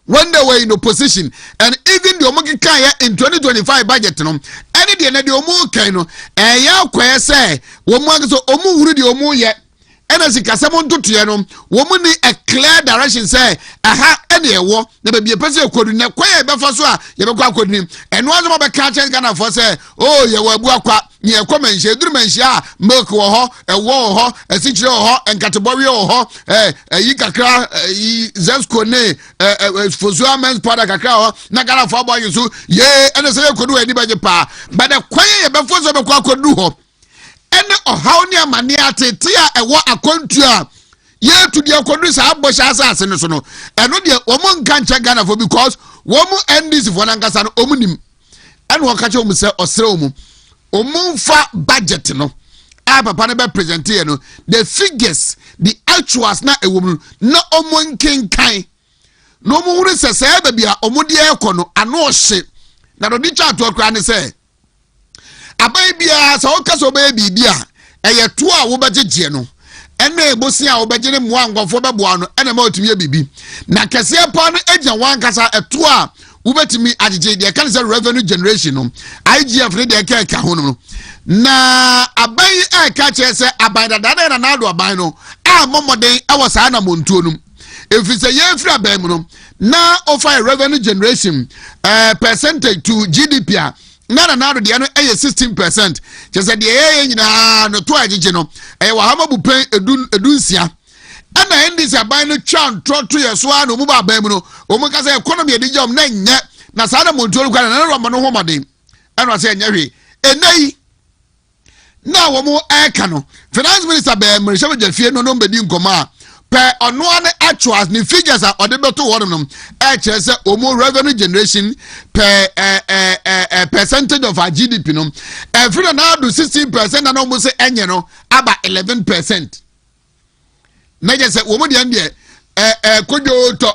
when they were in opposition, and even the Omoki Kaya in 2025 budget, no, any day the Omo Kano, and ya quay say, Woman so Omu Rudi Omu yet, and as it Casamon to Tiano, woman a clear direction say, aha, any war, there may be a person who could not quay Bafaswa, Yabaka could him, and one of my catchers gonna for say, oh, you were Buakwa, near Common, Shedrumansha, Milk or Ho, a war, a situation ho, and Category ho, a Yikaka, Zemskone, Fuzua men's product, Nagara for boy, so, yea, and I say, could do anybody pa, but a quay before the could do ho. And how near Maniate, Tia, and what a country. Yeah, to the Congress, I bush assassin, and no, the woman can't check Ghana for because woman end this for Lancaster Omunim. And one catch home say or so fa budget no. I papa present no the figures, the actuals na a woman, no omon king kind. No more says baby a omudia kono ano shit. Na do chat to cry say. Ababia so kaso baby bia eye to a wo bejeje no ene ebosi a wo bejene mo angofo beboa no ene ma otumi bibi na kese pa no agya wan kasa eto a wo betumi ajeje de kan say revenue generation no IGF ne de ka ho no na abai e ka che se abai da na do abai no a momoden e wo sa na montuo no if say ye free abai mu no na offer revenue generation percentage to GDP a na do de no 16%. Just said the nyina no to agege no wa hama bu pen edunsia ana ndisi aban no twan trotro yeso a no mu ba ban mu no o mu ka say economy de jom na nya na sa na montuo kwa na ro no homaden ana say nya hwe enai na wo mu eka no finance minister be mrisha be fie no no mbedi nkoma per ono an actuals ni figures are ode beto won no e say omo revenue generation per percentage of our GDP no every now do 16% and almost say enye no about 11%. Na je say omo de ande kojo to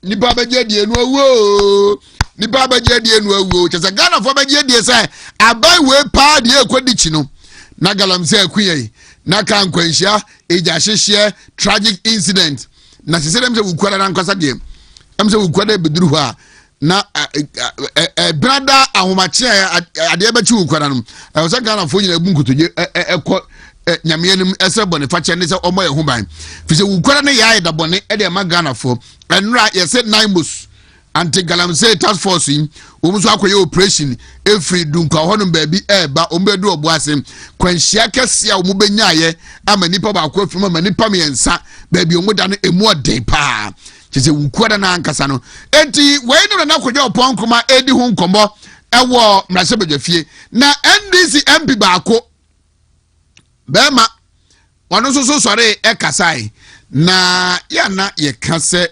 nipa beje de enu awo nipa beje de enu awo je say Ghana for beje de say abai we pa de ekodi no na galamse akuye na kan kwanhia eja hyehye tragic incident na se dem se wukwara na nkwasa de em se wukwara beduru ho a na brother ahomache ade ba chi wukwara no e so Ghana fo nyina bunkutoje ekọ nyamienim ese bone fache ne se omo ehu ban fi se wukwara ne yae da bone e de ma Ghana fo enra ye se naimos anti galamse task force yi omuso akoye operation every dunka honum baabi eba ombedu obuase kwanhia kese a omubenyaye amanipa ba ko afima manipa miensa baabi omuda no emu odin pa chese wukwada na ankasa no enti we no na koje oponkoma edi hu nkombo ewo mrasebejafie na NDC MP ba ko bema wano so sore ekasai na ya na ye kase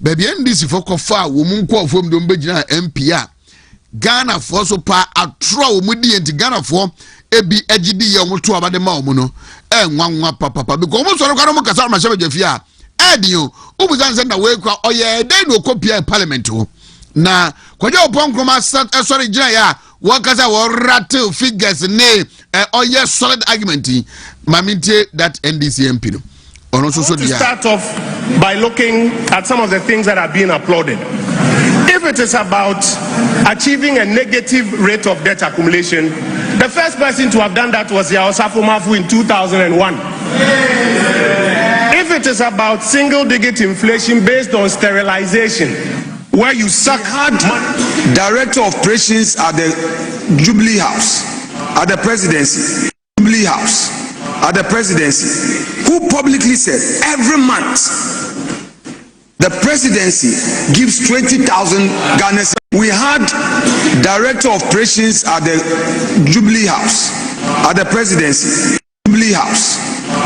baby NDC for kofa wo mu nko afom do mbegina MP a Ghana for so pa atro wo mu di enti Ghana for ebi agidi ye mo to abade ma wo no nwanwa papa because mo so no kasa ma shebe jafia edio ubu zanze na we kwa oye dey no kopia parliament ho na kwaje oponkroma sorry gina ya wo kasa wo rattle figures ne oye solid argument mamintie that NDC MP no. I want to start off by looking at some of the things that are being applauded. If it is about achieving a negative rate of debt accumulation, the first person to have done that was Yaosafo Mafu in 2001. If it is about single-digit inflation based on sterilization, where you suck hard director of operations at the Jubilee House, at the presidency, Jubilee House, at the presidency, who publicly said every month the presidency gives 20,000 Ghana cedis. We had director of operations at the Jubilee House, at the presidency, Jubilee House,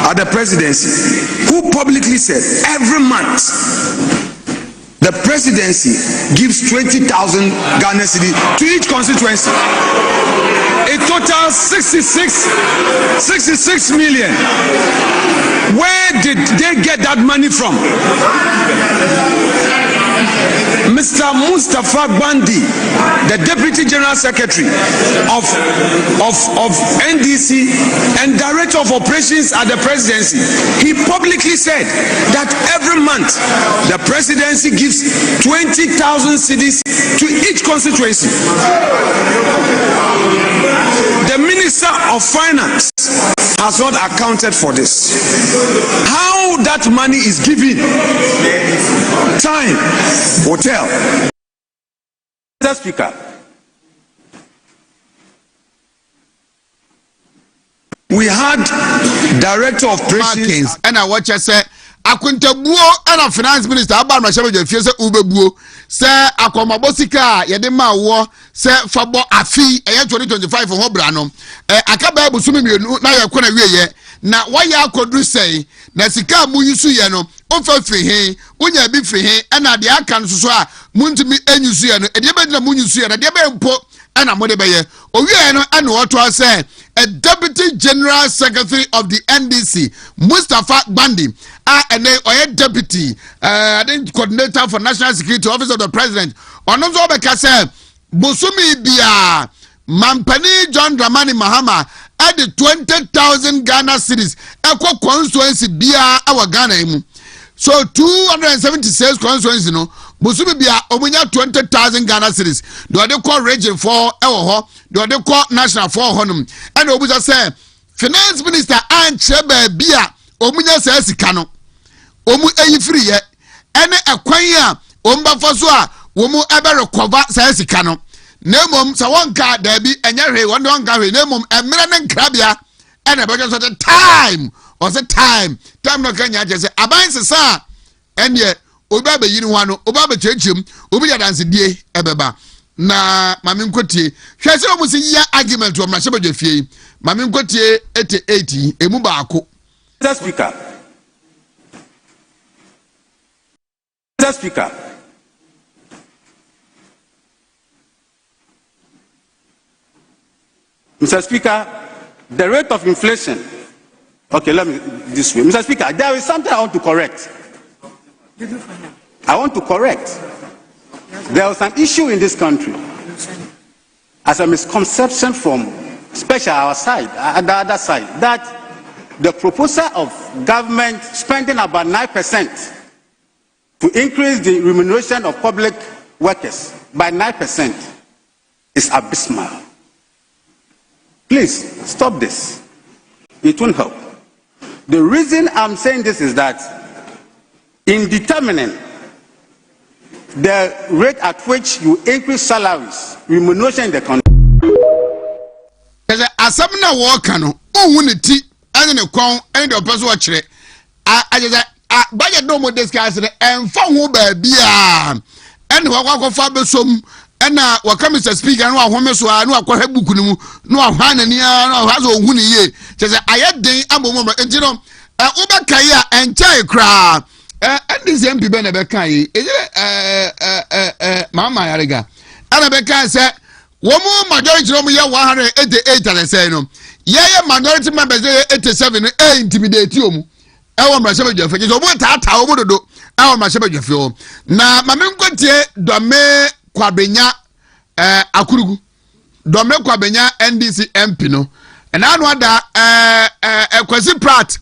at the presidency, who publicly said every month the presidency gives 20,000 Ghana cedis to each constituency. A total 66 million. Where did they get that money from? Mr. Mr. Mustafa Bandi, the Deputy General Secretary of NDC and Director of Operations at the Presidency, he publicly said that every month the Presidency gives 20,000 cedis to each constituency. The Minister of Finance has not accounted for this. How that money is given, time will tell. Mr. Speaker, we had Director of Operations and I watch us say akuntabuo and a finance minister aba na shebe jefie se ubebuo se akomabosika yede ma wo se fabo afi 2025 ho bra no akaba ebusumi mienu na ye kona wieye na waya akodu sei na sika mu yusu ye no ofa fihe unya bi fihe na de aka nso a muntumi enyusu ye no e de be na munyusu ye na de be mpo na mo de be ye owie no na woto say a Deputy General Secretary of the NDC, Mustafa Bandi, and then Deputy, Coordinator for National Security, Office of the President. Onozo Bekase, Busumi Bia, Mampani John Dramani Mahama, at the 20,000 Ghana cedis, Eko constituency Bia, our Ghana. So 276 constituencies, no. Busumi Bia, Omunya 20,000 Ghana cedis. Do they call region for Ewo? Do they call national for Honum? And Obuza say, Finance Minister and Chebe Bia, Omunya says Kano. Omu eyi free ye. Ene ekwanya, Omba Fasua, Womu ebe recover says Kano. Nemum, Sawanka, Debbie, and Yare, one Nemum, and Miran Krabia, and about the time. Was a time no Kenya just say abanse sa and yet oba be yinu wano oba be chechim obi ya dance die ebeba na mami nkotie hwese omo se ya argument o mra shebe jefie mami nkotie 80 emu baako. Mr. Speaker, Mr. Speaker, Mr. Speaker, the rate of inflation. Okay, let me this way. Mr. Speaker, there is something I want to correct. I want to correct. There was an issue in this country as a misconception from especially our side, the other side, that the proposal of government spending about 9% to increase the remuneration of public workers by 9% is abysmal. Please stop this. It won't help. The reason I'm saying this is that in determining the rate at which you increase salaries, remuneration in the country. Asamna wakano, unity, and the crown, and the person watch it. I budget no more discuss and found who baby, and what Fabusum. And what comes to speak and what women so I know what have book no one and no has a winning ye. Says I had day a moment and you know Uber Kaya and Chai cry and this MP Benebekai is it Mama Yariga Anabeka said one more majority of 188 and I say no yeah minority members 87 intimidate you. Our Masaba Jeff is over Tata over do our Masaba Jeff na Mamma Dome Kwabenya Akurugu Dome Kwabenya NDC MP no and I know that Kwesi Pratt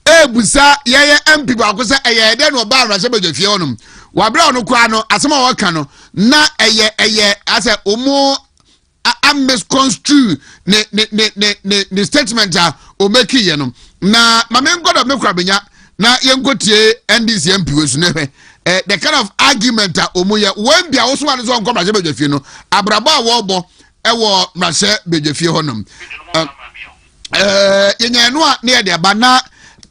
busa yeye MP ba ko se eye de no ba Rasebe Jefie onum wa bra no kwa no asema wa ka no na eye ase omo a misconstrue ne statement a o make ye no na mamengo do me Kwabenya na yenkotie NDC MP wesu ne hwe the kind of argument that omuye when bia wo so wan so nkom Rasebe Jefie no abrabo a wo bo ewo Rasebe Jefie honum yenya no a ne de ba na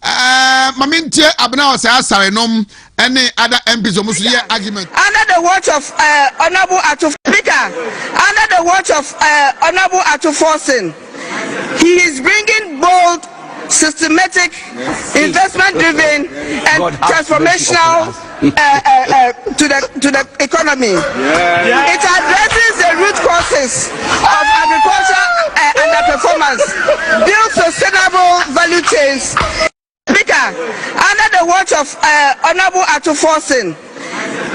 Mamintie Abna was Sarenom, any other MPs of Muslim argument. Under the watch of Honorable Atu Speaker, under the watch of Honorable Atu Forsen, he is bringing bold, systematic, investment-driven, and transformational to the economy. Yeah. It addresses the root causes of agriculture underperformance, builds sustainable value chains. Speaker, under the watch of Honorable Atu Forsen,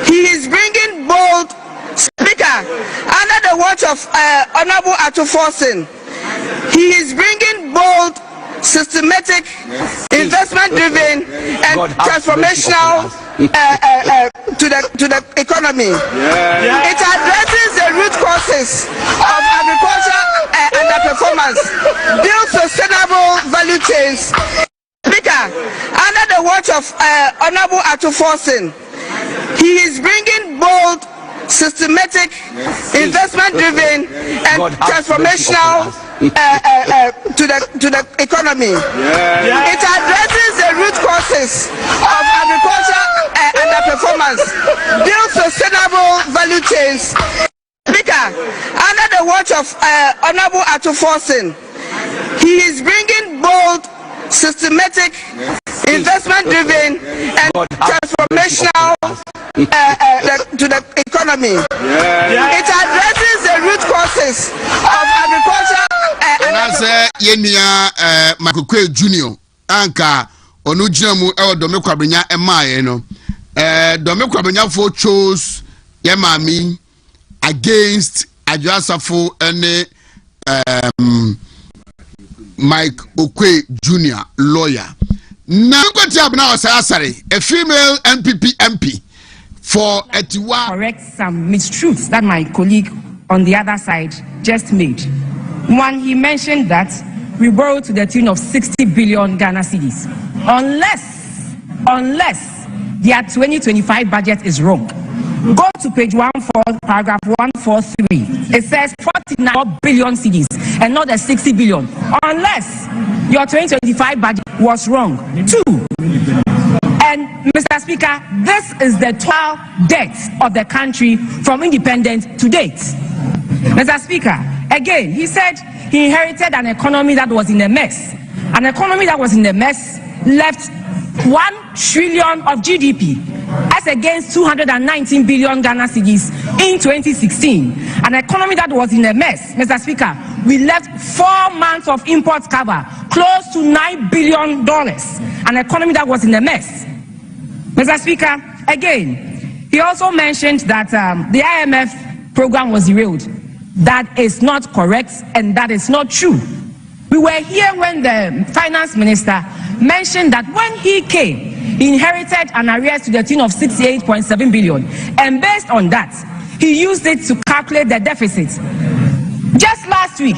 he is bringing bold, of Honorable Atuforsen, he is bringing bold, systematic, investment-driven, and transformational to the economy. It addresses the root causes of agriculture underperformance, builds sustainable value chains. Speaker, under the watch of Honorable Atuforsen, he is bringing bold, systematic, investment-driven, and transformational to the economy. It addresses the root causes of agriculture underperformance, builds sustainable value chains. Speaker, under the watch of Honorable Atuforsen, he is bringing bold, systematic, investment-driven, and transformational to the economy. It addresses the root causes of agriculture. Nase yenia Makukwe Junior anka onu gyinamu e odome kwabenya emaye no dome kwabenya fo chose yemami against Adjasafo ene Mike Okwe Junior lawyer. Na ngoti abna osasare a female NPP MP for Etiwa. Correct some mistruths that my colleague on the other side just made. One, he mentioned that we borrowed to the tune of 60 billion Ghana cedis. Unless their 2025 budget is wrong. Go to page 14, paragraph 143. It says 49 billion cedis and not the 60 billion. Unless your 2025 budget was wrong. 2. And Mr. Speaker, this is the total debt of the country from independence to date. Mr. Speaker, again, he said he inherited an economy that was in a mess. An economy that was in a mess left 1 trillion of GDP as against 219 billion Ghana cedis in 2016. An economy that was in a mess, Mr. Speaker, we left 4 months of import cover, close to $9 billion. An economy that was in a mess. Mr. Speaker, again, he also mentioned that the IMF program was derailed. That is not correct and that is not true. We were here when the finance minister mentioned that when he came, he inherited an arrears to the tune of 68.7 billion. And based on that, he used it to calculate the deficit. Just last week,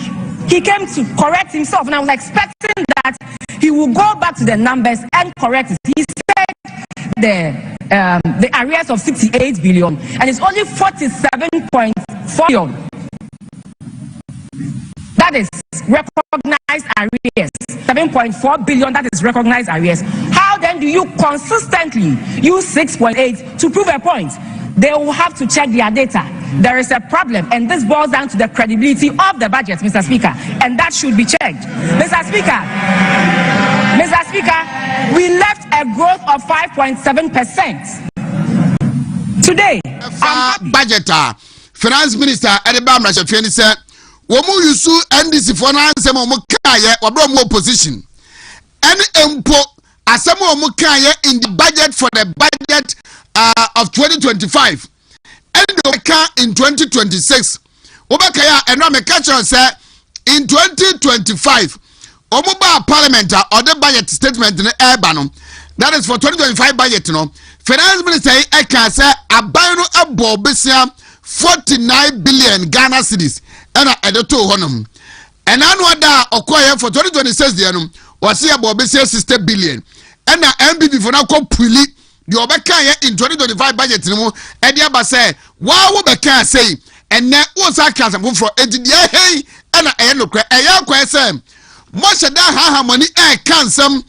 he came to correct himself, and I was expecting that he will go back to the numbers and correct it. He said the arrears of 68 billion, and it's only 47.4 billion. That is recognized arrears. 7.4 billion, that is recognized arrears. How then do you consistently use 6.8 to prove a point? They will have to check their data. There is a problem, and this boils down to the credibility of the budget, Mr. Speaker, and that should be checked. Mr. Speaker, we left a growth of 5.7%. Today, budget finance minister Edeba Mrashafeni said, "Womu yusu NDC for na ansem omu kaye wabro mu opposition. Any empo asem omu kaye in the budget for the budget of 2025. And the in 2026. Obakaya and Rame Catcher said in 2025, Omuba Parliament or the budget statement in the Urbanum. That is for 2025 budget, you know. Finance Minister Eka say Abayno Abo Besia 49 billion Ghana cedis and a edo honum. And annual okoye for 2026 dianum was here Abo Besia 60 billion. And MPP for now called Puli. The Obaka in 2025 budget, and the Abba say, "Wow, Obaka say, and that was our class and for engineer. Hey, and I look at a young question. Most of that money I can some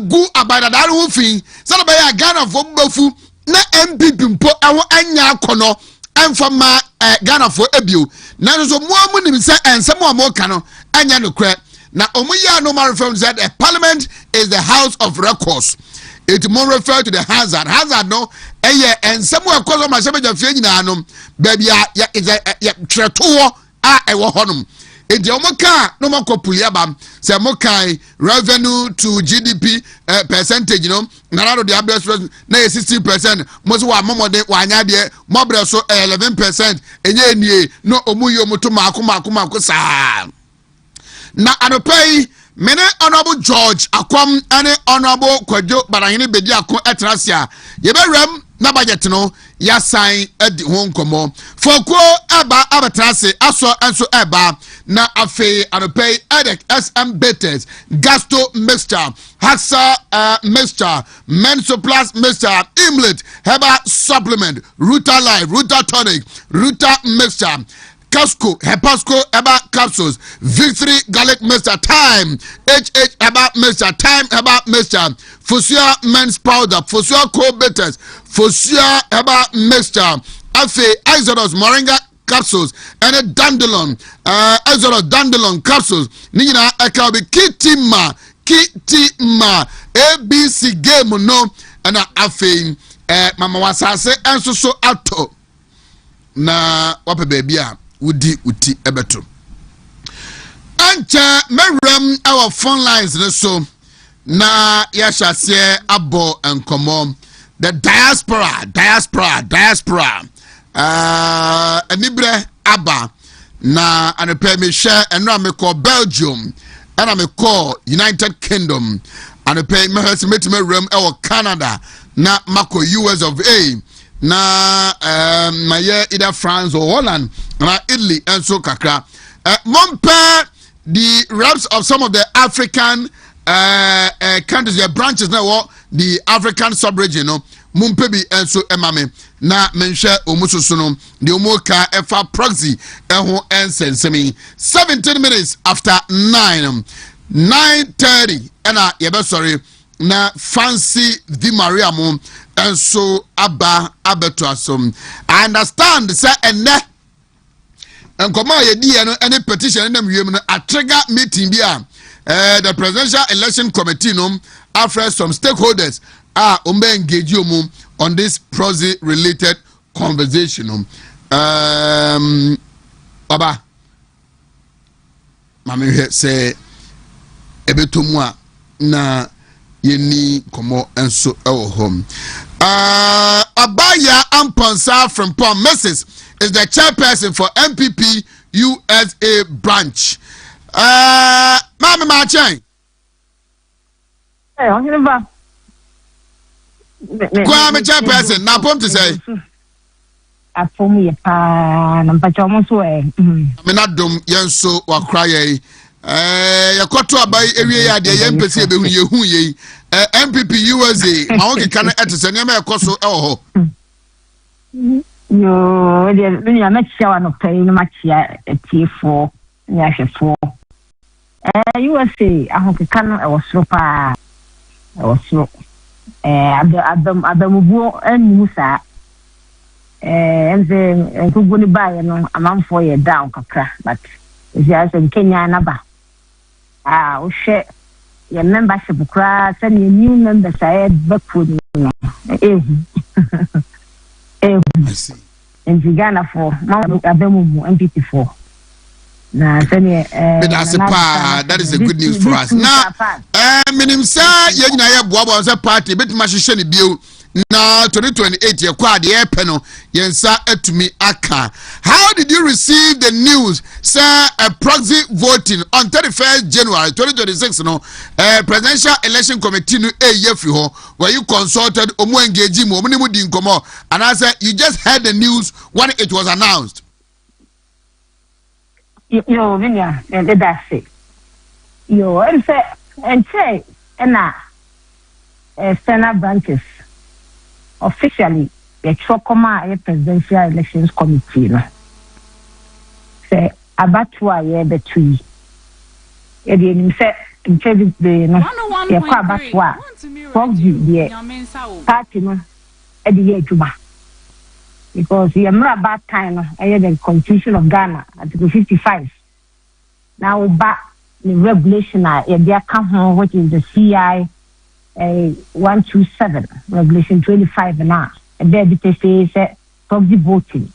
go about that woofing. Somebody a Ghana for Bofu, na MPP po our anya kono, and from my Ghana for Ebu. Now, so more money and some more cano, and Yanukre. Now, Omuya no more from that a parliament is the house of records. It more refer to the hazard. Hazard no, and somewhere cause of my seven of baby, tretuo, I honum. edi omoka no makopuliaba se mokai revenue to GDP percentage no narado the average na 60% mo so wa momode wa anya de mobre so 11% enye enie no omuyi omuto mako sa na anopai mene honorable George Akwam ane honorable Kwadwo Barahene bedi akon etrasia yeberem na budget no ya sign edi ho nkomo foko eba abatrase aso enso eba na afe anopai edek SM Betes Gasto Mixture Haxa Mixture Menso Plus Mixture Imlet Heba Supplement Ruta Life Ruta Tonic Ruta Mixture Casco, Hepasco, Eba capsules, Victory Garlic Mixture, Time, HH Eba Mixture, Time Eba Mixture, Fusia Men's Powder, Fusia Co-Bitters, Fusia Eba Mixture, Afe, Exodus Moringa capsules, and a Dandelion, Exodus Dandelion capsules, Nina Ekabi, Kitima, ABC Game no, and Afe, Mama Wasase, and so Auto. Na wape baby Udi uti ebeto. Ancha merem our phone lines so na yasha se abo enkomo the diaspora enibre aba na anepe me share enra me call Belgium and me call United Kingdom anepe me hase metime rem e Canada na mako US of A na maye either France or Holland na Italy and so kakra monpe the reps of some of the African countries their branches now the African sub-region no monpe bi and so emame na menhwe omususu no the omoka efa proxy eho ensensemi 17 minutes after 9:30 and yebe sorry na Fancy Di Maria mo and so abeto asom. I understand say enne enkoma ye die no any petition na wiem no a trigger meeting bia the presidential election committee no after some stakeholders are engage you on this proxy related conversation baba mama say ebeto mu a na yeni komo enso ewo home Abaya Amponsa from Pom Mrs. is the chairperson for MPP USA branch. Mama Machan. Hey, Oheneba. Kwame chairperson, na pom to say. Apom ye pa na mpacho mo so e. Me na dom yenso wakra ye. Yakoto abai ewie ya de yempese ebehu yehu ye. MPP USA ma won keka na etese ne ma ekoso e wo ho. Yo, de me na chia wa no kai no ma chia etifo nya hwefo. USA ahon keka no e wo soro pa. E wo soro. Adamubuo anu sa. Enze nkugo ni ba ye no amanfo ye down kakra but is ya so Kenya na ba. O she your membership kra send your new members ahead back for no I see in Ghana for Adamu MPP for na send that is a good news for us now minim sa ye nyina ye boabo say party bit ma hwehwe ne bio na 2028 ye kwa de ye pe no yensa atumi aka. How did you receive the news sir a proxy voting on 31st January 2026 no presidential election committee no yefri ho were you consulted omo engage mo ni mu di nkomo and I said you just heard the news when it was announced? Yo Vinya that's it. Yo and say na Senate branches officially the Chokoma presidential elections committee no say abatwa ye betui e de nim say nche de no ye kwa abatwa proxy de party no e de ye adwuma because ye mra bad time no the Constitution of Ghana Article 55 now ba the regulation ye dey come home which is the CI 127 regulation 25 now and there they say proxy voting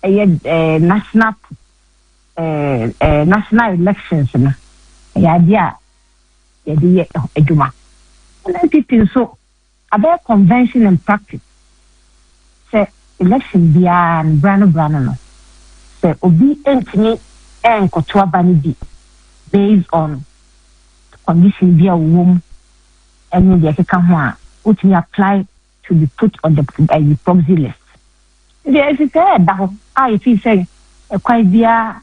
national national elections na ya dia ya di eduma and NPP so about convention and practice say election bia and brano no say obi entini enkoto abani bi based on condition bia wom and the keka ho a utimi apply to be put on the proxy list there is that that I feel say quite bia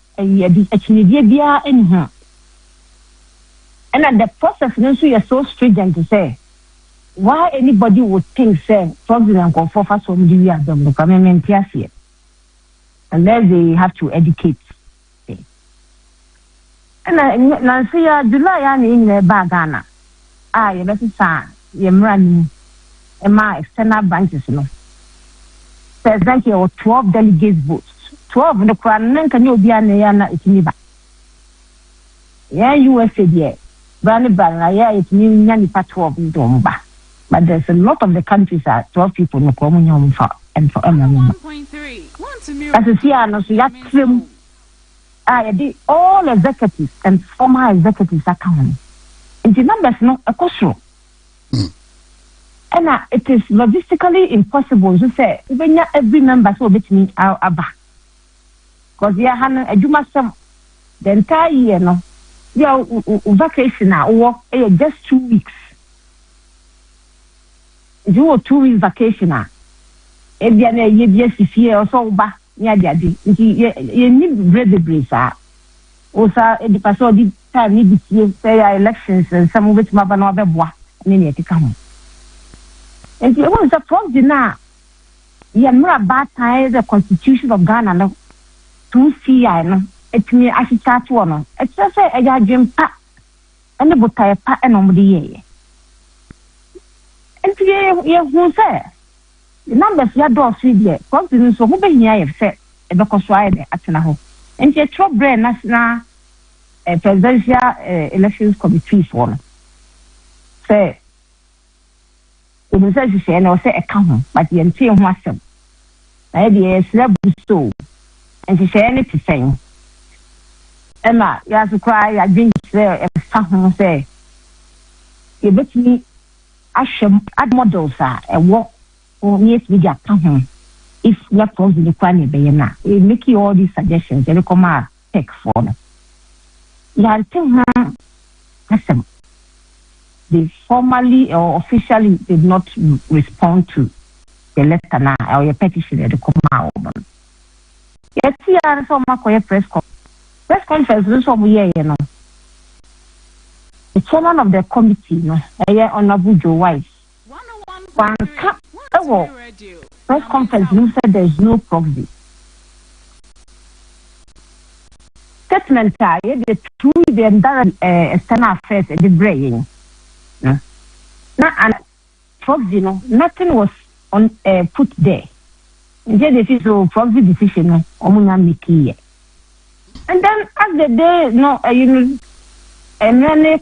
actually bia anyhow and the process is so stringent to say why anybody would think say proxy and go for so many years them look unless they have to educate and Nancy July in the Bagana you better say running my external branches no says that you 12 delegates votes 12 the crown can you be an yana it's me back yeah USA yeah brand yeah it's me nyani part 12 domba but there's a lot of the countries are 12 people no come home for and for 1.3 as a see no so ya trim all executives and former executives are coming and the numbers no a question and it is logistically impossible to say even every member so between our aba because yeah han aduma some the entire year no yeah vacation or just 2 weeks you 2 weeks vacation e bia na ye bia sifie o so ba nya dia di ye ni bread sa o sa e di paso di time ni bi say elections and some which ma ba no be boa ni ne tika ho and you want to proxy na ye mra ba time the constitution of Ghana no 2CI no etimi ahita to no e say e ja dwempa ene botae pa eno mde ye and ye who say the numbers ya do so there proxy so who be here say e be koso aye de atena ho and ye tro brain national presidential elections committee for no say it was as say no say e ka ho but ye ntie ho asem na ye slab so and she say anything saying Emma ya so cry ya drink say e fa ho say ye betimi ashem ad models e wo yes media can if your proxy the kwani be na we make you all these suggestions they come out take for them ya tin asem they formally or officially did not respond to the letter now or your petition they come out yes ya so ma ko press conference so we you know the chairman of the committee no Honorable Joe Wise press conference said there is no proxy statement the true the external affairs the brain now and proxy no nothing was on put there instead they so proxy decision no omunya make here and then as the day no you know and then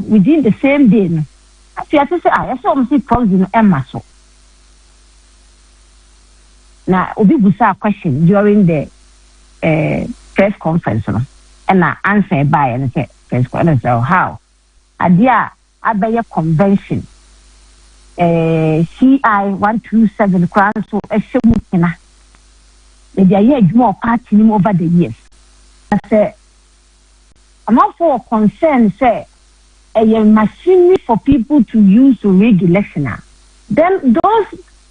within the same day no I say I saw me proxy no emma so now obi busa question during the press conference no and I answer by and say press conference how adia abaya convention CI 127 crown so eshemu kina the dia more party nim over the years I say I'm not for concern say a machinery for people to use to rig election then those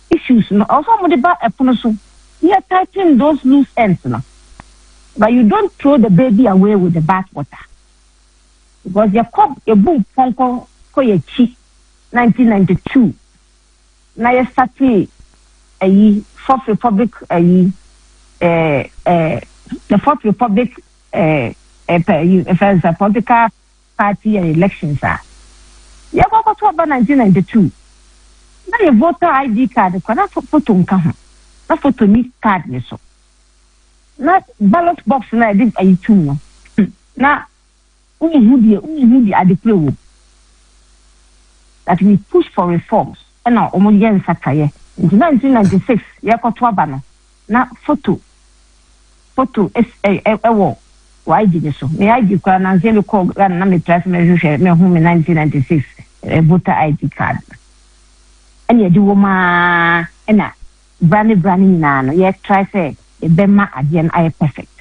issues no also about a so you tighten those loose ends no but you don't throw the baby away with the bath water because your cup a boom ponko ko ye chi 1992 na ye start a Fourth Republic the Fourth Republic if as a political party and elections are you go to about 1992 na your voter ID card kana photo nka ho na photo ni card ni so na ballot box na dey ayitu no na unhudi adepre wo that we push for reforms and omo yen sataye in 1996 ye ko to aba no na photo is ewo why did so? Me ID card and say call and me trust me home in 1996 voter ID card. And you do ma ena brand na you try say e be ma again I perfect.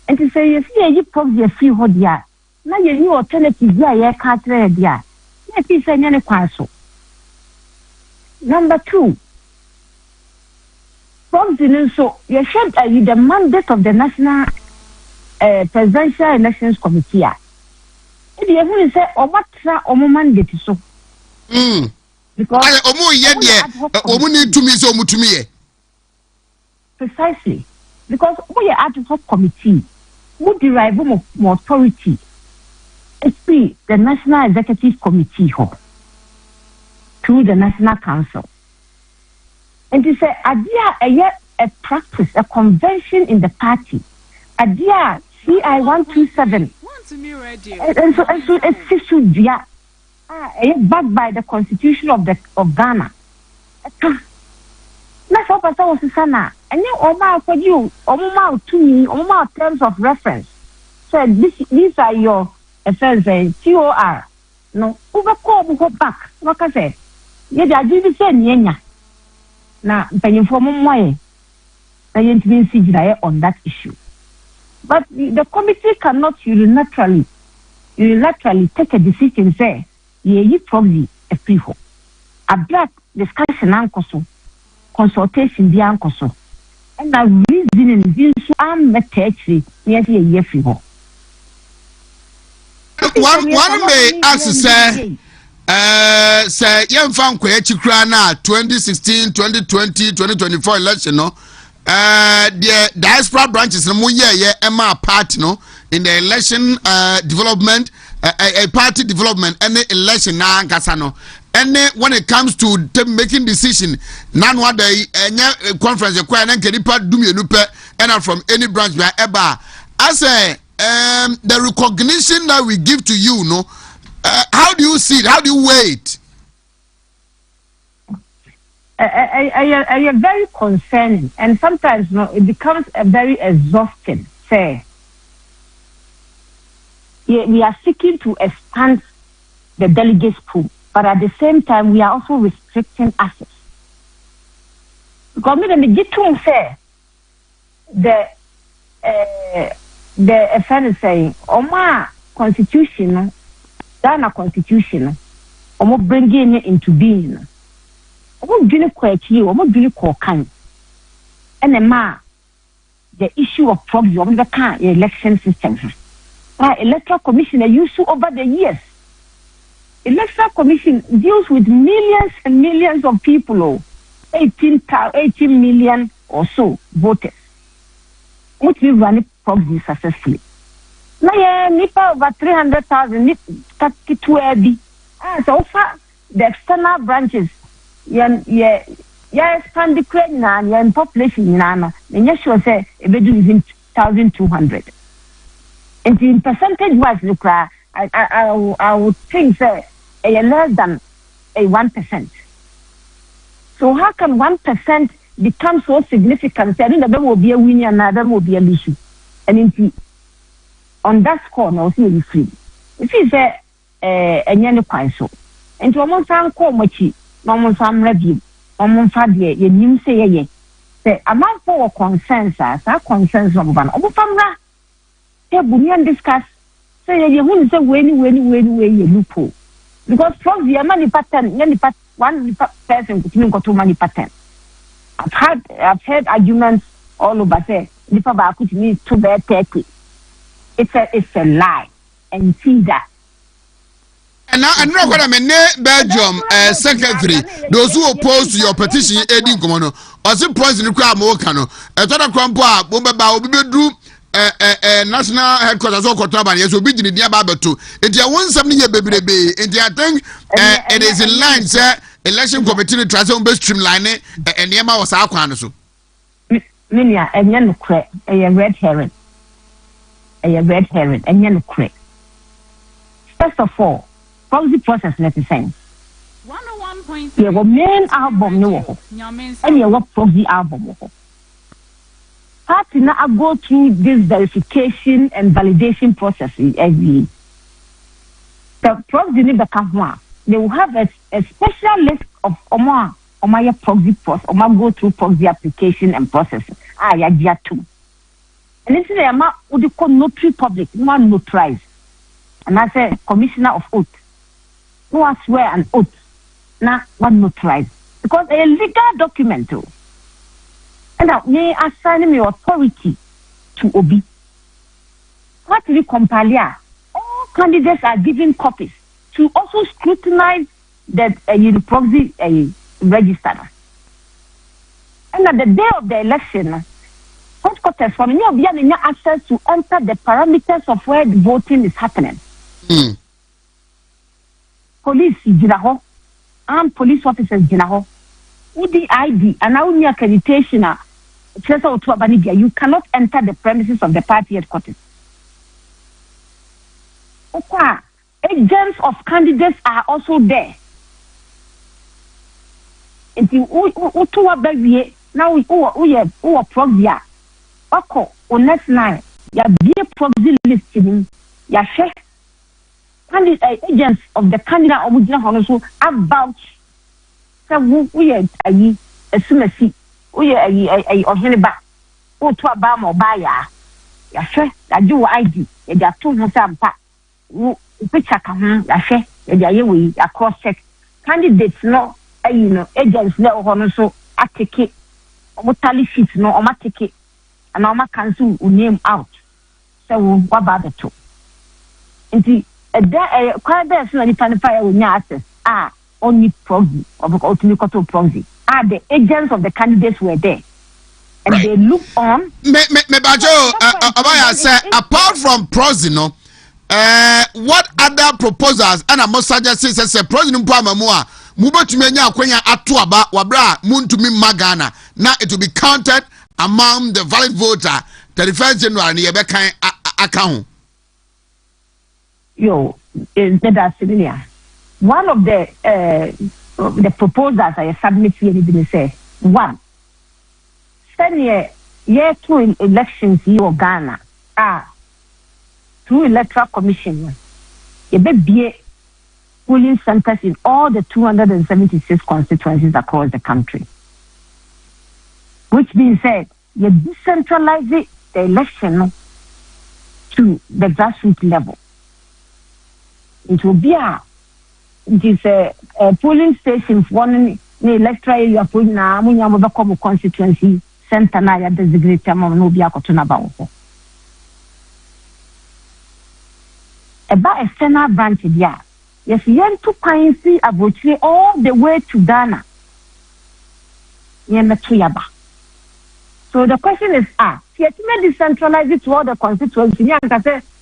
And to say you see you pop the free hot ya. Na you new alternative ya you can't trade ya. Let me say nyane kwaso. Number 2. So you should the mandate of the National Presidential Elections Committee. If you even say, "Oh, what mandate so?" Because precisely because we are ad hoc committee who derive more authority. It's the National Executive Committee through the National Council. And to say, a practice, a convention in the party, CI 127. And so it's backed by the Constitution of Ghana. That's what I was saying. And you Oma for you, Oma to me, Oma terms of reference. So these are your affairs, TOR. No, overcome go back. Like I said, yeah, I did say nyenya. Now, paying for more on that issue. But the committee cannot unilaterally take a decision say, you probably a free a black discussion uncle consultation the uncle and a reasoning views I'm actually nearly a year free One may ask say young fan Chikrana 2016, 2020, 2024 election no the diaspora branches no Emma part no in the election development a party development and the election na nkasa and when it comes to making decision nan what the conference require and kenipa dumienu pe and from any branch by eba as the recognition that we give to you no how do you see it? How do you weigh it? I am very concerning, and sometimes it becomes a very exhausting. Say, we are seeking to expand the delegates pool, but at the same time, we are also restricting access. Because when the G2 say the friend is saying, "Oma constitution." Ghana constitution, almost bringing it into being. Almost doing quite almost doing cocaine. And the issue of proxy, the kind election system. Electoral Commission used to over the years. Electoral Commission deals with millions and millions of people, 18 million or so voters, which we run proxy successfully. Now, nipa over 300,000 so far the external branches expand the crane and population and yes sure say do even 1,200 and in percentage wise look I would think say less than a 1%. So how can 1% become so significant? I think that there will be a winner and there will be a issue. And on that score, no, see free. If you say a nyane kwanso, and to almost call mochi, no some review, almost had ye, you say say amount for consensus, our consensus of one. Obufamra, they will discuss. Say you wouldn't say when you loophole. Because from the money pattern, one person could go to money pattern. I've heard arguments all over say, the papa could need to bear 30. It's a lie, and see that. And now, and now, what I mean, Belgium secretary, those who oppose to your petition, Eddie Gomono, or some points in the crowd, Mokano, a total crumpa, Boba, Obidu, national headquarters of Kotaban, yes, will be the Diababa too. If you want something, baby, and I think it is in line, sir, election committee tries to streamline it, and Yama was our quanaso. Minia, and Yanukre, a red herring. A red herring and yellow crate. First of all, proxy process let me say. 101.3. You have main album no, and you have proxy album. Party party now go through this verification and validation process every. The proxy need the camera. They will have a special list of Oma proxy process, Oma go through proxy application and processing. Yeah, too. And this is the amount what they call notary public, one notarize. And I say commissioner of oath. Who I swear an oath. Now one notarize. Because a legal document too. And that may assign me authority to Obi. What we compare? All candidates are given copies to also scrutinize that proxy register. And at the day of the election, headquarters from you have access to enter the parameters of where the voting is happening. Police Jinaho, armed police officers Jinaho, with the ID and now new accreditation. You cannot enter the premises of the party headquarters. Agents of candidates are also there. And now we are proxy. On next line, you be a proxy listing. You share agents of the candidate also about we are a sumacy. We are a Oheneba. Oh, to a bam or buyer. Ya share, I do ID. They are 200 pack. Picture come, ya share, they are we a cross check. Candidates no, agents no, so I take it. Tally sheets no, or my ticket. And now my council will name out. So, what about the two? Indeed, quite there, so any fire with access. Only proxy, or ultimately proxy. The agents of the candidates were there. And they look on. Abaya said, apart from proxy, no, what other proposals and a most suggestions as a President Pamamua, Muba to Menya Quenya Atuaba, Wabra, Wontumi Magana. Now it will be counted among the valid voter, 31st January, Yebeka account. That's civilian. One of the proposals I submit here didn't say one. Send year 2 elections here of Ghana. Through electoral commission. You be polling centers in all the 276 constituencies across the country. Which being said, you decentralize the election to the grassroots level. It will be it is a polling station for one electoral area for now. We have a constituency center now. You designate them on no be a cotton about. About a Senate branch, yeah. Yes, you to kind see about all the way to Ghana. So the question is, you may decentralize it to all the constituencies.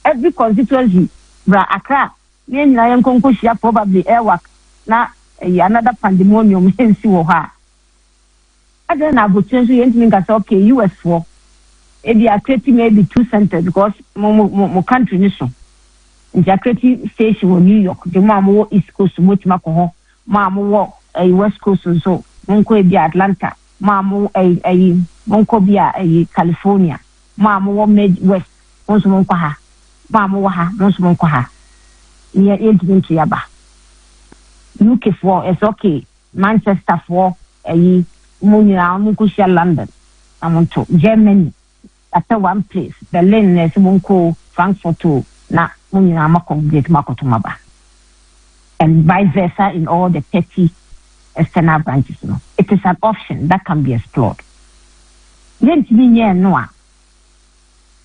Every constituency, Accra. Probably airwork na another pandemonium in Siwoha. I don't have a chance to enter okay, US for they are creating maybe 2 centers because more country nation. They are creating station in New York, the Mamo East Coast, which Mako, Mamo a West Coast, so Monco be Atlanta, Mamo a Monco be a California, Mamo made West, also Moncoha, Mamo, also Moncoha. Near into Yaba. UK for is okay. Manchester for a Munia Mukusia London. I want to Germany at one place. Berlin is Munko Frankfurt to na Munia Makom get Makotumaba. And vice versa in all the 30 external branches. No. It is an option that can be explored. Then Noah.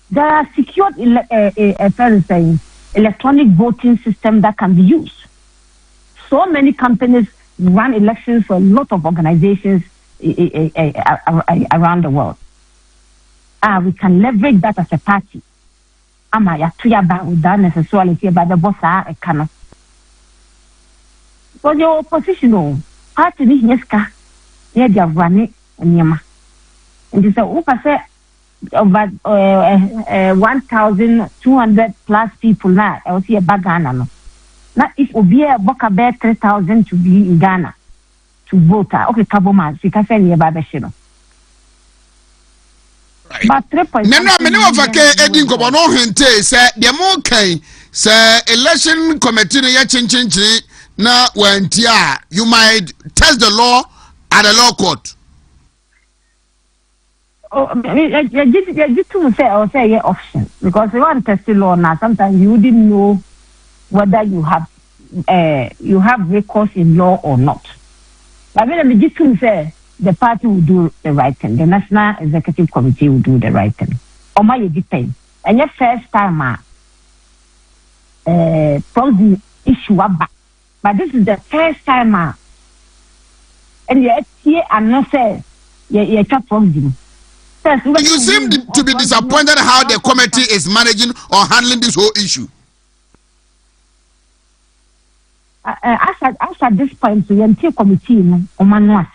There are secured electronic voting system that can be used. So many companies run elections for a lot of organizations around the world. We can leverage that as a party. Without necessarily about the boss a cannot. Because your oppositional party is Neska, they are running and Yama. And this is over 1,200 plus people now. I was here back Ghana. Now, if Obi a book about 3,000 to be in Ghana to vote, okay, Kaboma, we can send you about the Right. But 3.5. Nana many of a Eddie Gobono hinte say the more kind say election committee ya chin na when tia you might test the law at the law court. Oh, you to say or say option because you want to test the law now. Sometimes you didn't know whether you have recourse in law or not. But when I just say the party will do the right thing, the National Executive Committee will do the right thing. Or my depend. And your first time, from the issue back. But this is the first time, and yet here I'm not saying you from them. You seem to be disappointed how the committee is managing or handling this whole issue. As at this point, the entire committee, Oman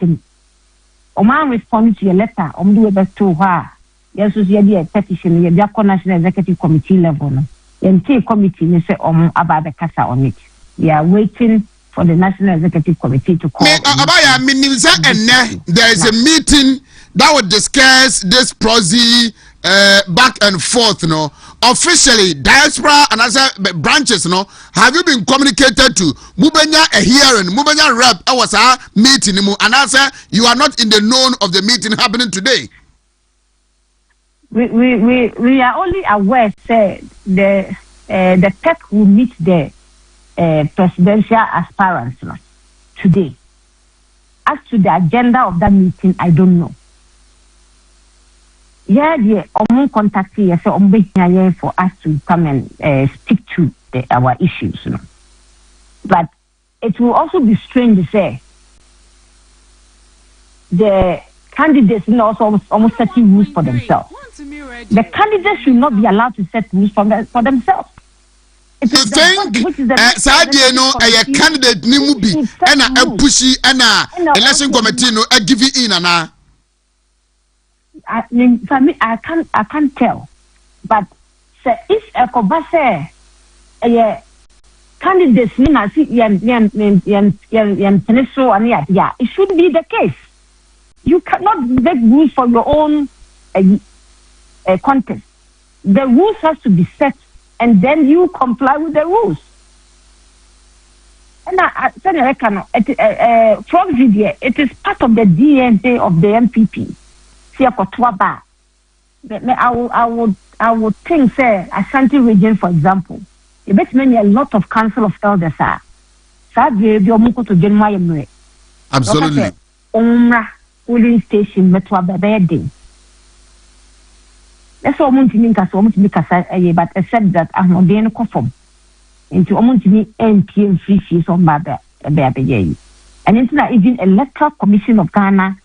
responded to your letter, do the to her. Yes, you a petition, you have National Executive Committee level. The entire committee, you say, about the CASA on it. We are waiting for the National Executive Committee to call. There is a meeting that would discuss this proxy back and forth, no. Officially, diaspora and other branches, no. Have you been communicated to? Mubenya a hearing, Mubenya rep. I was a meeting, and answer you are not in the known of the meeting happening today. We are only aware, say the tech will meet the presidential aspirants today. As to the agenda of that meeting, I don't know. Yeah, contact us for us to come and speak to our issues. But it will also be strange to say the candidates also almost setting rules for themselves. The candidates should not be allowed to set rules for themselves. You think Sadia no a candidate nimubi and a pushy and a election committee no a give it in and for me, I can't tell. But if a Kobase candidates it should be the case. You cannot make rules for your own contest. The rules has to be set, and then you comply with the rules. And I said, it is part of the DNA of the MPP. I would think, say, Ashanti region, for example, it makes many a lot of council of elders are. Absolutely. Polling station, Metro Babedi. That's all Montini but except that I'm not being conform into Montini NPM 3 fees on Baba Baby. And it's not even Electoral Commission of Ghana.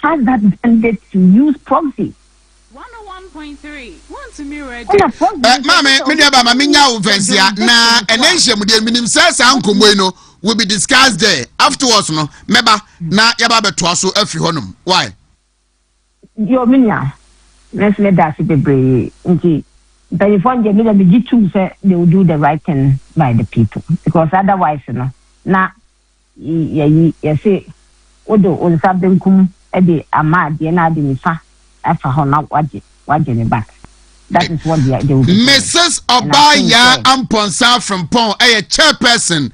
Has that mandate to use proxy? 101.3. Wontumi ready. Mame, many about Maminya Uvensia, na and Asia Mudim says Uncle Bueno will be discussed there. Afterwards, no, Meba, na Yababa Twaso Honum. Why? Your minia. Let's let that be brave. Indeed. But if one get me to say they will do the right thing by the people. Because otherwise, you know, now, you say, Odo, on something Eddie Ahmad, the Nifa, after her now watching back. That is what they do. Mrs. Obaya Amponsa from Pon, a chairperson,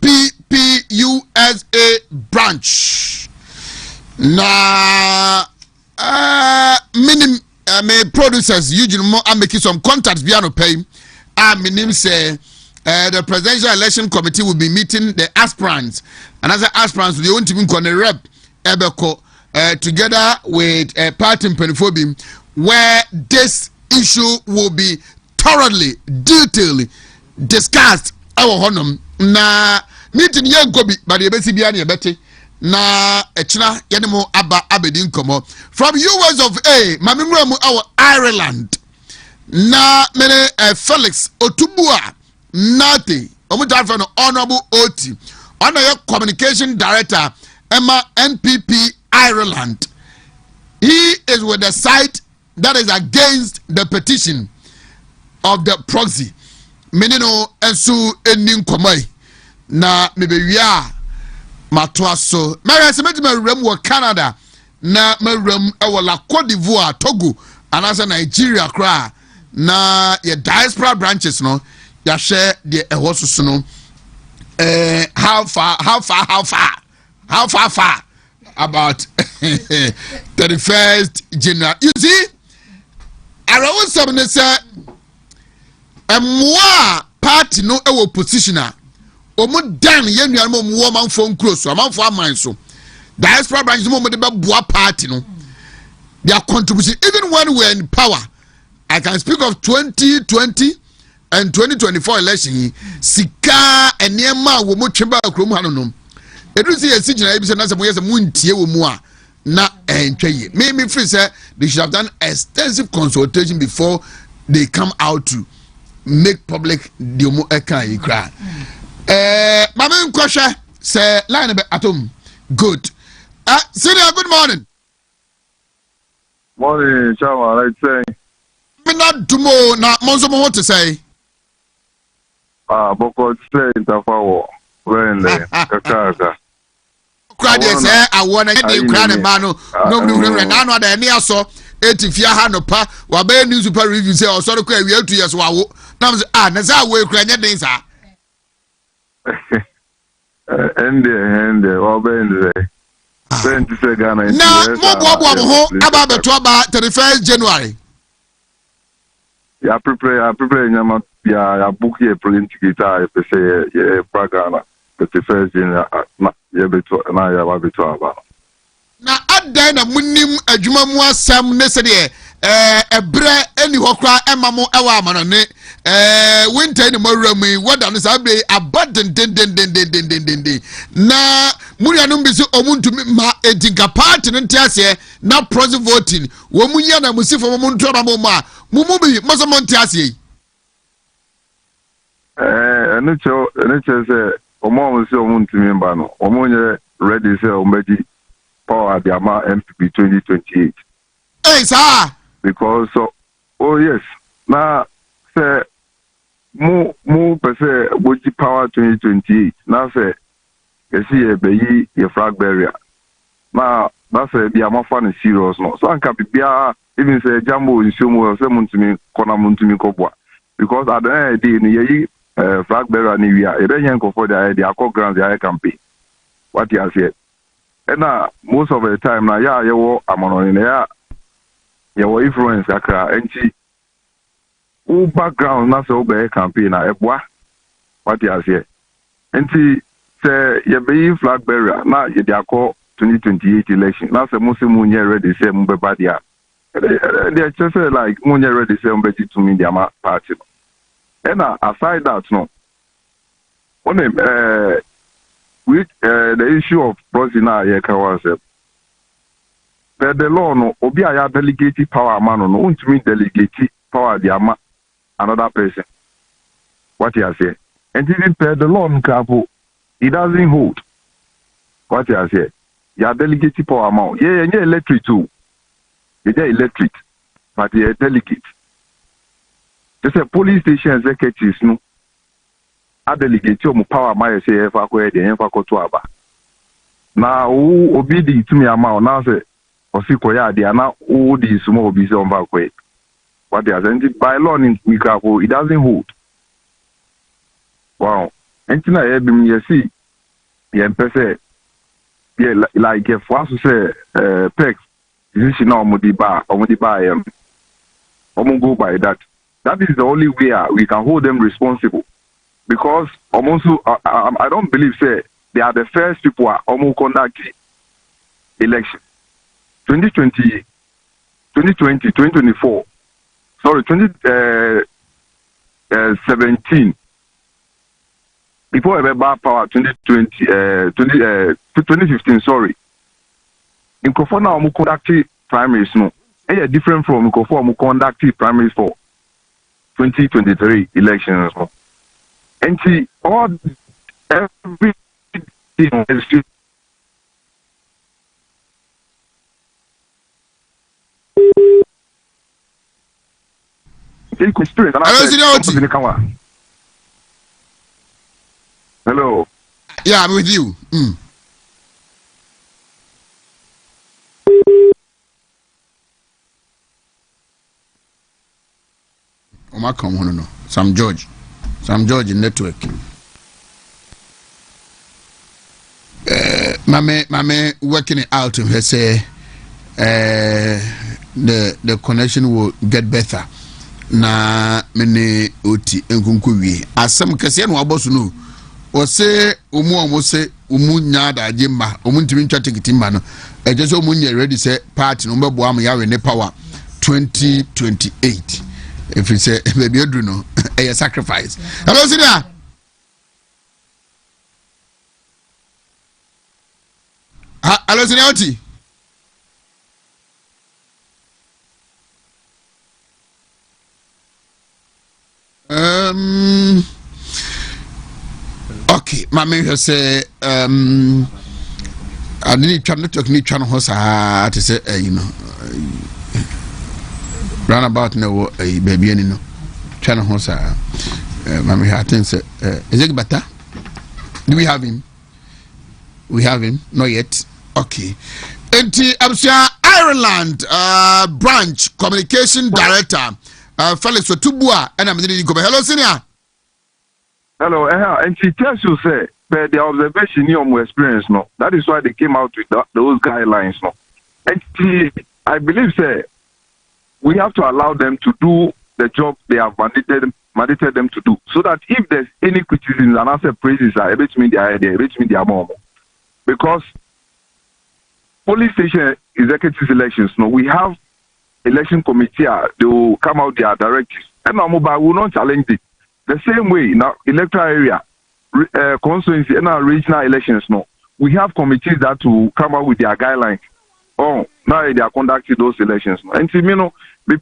NPPUSA branch. Na minim producers usually more I'm making some contacts beyond pay. Minim say the presidential election committee will be meeting the aspirants, and as the aspirants they want to be on a rep. Ebeko, together with party Penifobim, where this issue will be thoroughly, detailedly discussed. Our honum na meeting young gobi, but the best biani abete na echina yanimo abedin komo from US of A. Mamimramu our Ireland na mene Felix Otubua Nati Omutafano Honorable Oti, Honorable Communication Director. Emma NPP Ireland. He is with the side that is against the petition of the proxy. Menino ensu enin komai na mebewiya matwaso. Mary Semetime rem wo Canada na mawram ewo la Cote d'Ivoire, Togo, and as Nigeria kra na ye diaspora branches no ya share the ewosusu no how far about 31st January. You see, around 7 say moi party no ewo positioner omo dan ye nuan mo mo man fo close man fo aman so diaspora branches mo de be boa party no their contribution even when we are in power. I can speak of 2020 and 2024 election. Sika enema wo mo tweba akrom ha no no. Edu see esi gina ebi se na se mo yese mo ntie wo mu a na entweye. Me free say they should have done extensive consultation before they come out to make public the mo eka ikra. Mama nkwahwe say line be atom good. Senior, good morning. Morning, Chama, like saying. Me not dumo na monzo mo what to say. Boko say interfawo. When the kaka. Crowd say I want to get the crowd man no na no da ni aso etifia ha no pa wa be news super review say o so ko awie 2 years wa wo na say na say we kra nya den sa. Ende wa be ende. Na mo bo ho aba beto aba 31st January. Ya prepare nyama ya book ye print guitar pe say ye Praga 31st January na ye beto na ya ba beto aba. Na adan na munim adwuma mu asam ne se de ebre eni hokra emamo ewa amano ne winter ni mawramu wada no sabe abaden den na murianum bi se omuntumi ma edinka party no ntiase na proxy voting wo munya na musifo mo ntoma mo ma mumu bi mo so mo ntiase ene cho se omo se omuntumi mba no omo nye ready se ombeji power the ama MPP 2028 sir. Because oh yes, now say mu per se woji power 2028. Now say you see a bayi a flag barrier. Now that's a be a fan serious no. So anka bibia even say jambo in sumo say muntumi kona muntumi kobwa. Because at the end of the day ni flag barrier ni wia. E be yen ko for the akọ grounds the campaign. What you say? And most of the time na ya yewo amono ni ya your influence akra enti o background na so be campaign na eboa what you say enti say ye be flag barrier na ye dey call 2028 election na say musimu nye ready say mu be bad ya they just say like mu nye ready say mu be to me their party and aside that no on with the issue of prosina ye ka was per the law no obi aya delegate power man no want me delegate power the ama another person what you say and even per the law no it doesn't hold what you say ya delegate power man yeah electric too yeah electric but yeah delegate just a police station executives no a delegate your power man say e fa ko e dey fa ko to aba na obi di to me ama na say osikoya dia na di sumo obi se on ba kwe what they are saying by law in Mikafo it doesn't hold wow entina e bim ye see ye mpese ye like if was say pex decision na omudi ba go by that is the only way we can hold them responsible because almost I don't believe say they are the first people who are conduct election 2020, 2024, sorry, 2017. Before ever power 2015, sorry. In Kofona, we conducted primaries, no. They are different from Kofona, we conducted primaries for 2023 elections, no. And see, all everything is hello. Yeah, I'm with you. Oma come on no. Sam George network. Mame working it out and say the connection will get better. Na mene oti enkunkuwie asem kese no aboso no o se omu se omu nya da agimba omu ntimi ntwa ticket mba no eje so omu nya ready say party no mbebo am yawe ne power 2028 if you say baby odru no a sacrifice. Hello senior. Hello senior oti. Okay, my man say I didn't try network need channel host to say you know run about no baby any no channel host my I think say is it better? Do we have him? We have him, not yet. Okay. Enti Absia Ireland branch communication director Felix Otubua and I'm going to go. Hello, senior. Hello, and she tells you, say, but the observation you experience, no. That is why they came out with those guidelines, no. And I believe, say, we have to allow them to do the job they have mandated them to do, so that if there's any criticism and answer praises, I bet me the idea, bet me the amount. Because police station executive elections, no, we have election committee, they will come out their directives. And now mobile will not challenge it. The same way now electoral area, constituency and our regional elections, no. We have committees that will come out with their guidelines. Oh, now they are conducting those elections. No. And you know,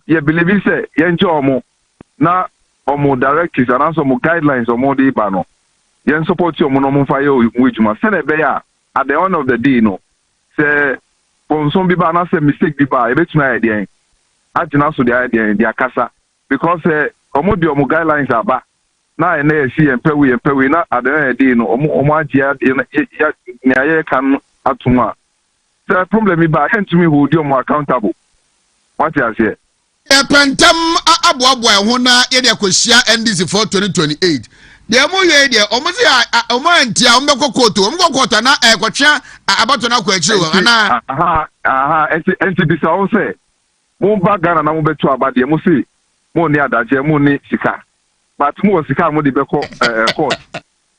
you believe it say, you enjoy more now or more directives and also more guidelines or more day no. You support your monomon fire which must send a bear at the end of the day, no. Say for some people not say mistake people, I bet my idea. I did not so the idea in their casa because omo the omo guidelines are back. Now and there see and pay not at the end of the day no omo ya can atuma. So problem is back to me who do more accountable. What you say? Pentam abuabu ehuna ye de akosia NDC for 2028. The amu ye de omo se omo antia omo kokota na ekotwa abato na kwachiwo ana enti bisa o say mo ba Ghana na mo betu abade mo say mo ni adaje mo ni sika but mo sika mo di beko court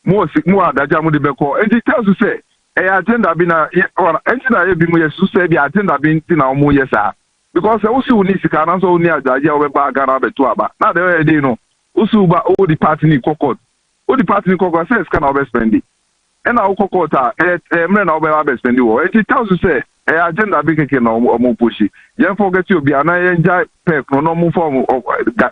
mo adaje mo di beko enti tell you say agenda bi na enti na ye bi mo yesu say bi agenda bi nti na mo yesa because we see ni sika na so ni adaje o be ba Ghana betu aba na the day no usu ba o di party ni court o di party ni court say sika na o be spend and our court me na o be spend wo enti tell you say agenda bi keke na omo pushi yen forget you bi ana yen jai pek no mo form of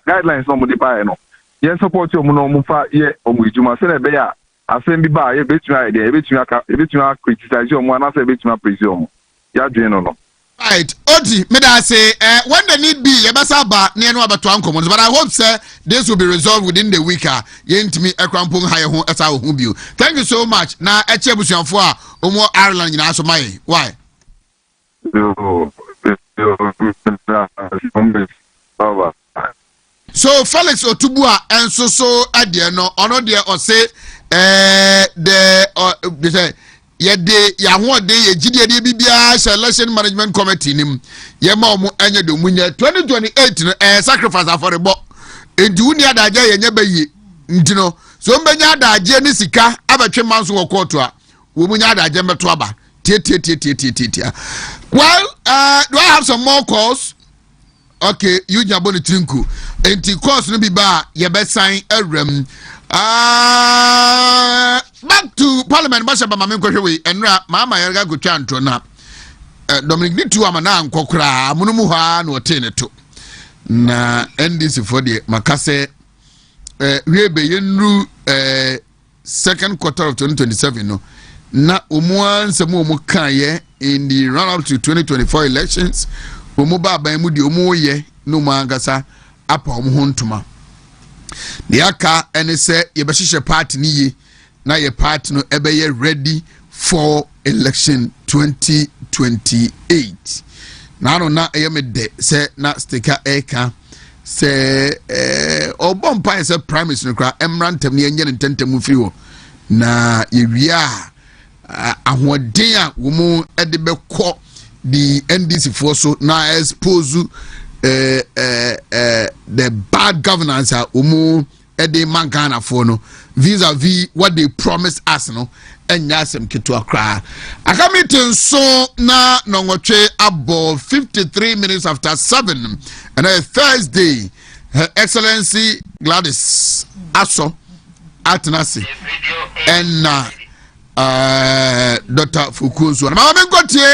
guidelines no mo di buy no yen support you no mo fa ye omo ijuma se na be ya asem bi ba ye betuma idea betuma criticize you mo na se betuma praise you ya dwen no right odi me da say when the need be ye besa ba na eno abeto ankomo but I hope say this will be resolved within the week yentimi ekrampon haye ho esa ho bio. Thank you so much na eche busuanfo a omo Ireland nyina so mai why so Felix Otubua enso so ade no ono de o say the say ye de ya ho de ye gidie de bibia election management committee nim ye ma omo anya de munya 2028 no sacrifice aforebo enti wuni adaje ye nya bayi enti no so mbenya adaje ni sika abetwe manso wo court a wo munya adaje meto aba tia. Well, do I have some more calls? Okay, you jaboni trinku. Enti calls no be ba ye be sign erem. Back to Parliament Basha ba mame kwehwe enra mama yerga go twanto na. Dominic Nitu amana nkokra amunumu ha na oteneto. Na NDC for the makase we be yenru second quarter of 2027 no. Na umuan semu umu kanye in the run up to 2024 elections umu baba emu di umu ye no mangasa apa umu huntuma the aka ene se yebeshishe party niye na ye party no ebe ye ready for election 2028 na no na eyeme de se na stika eka say obompa is a prime minister kra emrantem ne enye ntentemu firi ho na yewia ahoden a wo mu de bekọ the NDC for so na expose the bad governance umu ede mangana for no vis-a-vis what they promised us no enya asem keto akra akamite so na nongotwe abo 53 minutes after 7 and a Thursday Her Excellency Gladys Aso Atenase and Dr. Fukuzu.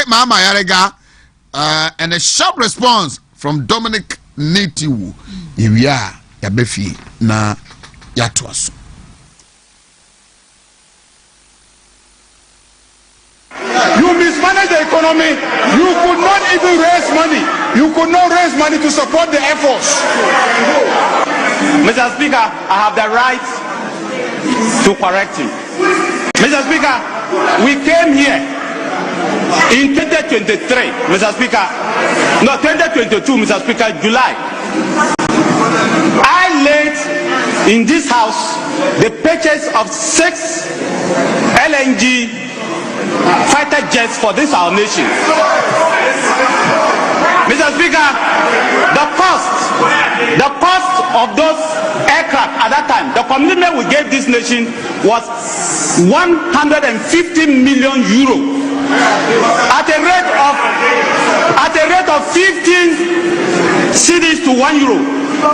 Mama Yarega and a sharp response from Dominic Nitiwu. Iwia yabefi na yatwaso. You mismanage the economy. You could not even raise money. You could not raise money to support the efforts. Mr. Speaker, I have the right to correct him. Mr. Speaker, we came here in 2023, Mr. Speaker, no, 2022, Mr. Speaker, July. I laid in this house the purchase of 6 LNG fighter jets for this our nation. Mr. Speaker, the cost of those aircraft at that time, the commitment we gave this nation was 150 million euro at a rate of 15 cedis to 1 euro.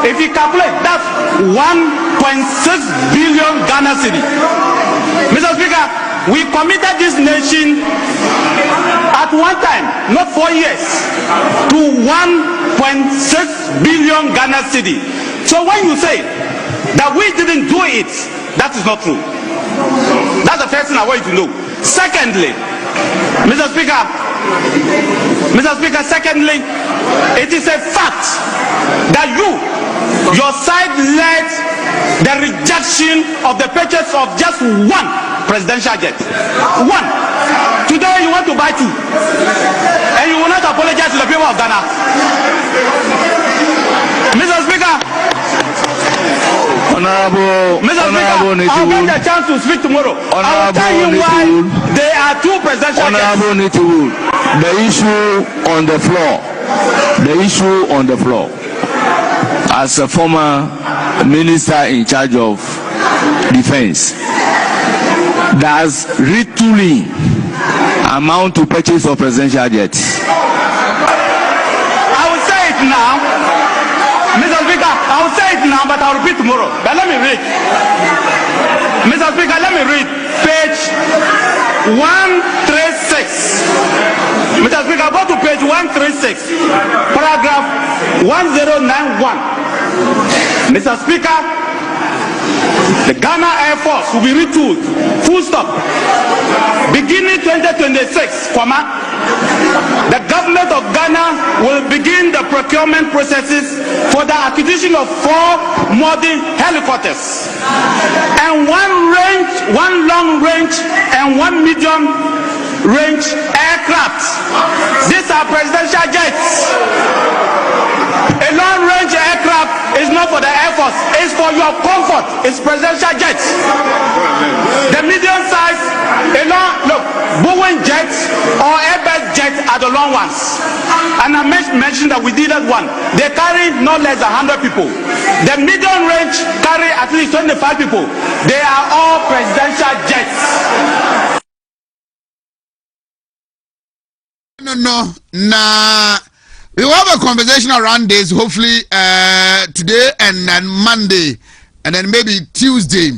If you calculate, that's 1.6 billion Ghana cedi. Mr. Speaker, we committed this nation at one time, not 4 years, to 1.6 billion Ghana cedi. So when you say that we didn't do it, that is not true. That's the first thing I want you to know. Secondly, Mr. Speaker, secondly, it is a fact that your side led the rejection of the purchase of just one presidential jet. One. Today you want to buy 2. And you will not apologize to the people of Ghana. Mr. Speaker, I'll get the chance to speak tomorrow. I will tell you why there are 2 presidential jets. The issue on the floor. As a former minister in charge of defense, does retooling amount to purchase of presidential jets? I will say it now, Mr. Speaker. I will say it now, but I will repeat tomorrow. But let me read, Mr. Speaker. Let me read page 136. Mr. Speaker, go to page 136, paragraph 1091. Mr. Speaker, the Ghana Air Force will be retooled, full stop, beginning 2026, the government of Ghana will begin the procurement processes for the acquisition of 4 modern helicopters and 1 long range and 1 medium range aircraft. These are presidential jets. A long range aircraft is not for the Air Force, it's for your comfort. It's presidential jets. The medium size, Boeing jets or Airbus jets are the long ones. And I mentioned that we did that one. They carry no less than 100 people. The medium range carry at least 25 people. They are all presidential jets. No. We will have a conversation around this, hopefully today and then Monday, and then maybe Tuesday.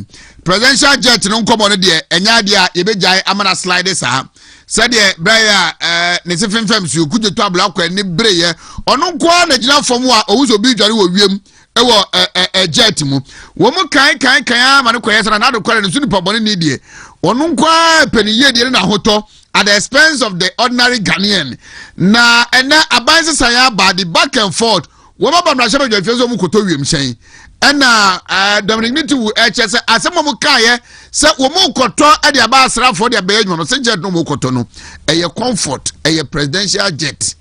Presidential jet no come on there. Enya dia yebejai amana slide this up. Said ye braya ne se femfem su kuje to abla kwa ni breye. Ono kwa na gina fom a owuso bi dware wo wiem ewo jet mu. Wo mu kan ama ne koyesa na do kware ne su ni pabone ni die. Ono kwa peniye die na hoto at the expense of the ordinary Ghanaian. Na ena abanse saya ba the back and forth. Wo ma bamra shebe dwa fieso mu koto wiem hyen. Ena Dominic Nitiwu se asemo mu kaye se wo mu koto e de aba asrafo de be adwuma no se jet no mu koto no eye comfort eye presidential jet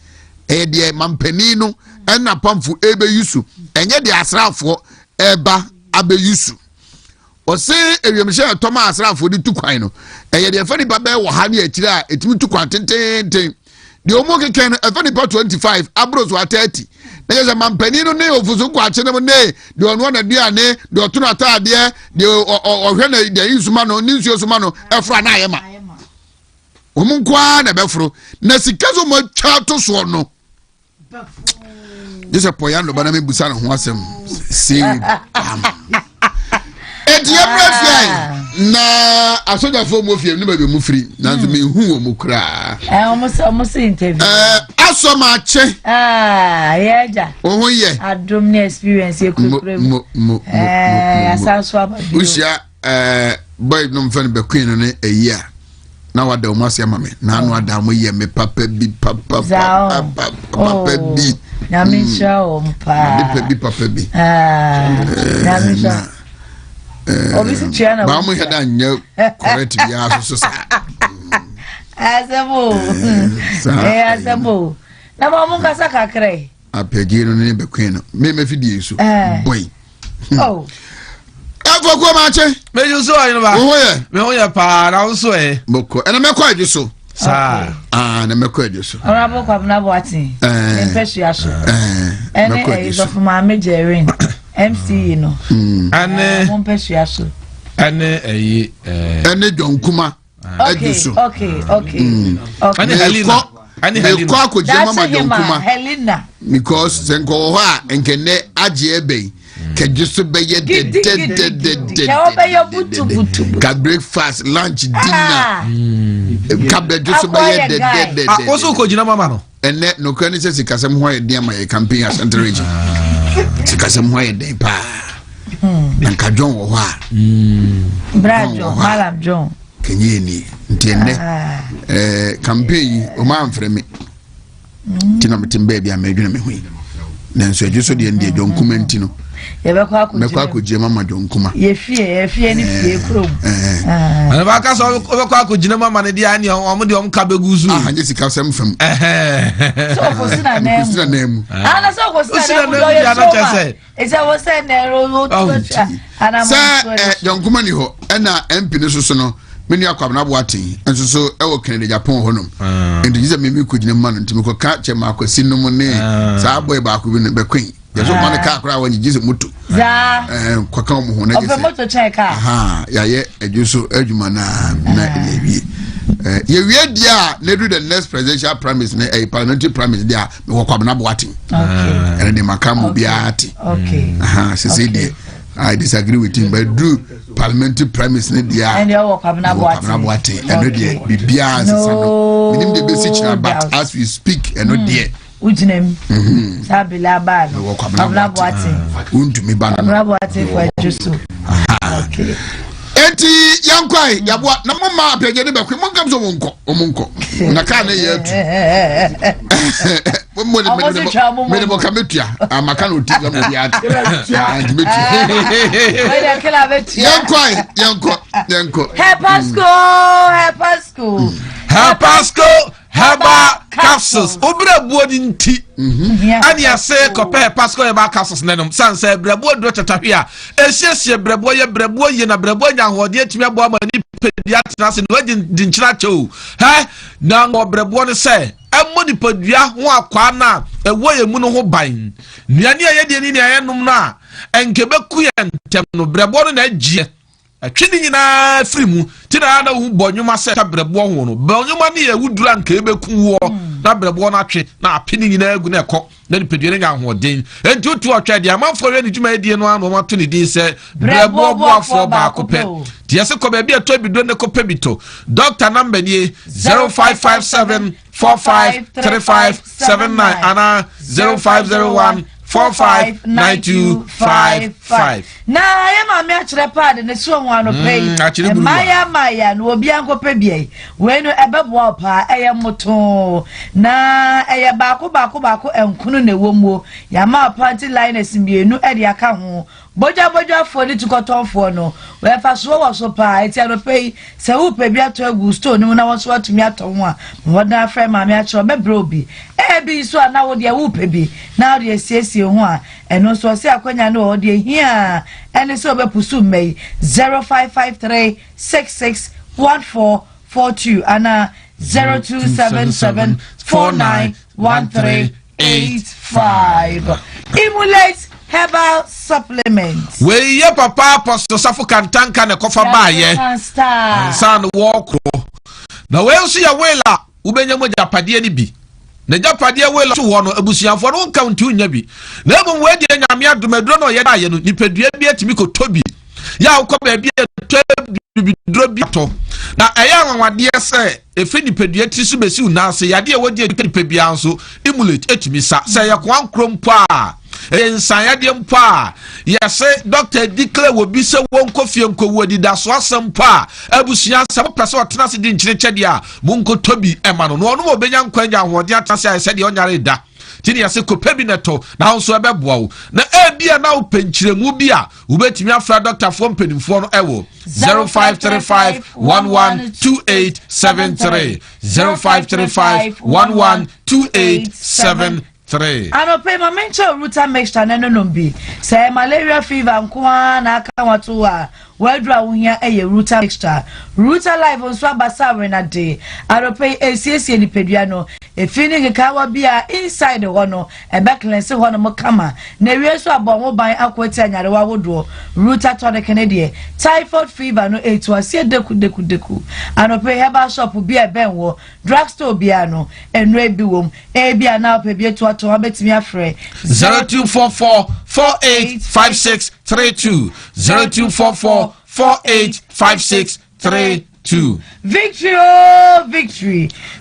eye de mampani no ɛna pamfo ebe yusu enye de asrafo eba abe yusu ose ewemhye toma asrafo di tukwan no eye de fani baba wo ha ne akire a etimi tukwan tententen de omo keke no efani pa 25 abros wa 30 na je mampani no ne ofusu kwa kye no ne de ono na duane de otono atade de ohwe na de yusuma no ni nsuo suma no efra na ayema omo kwa na befro na sikazo mo twa to so no Disa poyando bana me busana ho asem si na asoja fo mo fie ni ba be mu free na nso me hu o mo kra omo se interview asoma che yeja ohun ye adom ne experience e kukure asanso abadu usia boy no mfa ne be queen no ne eya na wada o mase amame na anu ada mo ye me papa bi papa bi na minsha o mpa papa bi na minsha obisi chiana ba mo heda nya correct bi aso sa azabo azabo na ba mo kasa kakre apegi no ne be queen no me fidie so boy oh Afọ ko ma che me you so ayin ba me ho ye pa na so boko ena me kwa so sa na me kwa so ora bo kwa na bo atin impesu aso ene is of my majorin MC no ane mo impesu aso ane ene donkuma ajuso okay ane Helena kwa ko je mama donkuma Helena because senko ho a enkene agye ebe kejuso be ye de ka breakfast lunch dinner ka bejuso be ye de oso ko jina mama no ene no kan se sikasem ho ye de ma ye campaign at Central Region sikasem ho ye de pa nka John wo ho a Brajo Malam John kenye ni ntene campaign o ma amfre me tina metimbe bia ma adwene me hui nanso ajuso de ndie donkuma no yebekwa akujie mama donkuma yefie ni fie krom ana ba ka so obekwa akujina mama ne dia ani omo de om ka beguzu anye sika sem fam so ko sina nemu ana so ko sina nemu do ya na chese esa wo se na ro ana mo donkuma ni ho na MP ne so no meni akwabna boatin enso so ewo Kennedy Japan honom enti jize memi kujina mama ntimi ko ka che ma akwasi no mu ne sa boy ba ko bi ne bekwen yeso man ka akra wani jize moto za kwa kan mu ho na jize moto che ka ya ye ejuso adwuma na lewie ye wie dia na do the next presidential promise na parliamentary promise dia me ko kwabna boatin okay and the makamu biati okay se say there I disagree with him, but do parliamentary premise in the and you walk up now what and the Bibia within the basic but as we speak and not there. Ujinem Sabila Ban walk up now Wontumi banana for just okay. Eti yankwai yabwa na mama apege ne bekwe mon kam so omunko na ka na yetu me mo kametua amaka no ti ga mo biati ya dimetua wele kila betu yanko Hepasco Heba capsules obra buodi nti ani ase kope Pasco Heba capsules nenom sanse brabo do tatahwe a ehiesie brabo ye na brabo nya hode atimi abo ama ni pedia tenase no agi dinchira chew na ngo brabo ne se emo ni pedua ho akwa na ewo ye mu no ho ban nuane ye de ni aye nom na enkebeku ye ntem no brabo no na agie atwini nyina frimu tina na hu bonyuma se ta brebo ho no bonyuma ne ye wudura nka ebeku wo na brebo na atwe na apini nyina agu na ekọ na nipedwe nya ho den enti otu otwa de amanfo re ni dwuma edie no ano ma to ne din se brebo boafo ba kope tie se ko ba bi eto bido ne kope bito doctor number ni 0557 453579 ana 0501 459255 na ya mama achire pad ne so ho ano pay maya no obi anko pe bie we no ebebo opa eye moto na eye baako enkunu ne womuo ya ma panty liners bienu e de aka ho boja for ni tukoton for no we fa so wo so pa eti anope se wo pe bia to agu store ni na wo so atumi aton a wo da frɛ ma me a kye be brobi bi so na wo de wo pe bi na de siesie ho a eno so se akwanya na wo de hia ene so be pusu mai 0553661442 ana 0277491385 Emulate herbal supplements. We ye papa apostle Safu Kantanka ne kofa ba ye. San walk. Na we nso ya wela ubenya mo japade ni bi. Na japade wela so wo no abusuafo no count unya bi. Na emu we de nyame adomedro no ye da ye no nipadua bi atimi ko tobi. Ya ukọ ba bi dro bi to. Na eya anwade se efi nipadua ti so besi unase yade e wodi nipadua anso emulate etimi sa se ye ko ankrom pa ensanya de mpa yese doctor declare wo bi se won kofie nkowu adida so asempa abusuan se mo pese otena se di nkyerechede a mo nkotobi ema no no no obenya nkwanya ahode atase a se de onyare da tini yase kopebi neto na nso ebeboa wo na ebia na openkyiremu bi a ubetimi afra doctor fo mpenimfo no ewo 0535112873 0535112873 ano pay my mental ruta mixture no bi say malaria fever nkoa na aka wato a wadra wohia eye ruta mixture ruta live on so abasa we na de ano pay esiesie ni pedua no efini ka wa bia inside ho no e backlense ho no kama na wie so abon mo ban akwati anyare wa wodo ruta tonic ne de typhoid fever no etu Asiedu ano pay herbal shop bia ben wo drugstore bia no enro ebi wom e bia na pe bia to betimi afre 0244485632 0244485632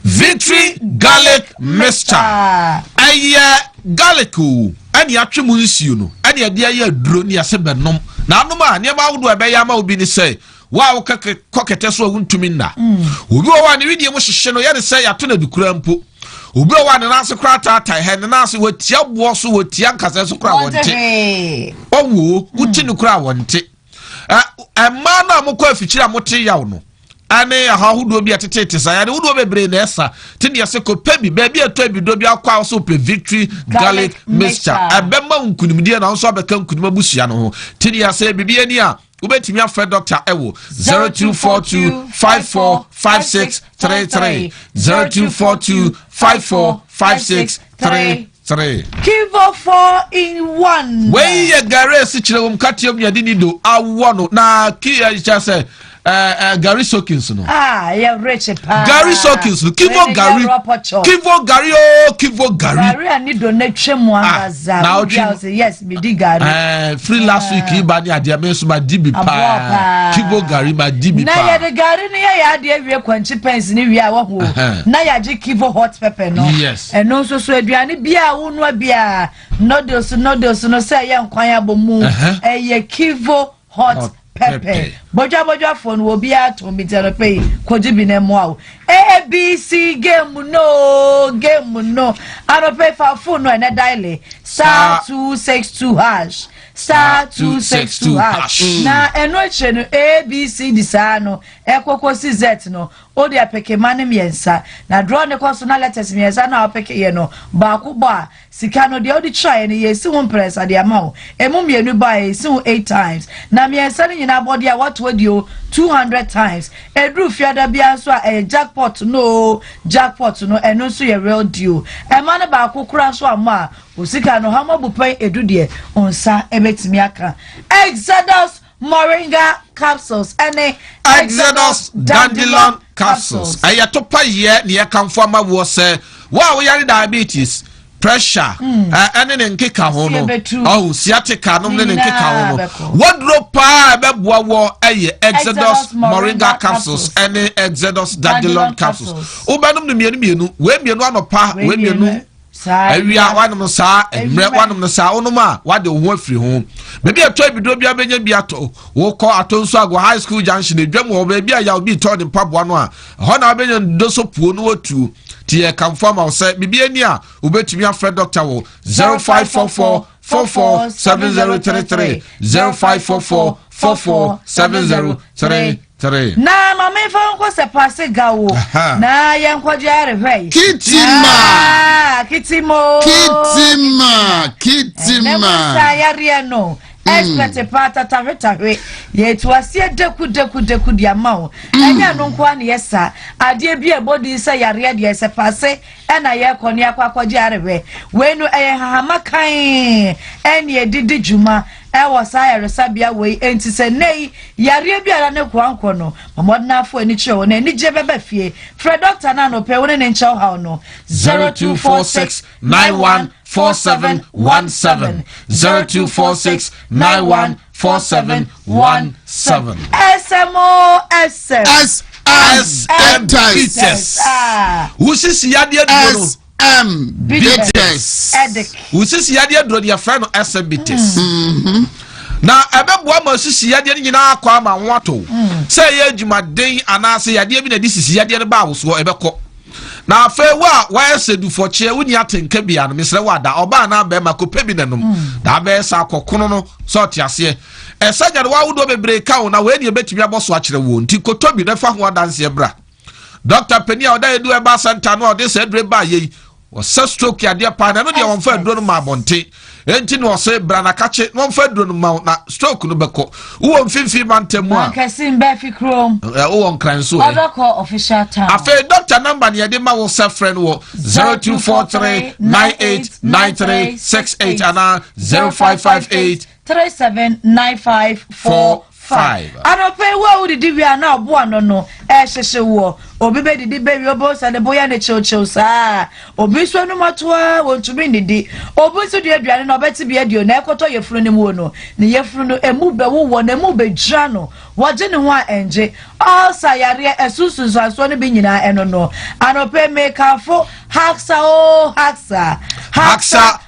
Victory garlic mixture aye garlicu ani atwemu nsiu no ani ade aye aduro ni ase benom na anoma ne ma wodo ebe ya ma obi ni say wa kokete so Wontumi nna obi o wa ne widie mo hyehye no ye ne say yato na dukura mpo obi o wa ne nase kra tata he ne nase watia bo so watia nkasa so kra wonte owo wuti ne kra wonte ma na mo kwa afikyira mote yawo no ane ahahudo bi atetete sa ya ne wudo bebre na esa tini yase ko pebi baby eto bi do bi akwa so pe Victory garlic mixture abema nkunimdie na nso abeka nkunima busua no ho tini yase bibi ani a ubetimi afre doctor ewo 0242545633 0242545633 Kivo 4-in-1 we ye gare si chirewum katiom yadi ni do awo no na ki ya say Gary Sokins no yeah rich pa Gary Sokins no Kivo Gary Gary ani do na twemu angaza yes me di Gary free last week iba ni ade me so ma di bi pa Kivo Gary ma di bi pa na ye de Gary ni ya ade awie kwanchi pens ni wi a wo ho na ya je Kivo hot pepper no yes eno so aduane bia wo no bia noodles no say ye nkwan abomu ye Kivo hot Pepe. Boja phone will be at home pay. Kojibine Mow. ABC game no. I don't pay for phone no and a daily. Star 262 hash. Star 262 hash. Na enoche no ABC disano. Eko kosi zet no. Odi apeke mane miensa. Na draw ne koso na letters miensa na apeke ye no. Baku ba. Sikano de odi try ni ye si won press ade amao. Emu mienu ba ye si 8 times. Na miensa ni nyina body a what would you 200 times. Edru fiada bia so a jackpot no eno so ye real deal. E man ba kokura so ama osika no hama bupai edu de onsa ebetimi aka. Exodus Moringa capsules ene Exodus dandelion capsules ayatopa ye ne yakamfo ama wo se wa wo yare diabetes pressure ene nkeka ho no oh sciatica no ne nkeka ho no wodro pa beboa wo eye Exodus Moringa capsules ene Exodus dandelion capsules ubanum no mienu we mienu anopa we mienu awia wanum saa emre wanum no saa onuma wade ho afiri ho bebi ato bido bia benya bia to wo ko atonso ago high school junction edwam wo bebi aya obi to de mpaboa no a ho na benya doso puo no otu tie kamfo ma wo say bibi ani a obetumi afre doctor wo 0544 0544-7033 0544-7033 na mama ifo nko se passe gawo na ye nko jare hwei kitima sa yare no expert pata tahwe ye to asie deku dia mawo enya no nko an yesa ade bi e body se yare de se passe ena ye koni akwa jare hwe we no hahama kan eni edidi juma ewo sa resabia we enti se nei yare biara ne kwanko no mamodna afo ani kire wona ani je beba fie fre doctor na no pe wona ne nchaw haw no 0246914717 0246914717 SM Peters usisi yade aduno Peters usisi yade aduno dia friend no SM Peters na ebeboa ma sisi yade ni nyina akwa ma nwato say ye adwumaden anase yade bi na di sisi yade ba awoso ebekọ na afa wa Asiedu for che wuni atenka bia no mesre wada oba na be makope bi nanom da be sa akokono no so tiase esanya wa wudo bebre ka na we ni ebetimi aboso akire wo nti kotobi na fa ho adanse bra Dr. Penia oda edu e ba santa no ode se dre ba ye o se stroke ya de pa na no de won fa duro no ma bonte enti no se bra na kache won fa duro no ma na stroke no beko wo mfimfi mantemu a kasim be fi krom wo won kran so odoko official town afa doctor number ne de ma wo se friend wo 0243989368 ana 0558379545 anope wo udi wi ana obo ano no ehhehye wo obi be didi be wi obo sa de boya ne chewchew sa obi so no matoa wontumi ndidi obi so de aduane no obeti bi adio na ekoto yefunu ne mu no ne yefunu no emu be wo na emu be dra no woje ne ho a enje all sa yare esusu so ne bi nyina eno no anope mekafo haksa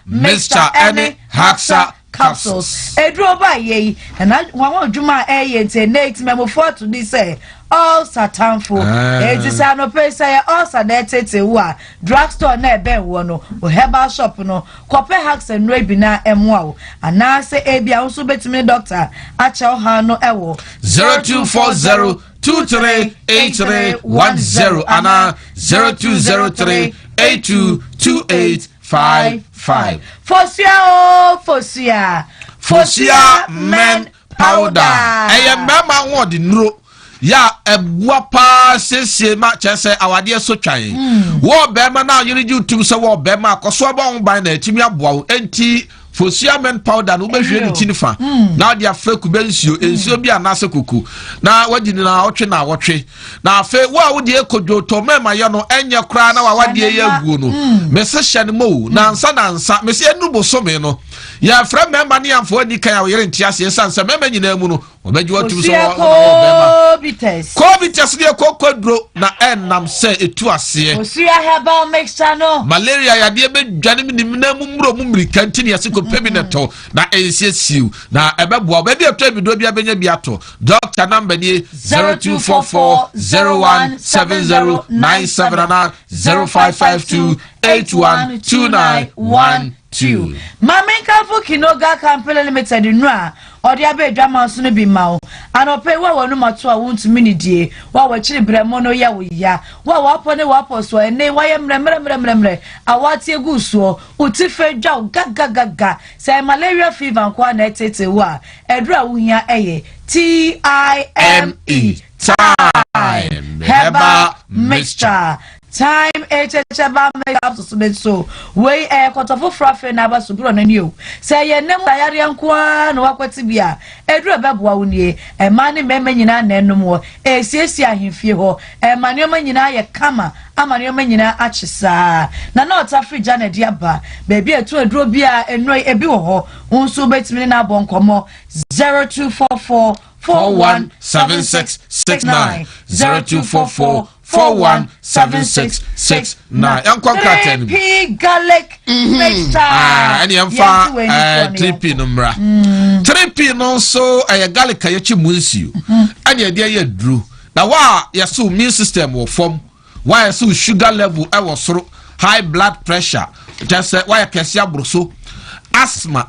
Mr. Any Haksa capsules edroba ye na wa djuma eye nate memo for to this say all satanfo edisa no pesa all sadetete wa drugstore na ebe wo no herbal shop no kope hacks and bi na emwa wo ana se ebia nso betimi doctor acha ha no ewo 0240238310 ana 0203822855 Fosia men powder eye mema won di nuro ya ebua pa sesie ma chese awade so twan wo be ma na yiri ju tum se wo be ma koso ba won ban na atimi aboa wo enti Fosia men powder no be hwe ni tinifa na dia freku be ensio bi anase kuku na wadi na otwe na wotwe na afa wo de ekodwo to mema ye no enye kra na wade ye aguo no mese hye ne mo na nsa mese enubo so me no ya fra mema ne amfo ani kan ya yere ntiase sansa mema nyina mu no obeji watu so Covites ne kokodro na enam se etu ase Fosia herbal mixture no malaria ya de be dwane nim na mumro mumrika ntini ase ko pebineto na ensiesiu na ebeboa be bi eto bido bia benya biato doctor number ni 0244017097 na 0552812912 Mamenka Fukinoga Campbell Limited nwa odi abe dwama so no bi mawo anope wa wonu mato a wontumi ni die wa wa chiri bremo no ya wo ya wa wapo ne wapo so ene wa ye mremre awati egu so utife dwa gaga say malaria fever nkwa na etete wa edura wuhia eye time herbal mixture time HHB makeup so we kotofo frafe na ba so bro na ni o say ye nem tayare nkoa na wakwati bia edru beboa wonie e ma ne mema nyina na enum wo esiesi ahemfie ho e ma ne ma nyina ye kama ama ne ma nyina achisa na North Africa na dia ba baby etu edru bia eno ebi wo ho unso betimi na bonkomo 0244417669 0244417669 Enkonkaten P garlic mixture ani emfa 3p numra 3p no so garlic ayechi munsiu ani ade ye dru na wa yeso immune system wo form wa yeso sugar level e wo soro high blood pressure just wa yakesi abroso asthma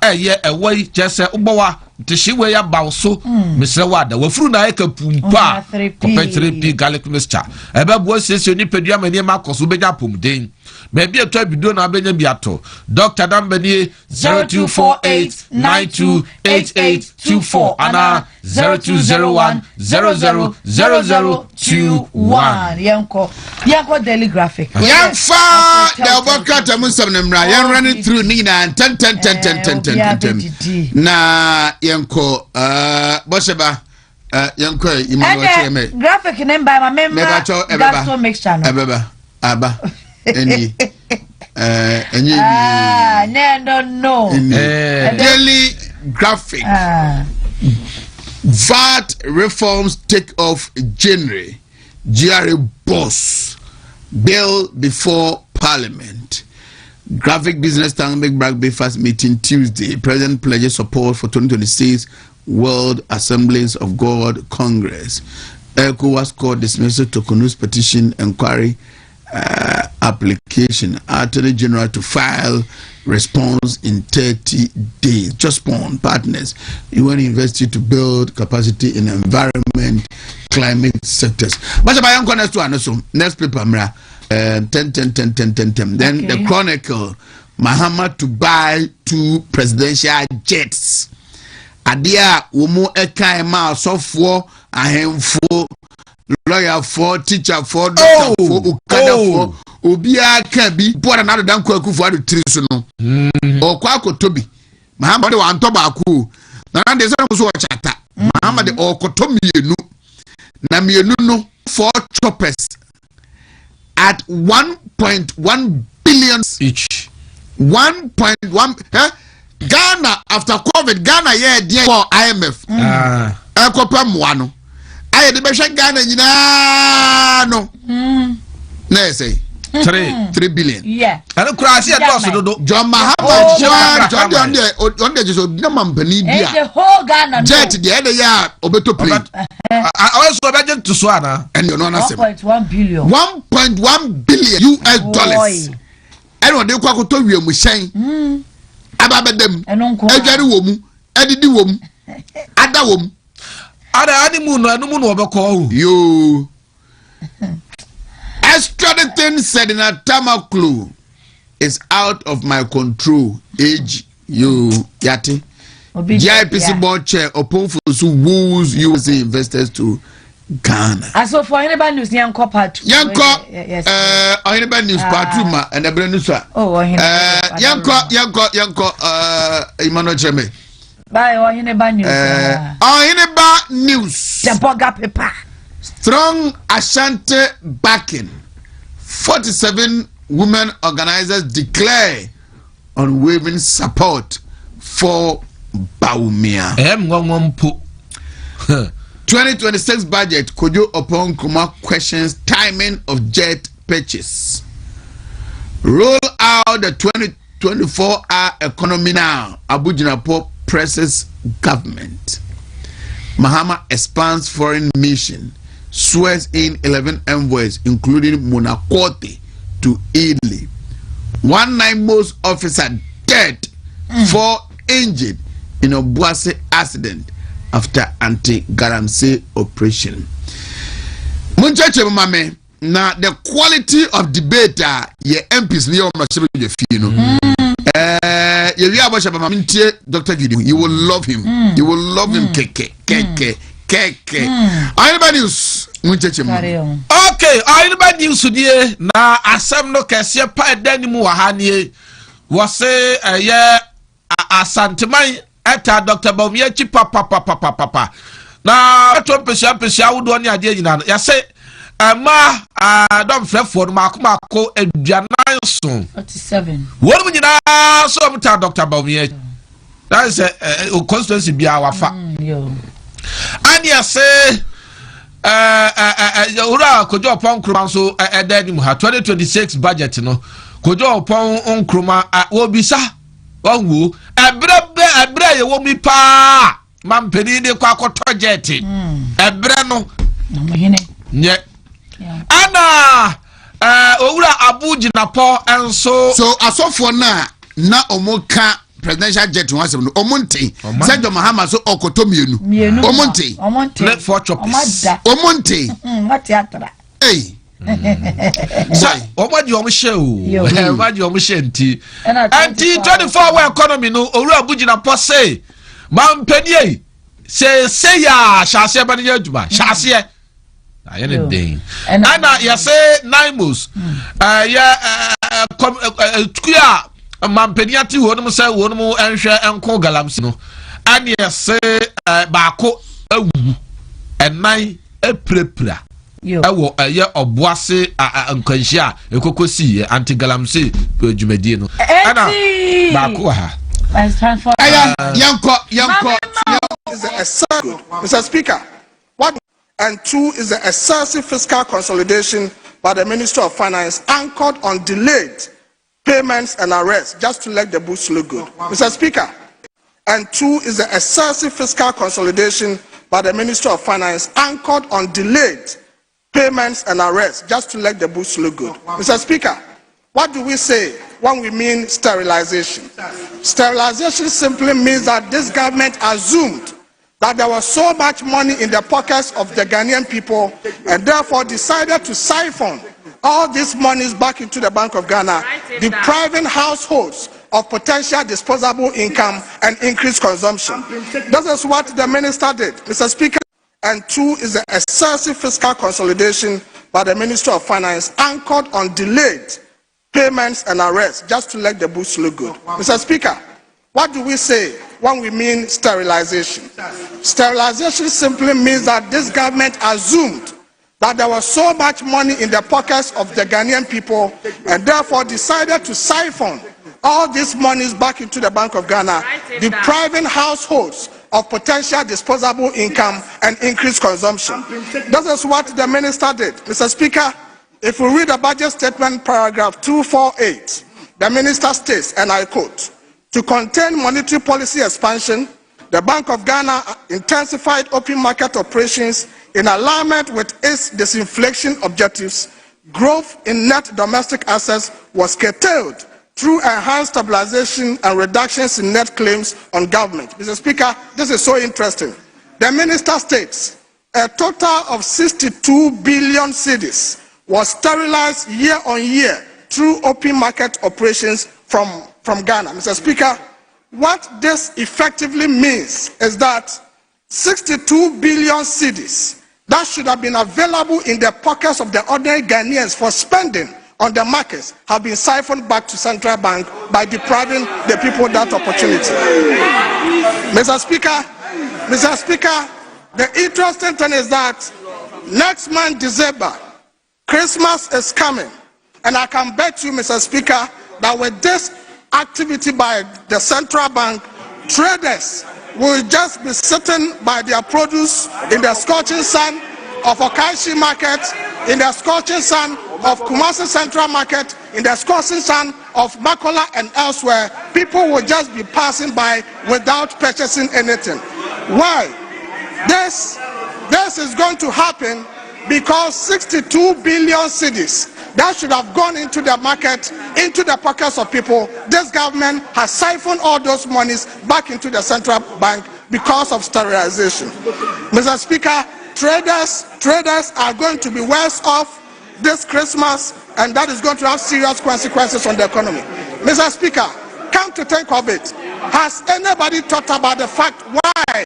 wai jese ubawa tishiwe ya bauso misre wada wafuru na eka pumpa compensatory garlic mixture ebe bo sesio ni pedua mani ma koso benya pomden maybe eto bido na benya biato Dr. Dambani 0248928824 ana 0201000021 yanko daily graphic yanfa the obokata musam na mra yan running through ni na 10 na yanko bosheba yanko imano cheme graphic number ma memra gasto mixture no ebeba aba eni no daily graphic VAT reforms take off January. GRA boss bill before Parliament. Graphic business stand big brag breakfast meeting Tuesday. President pledges support for 2026 World Assemblies of God Congress. ECOWAS court dismissal to Kunu's petition inquiry application. Attorney General to file response in 30 days. Just born partners. UN University to build capacity in environment, climate sectors. But next paper, 10. Then the Chronicle, Mahama to buy 2 presidential jets. Adia umu eka ema software ahemfo lawyer for teacher for doctor for ukada for obia ka bi bora na dan kwaku for adu tiriso no okwa akotobi Mahama de wanto ba ku na de se no so chata Mahama de okoto mienu na mienu no 4 choppers at 1.1 billion each. 1.1 Ghana after COVID Ghana for IMF ekopa moano aye de be Ghana nyina no na say 3 billion and crazy at also do John Mahama John de just na mampani bia the whole Ghana jet the other year obeto plane also budget to Swana and you know 1.1 billion 1.1 billion US dollars and they kwa to wi amushan ababedem edware womu edidi womu ada womu ada animu no anu mu no obeko yo extraditing said in a Tamaklu is out of my control age you yati GIPC board chair Oponfo woos USA investors to Ghana. As for Oheneba news yanko part 2. Yanko Oheneba news part 2 ma and the brand new sir. Oh yanko Imano Cheme. Bye Oheneba news. Oheneba news. Tempoga paper. Strong Ashanti backing. 47 women organizers declare unwavering support for Baumia. 2026 budget Kojo upon Kuma questions timing of jet purchase. Roll out the 2024 economy now. Abujinapo presses government. Mahama expands foreign mission. Swears in 11 envoys, including Munakote to Italy. 19 most officer dead, 4 injured in a Boise accident after anti-Galamsey operation. Munchache mame na the quality of debate ye MPs ni yo mashebe je fie no. Ye wi abosha mama ntie Dr. Gidi, you will love him. You will love him keke. Oheneba news munchache mame. Okay, Oheneba news die na asem no kese pa edani mu wa ha nie. Wo se ye asanteman eta Dr. Baumia chi papa na eto pesia wudo ni ade nyina ya se ama dom frefo no makoma aduanan so 47 wonu mu nyina so mta Dr. Baumia that is constituency bia wafa and ya se ura kojo pon kroma so edani mu ha 2026 budget no kojo pon nkroma obisa wangu ebre ye wo mi pa mampeni de kwa koto jet ebre no nye ana owura abujinapo enso so asofo na omoka presidential jet one asem no omonte say John Mahama so okoto mienu omonte let for choppers omonte what theater hey so omadi omhye o omadi omhye nti anti 24-hour economy no oru abugina pose mampanie say ya shase ba ne aduma shase ayene den ana ya say naimos tuya mampania ti wonum say wonum enhwe enko galamsi no ani ya say baako awu enan eprepra ewo ye oboase nkwanhia ekokosi anti galamsi dwumadi no ana baako ha yanko is a circle, Mr. Speaker. What and two is the excessive fiscal consolidation by the Minister of Finance anchored on delayed payments and arrests just to let the books look good. Mr. Speaker, and two is the excessive fiscal consolidation by the Minister of Finance anchored on delayed payments and arrests just to let the books look good. Mr. Speaker, what do we say when we mean sterilization? Sterilization simply means that this government assumed that there was so much money in the pockets of the Ghanaian people and therefore decided to siphon all these monies back into the Bank of Ghana, depriving households of potential disposable income and increased consumption. This is what the minister did, Mr. Speaker. And two is the excessive fiscal consolidation by the Minister of Finance anchored on delayed payments and arrests just to let the books look good. Mr. Speaker, what do we say when we mean sterilization? Sterilization simply means that this government assumed that there was so much money in the pockets of the Ghanaian people and therefore decided to siphon all these monies back into the Bank of Ghana, depriving households of potential disposable income and increased consumption. This is what the minister did. Mr. Speaker, if we read the budget statement, paragraph 248, the minister states, and I quote, to contain monetary policy expansion, the Bank of Ghana intensified open market operations in alignment with its disinflation objectives. Growth in net domestic assets was curtailed through enhanced stabilization and reductions in net claims on government. Mr. Speaker, this is so interesting. The minister states a total of 62 billion cedis was sterilized year on year through open market operations from Ghana. Mr. Speaker, what this effectively means is that 62 billion cedis that should have been available in the pockets of the ordinary Ghanaians for spending on the markets have been siphoned back to central bank by depriving the people that opportunity. Mr. Speaker, the interesting thing is that next month, December, Christmas is coming, and I can bet you, Mr. Speaker, that with this activity by the central bank, traders will just be sitting by their produce in the scorching sun of Okaishi market, in the scorching sun of Kumasi Central Market, in the scorching sun of Makola and elsewhere. People will just be passing by without purchasing anything. Why? This is going to happen because 62 billion cedis that should have gone into the market, into the pockets of people, this government has siphoned all those monies back into the central bank because of sterilization. Mr. Speaker, traders are going to be worse off this Christmas, and that is going to have serious consequences on the economy. Mr. Speaker, come to think of it, has anybody thought about the fact why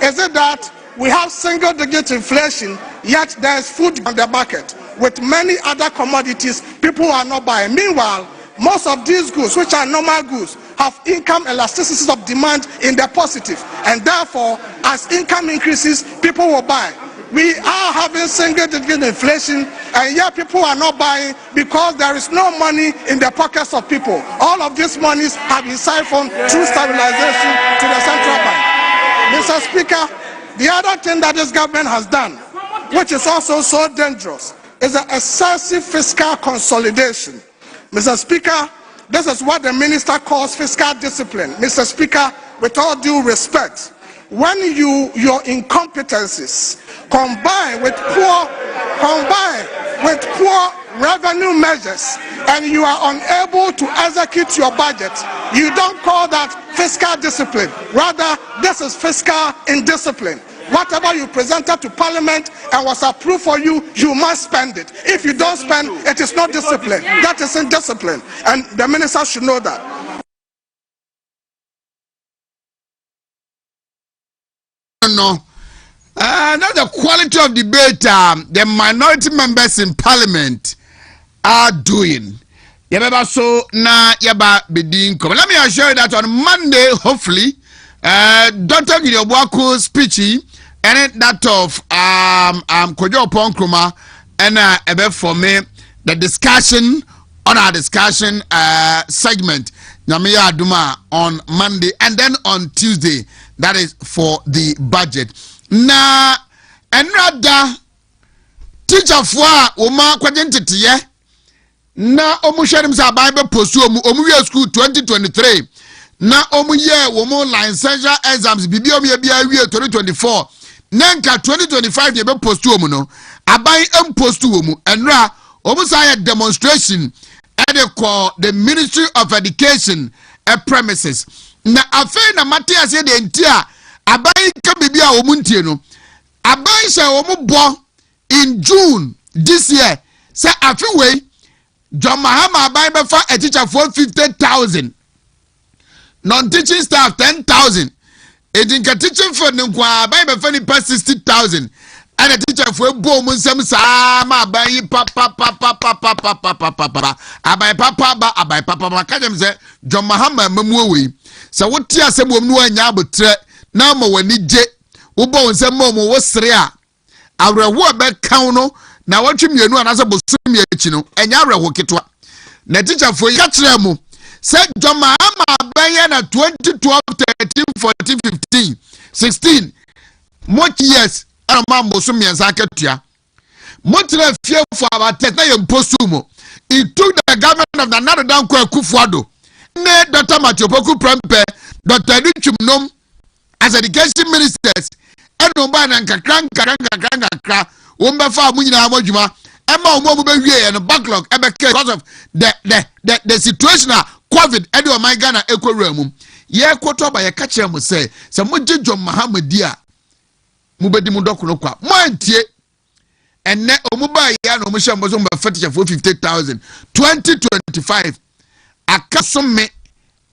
is it that we have single-digit inflation, yet there is food on the market with many other commodities people are not buying? Meanwhile, most of these goods, which are normal goods, have income elasticities of demand in the positive, and therefore, as income increases, people will buy. We are having single-digit inflation, and yet people are not buying because there is no money in the pockets of people. All of these monies have been siphoned through stabilization to the central bank. Mr. Speaker, the other thing that this government has done, which is also so dangerous, is an excessive fiscal consolidation. Mr. Speaker, this is what the minister calls fiscal discipline. Mr. Speaker, with all due respect, when your incompetencies combine with poor revenue measures and you are unable to execute your budget, you don't call that fiscal discipline. Rather, this is fiscal indiscipline. Whatever you presented to Parliament and was approved for you, you must spend it. If you don't spend, it is not discipline. That is indiscipline. And the minister should know that. No. Now the quality of debate the minority members in Parliament are doing. Yababa so na yaba bedin come. Let me assure you that on Monday, hopefully, Dr. Gideobuaku's speech and that of Kojo Ponkruma and ebe for me the discussion on our discussion segment Nyamiya Aduma on Monday and then on Tuesday, that is for the budget. Na enrada teacher fwa oma kwajentitiye na omuhwerim sa Bible postu omu school 2023 na omuye womo licensure exams bibi omu bia wie 2024 nanka 2025 ye be postu omu no aban postu omu enra omu sa ya demonstration at the Ministry of Education premises na afi na mate ase de ntia aban ka bibi a omu ntie no aban sha omu bo in June this year say afi we John Mahama aban be fa a teacher for 50,000 non-teaching staff 10,000 edinka teaching for nkwa aban be fa ni 60,000 and a teacher for bo mu nsem sa ma aban yi papa aban papa ka dem say John Mahama mamu we so what tia se bom no anya abotre na ma wani je wo bo nsem mo wo sere a awrewo be kan no na watwe mienu anase bosumi echi no enya awrewo ketwa na teacher for ya kire mu se John Mahama aban na 2012 13 14 15 16 much years ana mambo so miensa ketua motre fie for about na ye impostumo it took the government of the Nanadan Kufuado ne Dr. Matiopoku Prempe Dr. Richumnom as education ministers and no ban and kakra womba fa mu nyina amodwuma ema omo be wie no backlog because of the situation COVID ede o my Ghana ekowura mu ye kwoto ba ye ka kire mu say mo John Mahama dia mu bedi mu dokono kwa mo antie enne omu ba ya no mo hye mo so mo feticha for 50,000 2025 akasome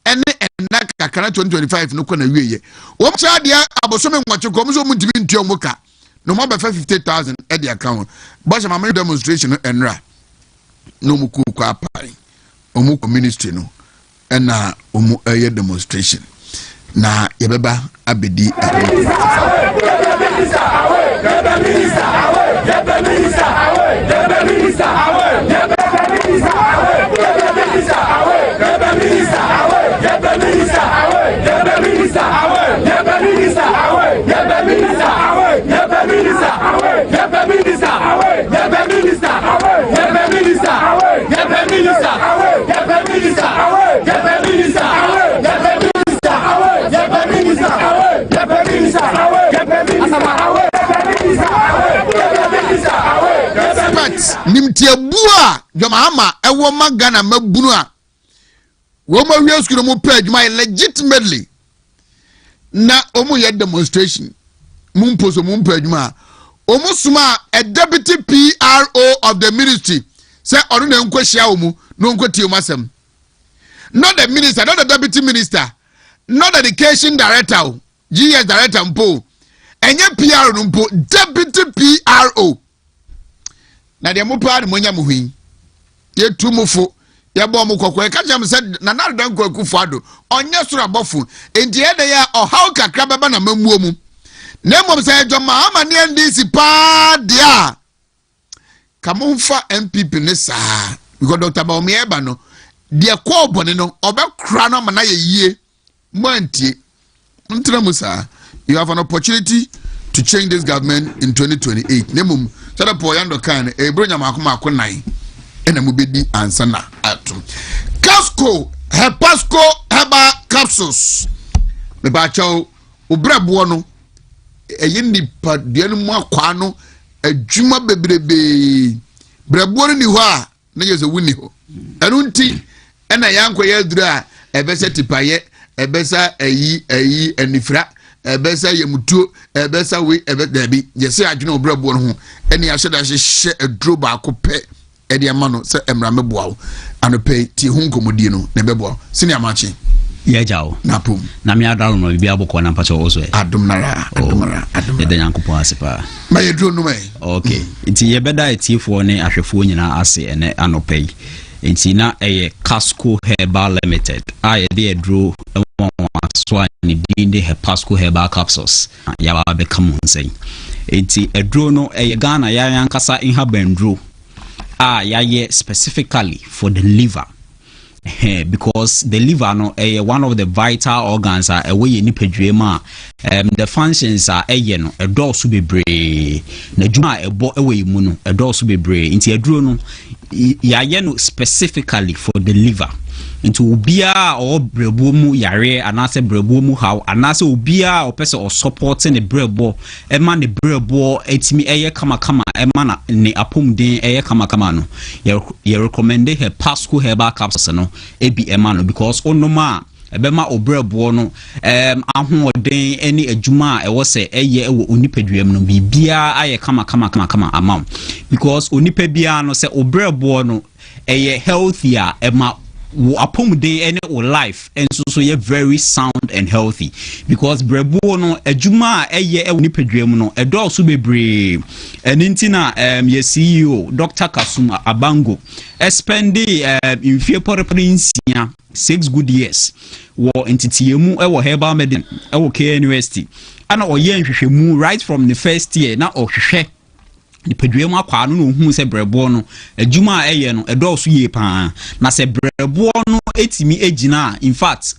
ene enna kakana 2025 no kona wieye wo mcha dia abosome nwacheko mo so mu dibi ntio mo ka no mo be 50,000 e di account but my demonstration enra no mu ku kwa pai omu ministry no ena omu eye demonstration na yebeba abedi nimtiabua Jomahama ewo magana mabunu a wo ma wi school mu page my legitimately na omu ye demonstration mumposo page ma omu suma a deputy PRO of the ministry say onu na nkwahia omu no nkwati omu asem not the minister, not the deputy minister, not the education director GS director mpo enye PRO mpo deputy PRO na de mo pa de mo nya mo hwin ye tumufo ye bo mo kokko e ka jam se na Nanadan Kufuado onye soro abofo enti e de ya ohaw kakra baba na mamuo mu na mom se John Mahama ne NDC pa dia kamumfa MPP ne saa because Dr. Oheneba no de ko bone no obekra no mana ye yie mo antie ntra mu saa you have an opportunity to change this government in 2028 nemum sada po yando kan e bronya makoma nai ena mubedi ansana atum casco hepasco heba capsules me ba chaw obrabo no eyini pa de no mu akwa no adwuma bebrebe brabo ni ho a na yɛ sɛ wuni ho ɛno nti ɛna yɛankɔ yɛ aduru a ɛbɛsɛ tipayɛ ɛbɛsɛ ayi anifra ɛbɛsɛ yɛmutuo ɛbɛsɛ wei ɛbɛdabi yɛsɛ adwene obrɛboɔ no ho ɛne yɛahyɛ da hyehyɛ aduro baako pɛ ɛde ama no sɛ mmara mɛboa wo anɔpɛ tie ho nkɔmmɔdie no na ɛbɛboa wo sene amakye yɛgya na pom na me adaro no bibia bɔkɔ na mpakyɛ wo so adomnara yɛda nyankopɔn ase paa ma yɛduro nom okay nti yɛbɛda atiefoɔ ne ahwɛfoɔ nyinaa ase ɛnɛ anɔpɛ yi nti na ɛyɛ Casco Herbal Limited a yɛde aduro so a ne din de Pasco Herbal Capsules yɛaba bɛka mu nsɛn nti aduro no ɛyɛ Ghana yɛayɛ ankasa nhabanduro a yɛayɛ specifically for the liver because the liver no one of the vital organs are away in nipadwema the functions are no ɛdɔɔso bebree na dwuma a ɛbɔ away mu no ɛdɔɔso bebree nti aduro no yɛayɛ no specifically for the liver nti obiara or brɛboɔ mu yare anase brɛboɔ mu how anase obiara opese or support ne brɛboɔ ɛma ne brɛboɔ etimi ɛyɛ kama ɛma na ne apomden ɛyɛ kama no yɛ recommend her Pasco Herbal Capsules no ebi ɛma no because onoma ɛbɛma obrɛboɔ no ahoɔden ɛne adwuma a ɛwɔ sɛ ɛyɛ ɛwɔ onipadua mu no bibia ayɛ kama ama because onipa bia no sɛ obrɛboɔ no ɛyɛ healthy a ɛma apomden ene o life enso so ye very sound and healthy because brebo no adwuma a eye e woni padwam no edo so bebre eninti na ye CEO Dr. Kasuma Abango spendi infie poreprinsia 6 good years wo entitiemu e wo herbal medicine e wo K University ana oye nhwehwemu right from the first year na ohwehwe ni pedwemu akwa no hu se brebo no adwuma eye no edoso ye pa na se brebo no etimi egina in fact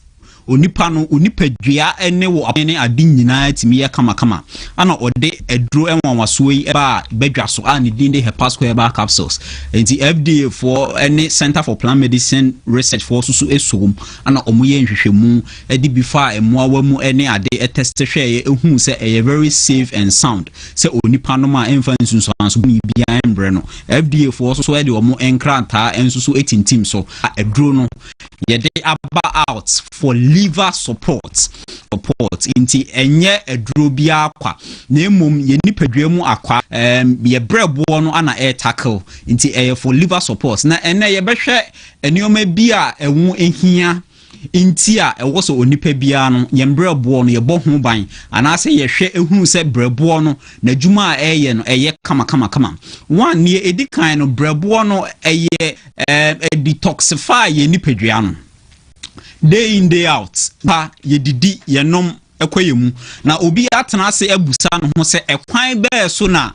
onipa no onipadua ene wo ene ade nyina etimi ye kama ana ode eduro enwanwaso yi ba bedwa so a ne din de Pasco Herbal Capsules enti FDA for any Center for Plant Medicine Research for susu esom ana omoye nhwehwemu edi before emoawa mu ene ade test hwe ehu se e very safe and sound se onipa no ma emfa nsunsuanso bi bia embre no FDA for so ede omo enkranta ensusu etintim so eduro no ye de aba out for liver support inti enye eduro bia akwa na emom ye nipadua mu akwa ye brɛboɔ no ana tackle inti for liver support na ene ye behwɛ enioma bia ewu ehia inti a ɛwɔ so onipa bia no ye brɛboɔ no ye bɔ ho ban anase ye hwɛ ehunu sɛ brɛboɔ no na dwuma a ɛyɛ no ɛyɛ kama one ne edikan no brɛboɔ no ɛyɛ detoxify ye nipadua no day in day out pa ye didi ye nom ekoyemu na obi atena ase abusa no ho se ekwan be so na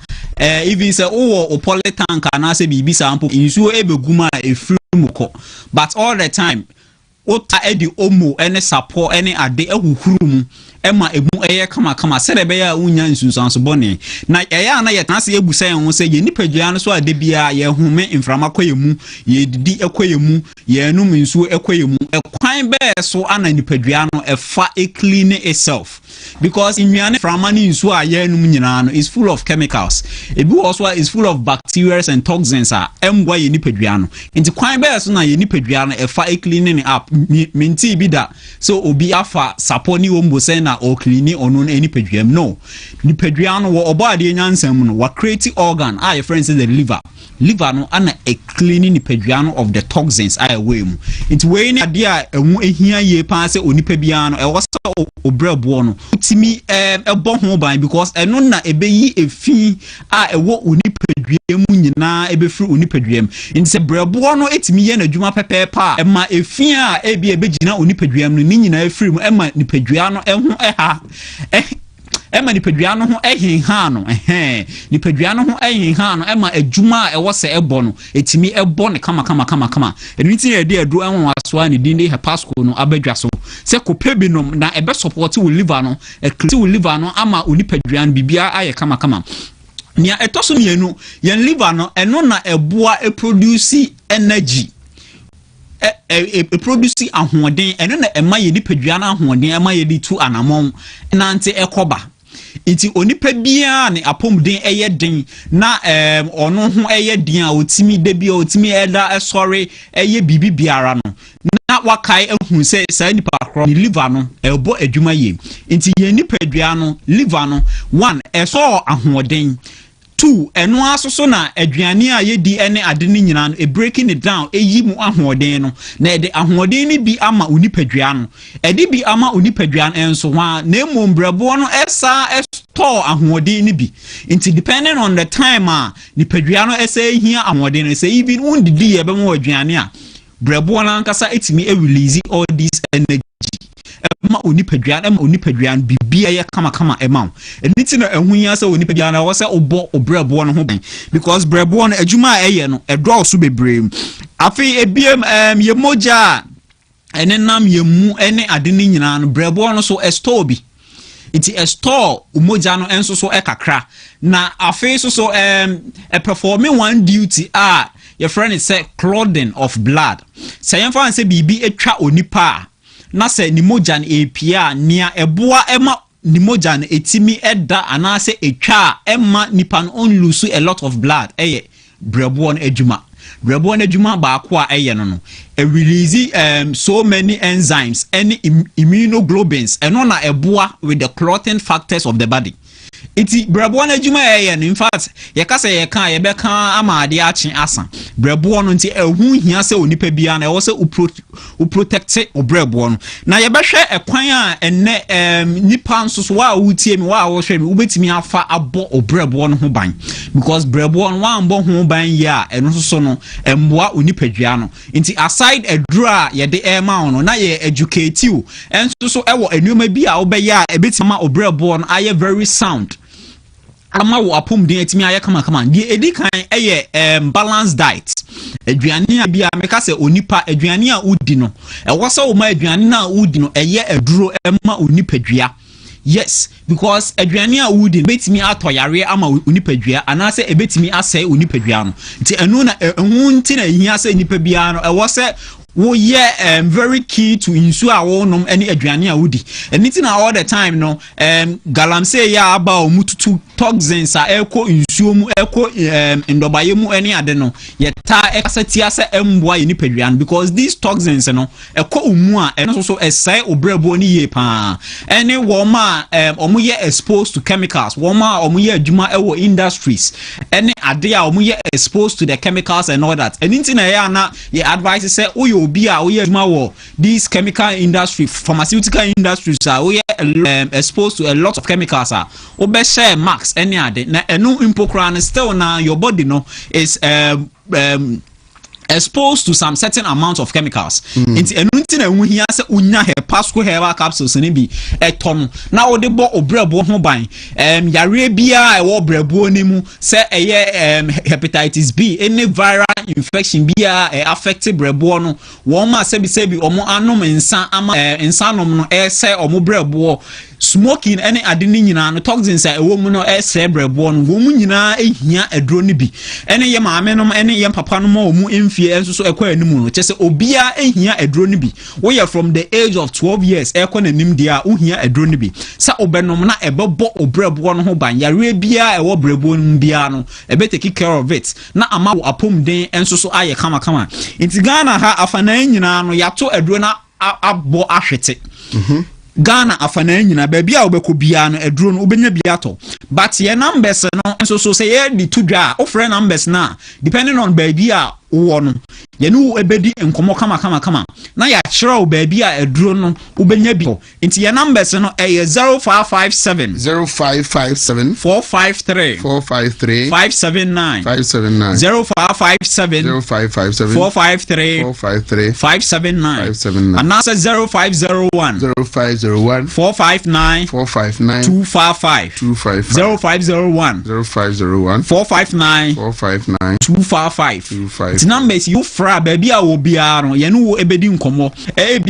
even say o polytank na se bibi sample insuo ebeguma efiri muko but all the time ota edi omo ene support ene ade ehuhuru mu ema emu eye kama se be ya unya nsunsanso bone na eya na ye tena se ebusa ye ho se ye nipadua no so ade bia ye home inframa koyemu ye didi ekoyemu ye num nsuo ekoyemu ekwan be so ana nipadua no efa clean itself because inwane frama ni nsuo a ye num nyina no is full of chemicals ebi also is full of bacteria and toxins a emwa ye nipadua no nti kwan be so na ye nipadua no efa cleaning up minti bi da so obi afa saponi wombo se na o clean onu na nipadua no nipadua no wo obade nyansam no wa create organ a your friend say the liver no ana a cleaning nipadua no of the toxins a away mu nti we ni ade a emu ehia ye pa se onipa bia no e wo se obrɛboɔ no timi ɛbɔ ho ban because eno na ebeyi efi a ɛwɔ onipadua mu nyina ebefiri onipadua mu nti se brɛboɔ no etimi ye na dwuma pɛpɛɛpa a ɛma efi a ebi ebegyina onipadua mu no ni nyina efiri mu ɛma nipadua no ɛho ɛha ema nipadua no ho ehinha no nipadua no ho ehinha no ema adwuma a ɛwɔ sɛ ɛbɔ no etimi ɛbɔ ne kama enu nti yɛ de aduro ɛho aso a ne din de Pasco no abadwa so sɛ kopɛ binom na ɛbɛ support wo liver no ɛkliti wo liver no ama onipadua no bibia ayɛ kama nia ɛtɔso mienu yɛn liver no ɛno na ɛboa produce energy produce ahoɔden ɛno na ɛma yɛ nipadua no ahoɔden ɛma yɛ di tu anamɔn nante ɛkɔba nti onipa bia ne apomden eye den na ono ho eye den a otimi de bia otimi eda esori eye bibi biara no na wakai ehun se sa nipa kro ni liver no ebo adwuma ye nti ye nipa dua no liver no one eso ahoden 2 eno asoso na aduane a yedi ene ade ni nyina no breaking it down eyi mu ahoden no na ede ahoden ni bi ama onipadua no ede bi ama onipadua enso ho na emombrebo no esa store ahoden ni bi nti depending on the time a nipadua no esa ehia ahoden no say even undidi ye be mo aduane a brebo na nkasa etimi release all this energy ma onipadua bibia ye kama ema eniti na ehunya se onipadua na wo se obo obrebo no ho ban because brebo no adwuma eye no edo so bebre afi ebiem ye moja enenam ye mu ene ade ni nyina no brebo no so store bi iti store umoja no enso so ekakra na afi so performing one duty your friend is say clothing of blood say yemfa an say bibi etwa onipa na se ni moja na epia nia eboa ema ni moja na etimi eda ana se etwa ema nipa no on lose a lot of blood brebo on adwuma ba kwa no release so many enzymes any immunoglobulins eno na eboa with the clotting factors of the body. Iti brebo na adwuma in fact ye ka se ye kan ye be kan amade ache asa brebo no nti ehu hia se onipa bia na wo se u protect o brebo no na ye be hwe ekwan a enne nipa nsoso wa wutie mi wa wo hwe mi ubetimi afa abo o brebo no ho ban because brebo no wa ambo ho ban ya eno soso no emboa onipa dua no nti aside edura ye de ema no na ye educate you enso ewo enuma bi a wo be ya ebetimi o brebo no aye very sound ama wo apom den atimi aye kama die edi kan balanced diet aduane bia meka se onipa aduane a udi no wo se wo ma aduane na udi no eye aduro ema onipadua yes because aduane a udi betimi atoyare ama onipadua ana se ebetimi asai onipadua no nti enu na ehun nti na hia se onipa bia no wo se wo ye very key to ensure our nom any aduane a wudi anything all the time no galamsey ya aba omututu toxins a eko nsuo mu eko ndobaye mu any ade no ye ta ekasati se emboa ye nipaduane because these toxins no eko umu a eno so esai obrebo ni ye pa any woma omu ye exposed to chemicals woma omu ye adwuma ewo industries any ade a omu ye exposed to the chemicals and all that anything na ya na ye advice say obi a we adwuma these chemical industry pharmaceutical industries are we exposed to a lot of chemicals obe share max any ade na enu impokran still na your body no is exposed to some certain amount of chemicals. Inti enunti na ehu hia se unya Pasco herbal capsules ni bi eton na wo de bo obrebo ho ban yare bia e wo brebo ni mu se hepatitis B any viral infection bia affect brebo no wo ma sebi omo anom nsa ama nsa nom no se omo brebo smoking any adini nyina no toxins a ewo mu no brebo no wo mu nyina ehia edro ni bi ene ye maame nom ene ye papa nom o mu emfie enso so ekwa animu no chese obia ehia edro ni bi wo ye from the age of 12 years ekwa nanim dia ohia edro ni bi sa obenom na ebebo obrebo no ho ban yare bia ewo brebo no bia no ebe take care of it na ama wo apom den enso so aye kama inti Ghana ha afana nyina no yato edro na abo ahwete Ghana afana nyina baabi a obekọ bia no eduro no obenya bia to but ye numbers no so say ye di to dwa o friend numbers na depending on baabi a wo no ye no ebedi enkomo kama na ya kyerɛ o baabi a eduro no obenya bi nti ye numbers no 0557 453 579 0557 453 579 and answer 0501 459 255 0501 459 255 the numbers you fra baby a wo bia no ye no ebedi nkomo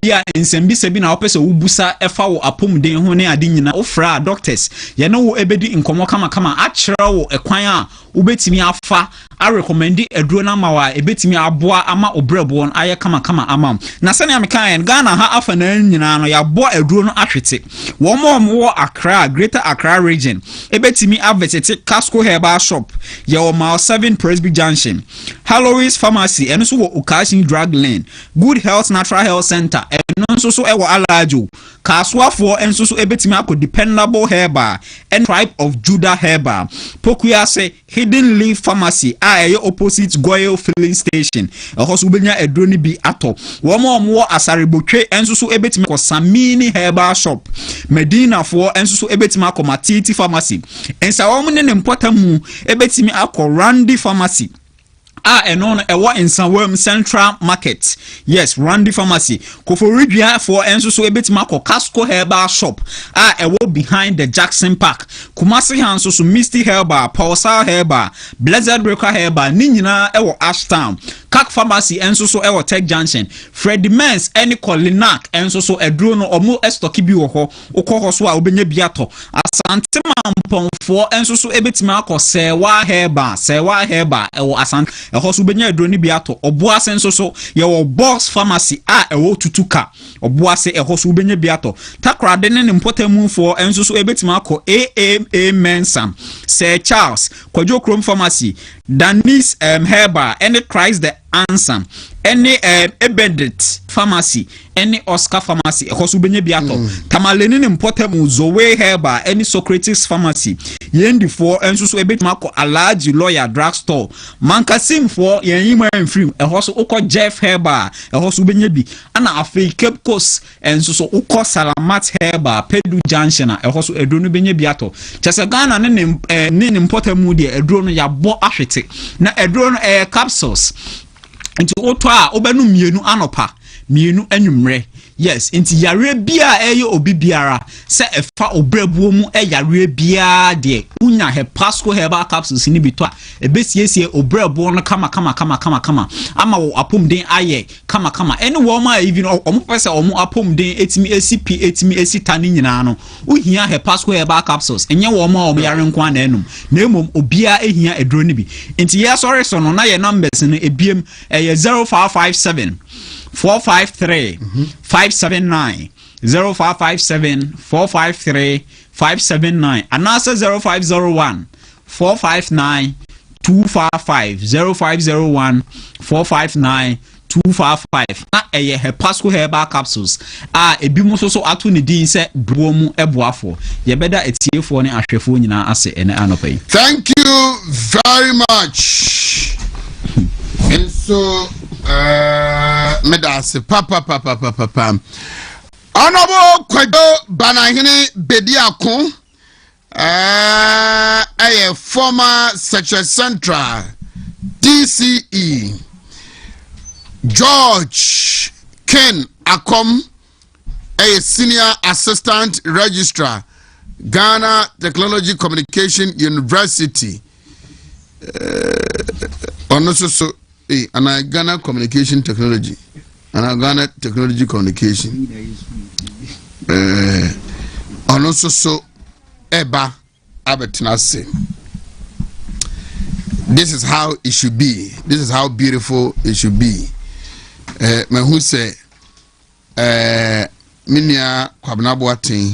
bia nsɛmbi sɛbi na opese wo busa efa wo apomden ho ne ade nyina wo fra doctors ye no wo ebedi nkomo kama akyerɛ wo ekwan a ubetimi afa a recommend aduro na ma wa ebetimi aboa ama obrebo no aye kama ama na sene amkan Ghana ha afa na nyina no ya bo aduro no ahwete wo mo Accra Greater Accra region ebetimi avetete Casco Herbal Shop ye o Mile 7 Presby Junction Halloween's Pharmacy eno so wo Okashin Drug Lane Good Health Natural Health Center eno so e wo Alajo Kaswafo enso so ebetimi akọ Dependable Herbal and Tribe of Judah Herbal Pokuya say Hidden Leaf Pharmacy a opposite Goyle Filling Station ehos ubenya aduro ni bi ato wo mo Asarebotwe enso so ebetimi akọ Samini Herbal Shop Medina for enso so ebetimi akọ Matiti Pharmacy ensa wo ne mpotamu ebetimi akọ Randy Pharmacy eno ewo Nsawam Central Market. Yes, Randy Pharmacy. Koforidua for enso so ebetima ko Casco Herbal Shop. Ewo behind the Jackson Park. Kumasi Hanso so Misty Herbal, Paulsal Herbal, Blessed Breaker Herbal, ni nyina ewo Ashtown. Kak Pharmacy enso so ewo Tech Junction. Freddy Mens eni Kolinak enso so eduro no omo estoki bi wo ho. Okọ so a obenye biato. Asante Mampomfo enso so ebetima ko Sewa Herbal ewo Asante ehoso benya adroni biato oboase nso so ye wo Boss Pharmacy ewo tutuka oboase ehoso benya biato takrade ne mpotamu for enso so ebetima akọ AAA Mensam Sir Charles Kwajo Chrome Pharmacy Danis Herbal any Christ the Answer any Ebedet Pharmacy any Oscar Pharmacy ehoso benya biato tamaleni ne mpotamu Zoe Herbal any Socrates Pharmacy yendi for enso so ebetima akọ Alaji Lawyer Drugstore Mankasim for yanyima enfrim ehoso ukọ Jeff Herbal ehoso benye bi ana afei Cape Coast enso so ukọ Salamat Herbal Pedu Junction ehoso edro no benye bi ato chese Ghana ne mpotamu de edro no yabo ahwete na edro no capsules nti oto a obenu mienu anopa mienu anwumre. Yes, inti yare bia obi biara se efa obrebuo mu yare bia de unya he Pasco Herbal Capsules ni bi to a ebesiesie obrebuo no kama ama wo apomden aye kama ene wo ma even omo pese omo apomden etimi ACP etimi esita ni nyina no uhia he Pasco Herbal Capsules enye wo ma omo yare nko na enum na emom obia ehia edro ni bi inti ya sorry so no na ye numbers no ebiem 0557 453 579 0557 453 579 and also 0501 459 255 0501 459 255 na he Pasco Herbal Capsules ebi mo so ato ne din se bro mu eboafo ye beda etiefo ne ahwefo nyina ase ene anopai. Thank you very much. And so medase papa Honorable Kwajo Banahini Bediako a former Secretary Central DCE George Ken Akom a Senior Assistant Registrar Ghana Technology Communication University so and Ghana Communication Technology and Ghana Technology Communication and also so Eba Abetinase. This is how it should be. This is how beautiful it should be. Me who say Minia Kwabnabuatin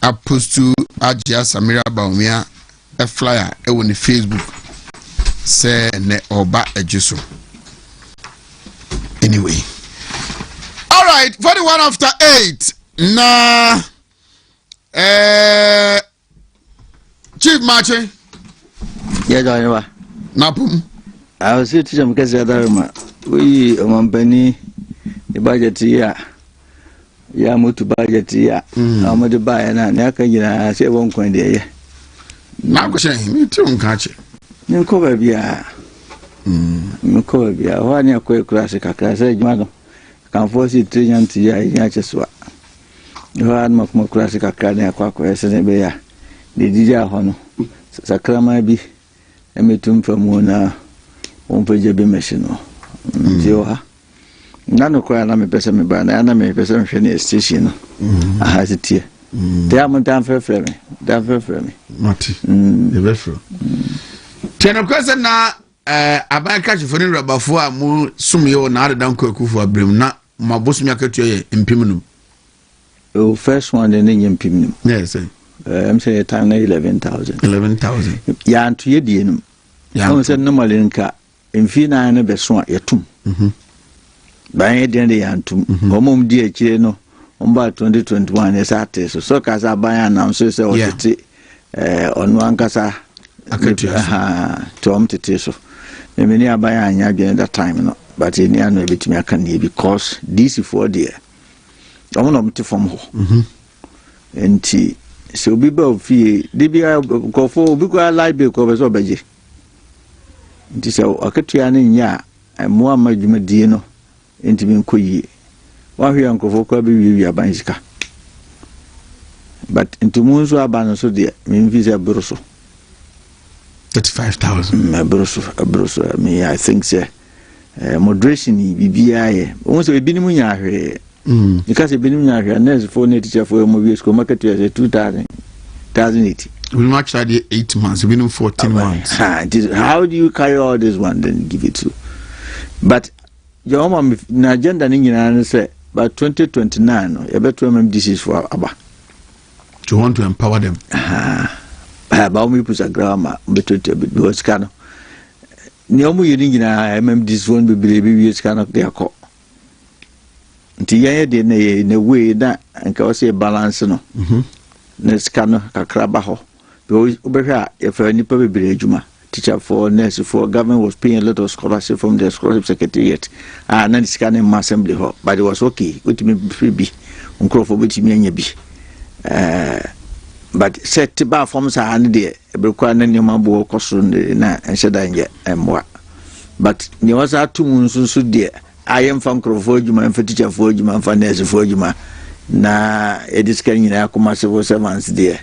apostu Ajia Samira Baumia a flyer on the Facebook say ne oba ejuso. Anyway, all right, 41 after 8 na Chief Mache yeah join napum I was here to jam kasi adaruma we omampani the budget ya mutu budget ya amadu baya na ne aka gina sai bon kwan da ya na ko shen mi tun kache nko babia wani akwe klase kakra se jumado kan fosi trinyanti ya cheswa wani makuma klase kakra ne akwa ese ne be ya de dija hono sakrama bi emetum famu na onpeje be machino ndio nano kwa na me pesa me ba na me pesa me hwe ne station aha sitie te am dan fe me mati de be fro Tiana kwese na aban catch for ni rabafo a mu sumye na adan kwakufu abrem na mabosumi akatu ye mpimnum. Oh, first one the name mpimnum. Yes, sir. I'm saying time 11,000. 11,000. Ya antu ye die num. Ya on say normally nka mfi na na beso yetum. Ban ye den de yantum. Omom di akire no. Omba 2021 esate so kasa ban announce say otete onu ankasa akatu tom tete so. Many aban anya during that time no. But any anu ebetimi aka na because this for there. Omo no mte from ho. Enti so obi ba ofie de bia go for obi go library ko be so beje. Nti so akatua na nya mo amadwuma die no enti bi nkoyie. Wa hwe ankofo ko be wi abansika. But into munzo abano so de me visa broso 35,000. Broso me I think say moderation bibia ye. Won so ebinim nya hwe. Because ebinim nya hwe nurse for na teacher for mo wi school market year 2080. We match that 8 months, ebinim 14 months. How do you carry all this one then give it to? But your mom na agenda ni nyina say by 2029 you better MMDCs for aba. To want to empower them. About me put a grammar better because can ni omu yini nyina MMDCs won be believe can of their call. Nti ya de na way that anka o say balance no. Na scan kakra ba ho. Because obehwa if any people be adwuma teacher for nurse for government was paying a lot of scholarship from the scholarship secretariat and then scanning my assembly hall but it was okay with me free be uncroft with me anya bi but set ba forms are hand there ebrekwa na nyoma bo koso na enhyeda nye emwa but ni was atu nsunsu there I am from Crofo Juma and for teacher for Juma and for nurse for Juma na ediskan nyina akoma civil servants there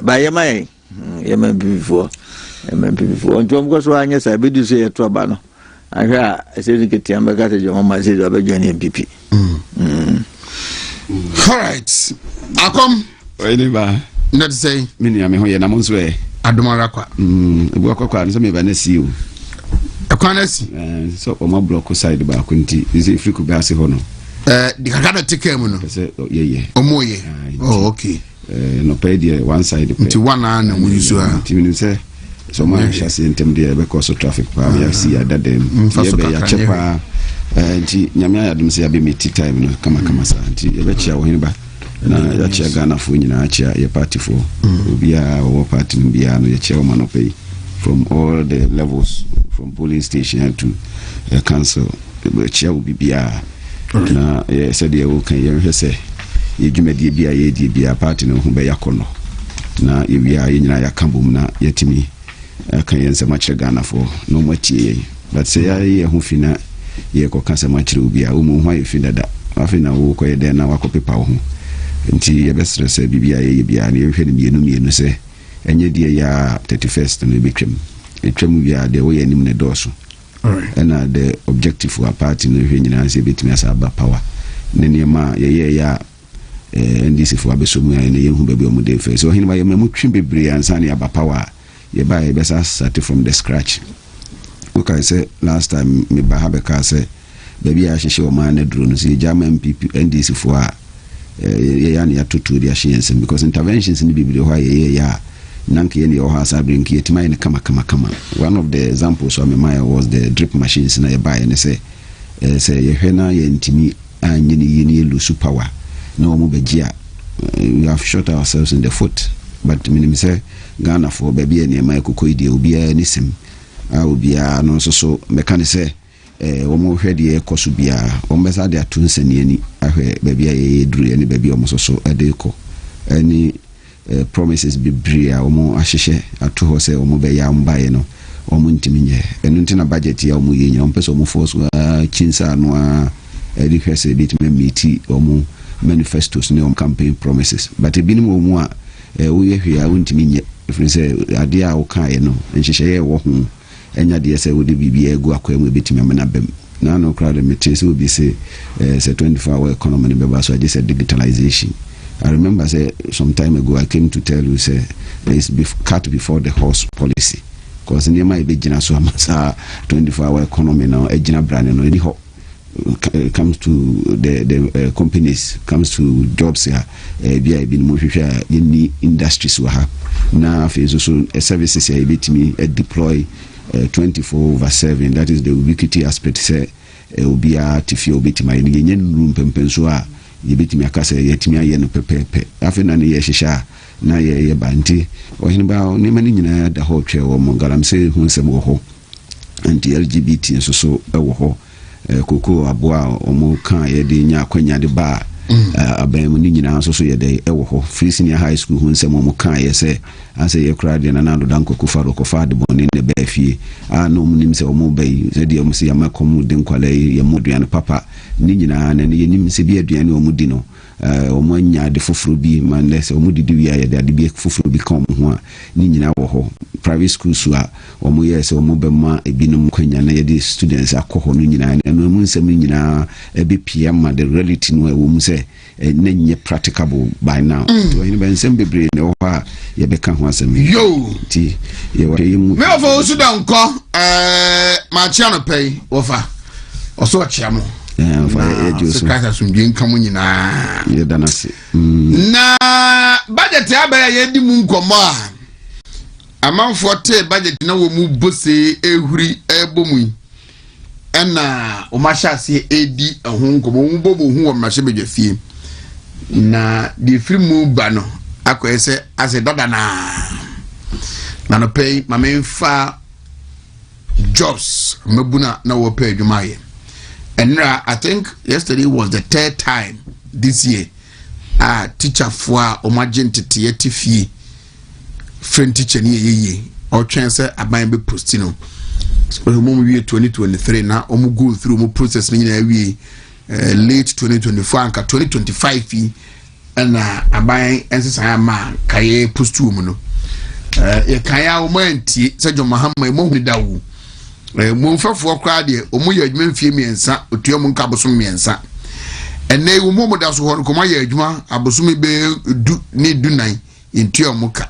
by yamai yamai before nti omko so anya sa be du say to aba no ahwa asedi ketiamba ka tejo mama asedi abejo ni MPP all right akom Oheneba not say mini ame ho ye na monso e adomara kwa ebu akwa nso me ba na si o akwanasi so o ma block side ba ko nti ise friku ba se ho no di kakana tike mu no ye omoye oh okay no pay the one side nti wana na mu yusu a nti minu se so ma chassis intem de be cause traffic pa ya si adadem ye be ya chepa nti nyame ayadum se ya be meet time no kama sa nti ye be chia Oheneba na ya chia Ghana fo nyina chia ye party fo obia o party bia no ye chia o man pay from all the levels from polling station to council ye chia obia na ye said ye wo kan ye hwe se ye dwumadi bia ye di bia party no ho be yakono na ye bia ye nyina yakambom na yetimi kan ye nsema kire Ghana fo no matie but say ye ho fina ye ko kan sema kire obia wo mu ho ye fina da afina wo ko ye den na wakopepa wo ho nti ye be stress bibia ye bia na ye hwe ne mienu se enye die ya 31st no betwem etwem bia de wo ye nim ne doso and the objective for a party no hwe nyina se betimi asaba power ne niema ye ya NDC for abesomu ya ne yehu baabi omude fe so Oheneba ye mamu twin bebre ansa ne aba power ye ba ye besa start from the scratch okay say last time me ba habe ka say baabi a hyehe o ma na duro no se jama MPP NDC for ye ya ne atoto dia hyeensem because interventions ni bebre ho ye ya nanke ye ne ho asa bring ye timai ne kama one of the examples of my was the drip machines na ye buy ne say ye hwena ye ntimi anye ne ye ne lose power no mo begia we have shot ourselves in the foot but minimum say Ghana for baby and my kokoide obi ani sim obia no so meka say wo mo hwede ekoso bia wo mbesa de atunsani ani ahwe baby ye duru ani baby o mo so edeko any promises be bria wo mo ahyehye ato ho say wo mo be ya mbaye no wo mo ntimi nye enu ntina budget ya wo mo ye nya wo pese mo force chinsa no a edihwese bitime meeti wo mo manifestos ne on campaign promises but ebinim mu a wo ye hwe a wontimi nye ifri say ade a wo kae no nhyehyɛ ye wo ho enya de say wo de bibia egu akwa mu betimi amana bam na no crowd meeting so bi say 24-hour economy ne beba so age say digitalization I remember say some time ago I came to tell you say there is cut before the horse policy, because in my big so amasa 24-hour economy now ejina brand no any ho comes to the companies, comes to jobs here, be been more in industries we have now so services here bit me deploy 24/7. That is the ubiquity aspect. Say will be a tifio bit my room pempensua ye bit me akasa yetimi aye no pepepe afi na ne ye hihya na ye banti Oheneba ne mani nyina da ho twe wo mongaram se hu nsem wo ho anti LGBT nso so wo ho koko aboa omo kan ye de nya akwanya de ba abamu ni nyina nso so ye de wo ho free senior high school hu nsem omo kan ye se ase ye kra de na do danko ko faro ko fa de boni ne ba fie no mu nim se omo bai se de omo se ya makomu de nkwala ye moduane papa ni nyina na ne nim se bi aduane omo di no omo nya de foforo bi man less omo didi wi ya de bi foforo bi kan ho a ni nyina wo ho private schools a omo ye se omo be ma ebinum kwanya na ye de students akoho no nyina na no mu nsem nyina e be PM ma the reality no e wo mu se na nye practicable by now to any ben nsem bebre ne wo ha ye be kan ho asem yo ti ye wa ye mu me ofo Sudan ko ma chia no pay wo fa oso chia mo kasa sumdwe nkamu nyina ye danase na budget abaya ye di mu nkomo a amanfo te budget na wo mu bose ehuri ebomu ena o mashase edi ehun nkomo mu bobo hu wo mashe bedwafie na di frimu ba no akoyese ase dada na no pay mamenfa jobs mabuna na wo pay adwumaye. And I think yesterday was the third time this year. Teacher for omagent tieti fee friend teacher ni or chance a bind be postino. So the moment we 2023 now go through more process ni we late 2024 and 2025 fee and a buying and man kaye postu no. Kaya omanti said your Mahama mo dawu. Mumfafo kwa de omo ye adwuma mfie miensa otuo mu nka bosom miensa enne wo mo da so ho ko ma ye adwuma abosom be du ni dunan ntuo mu ka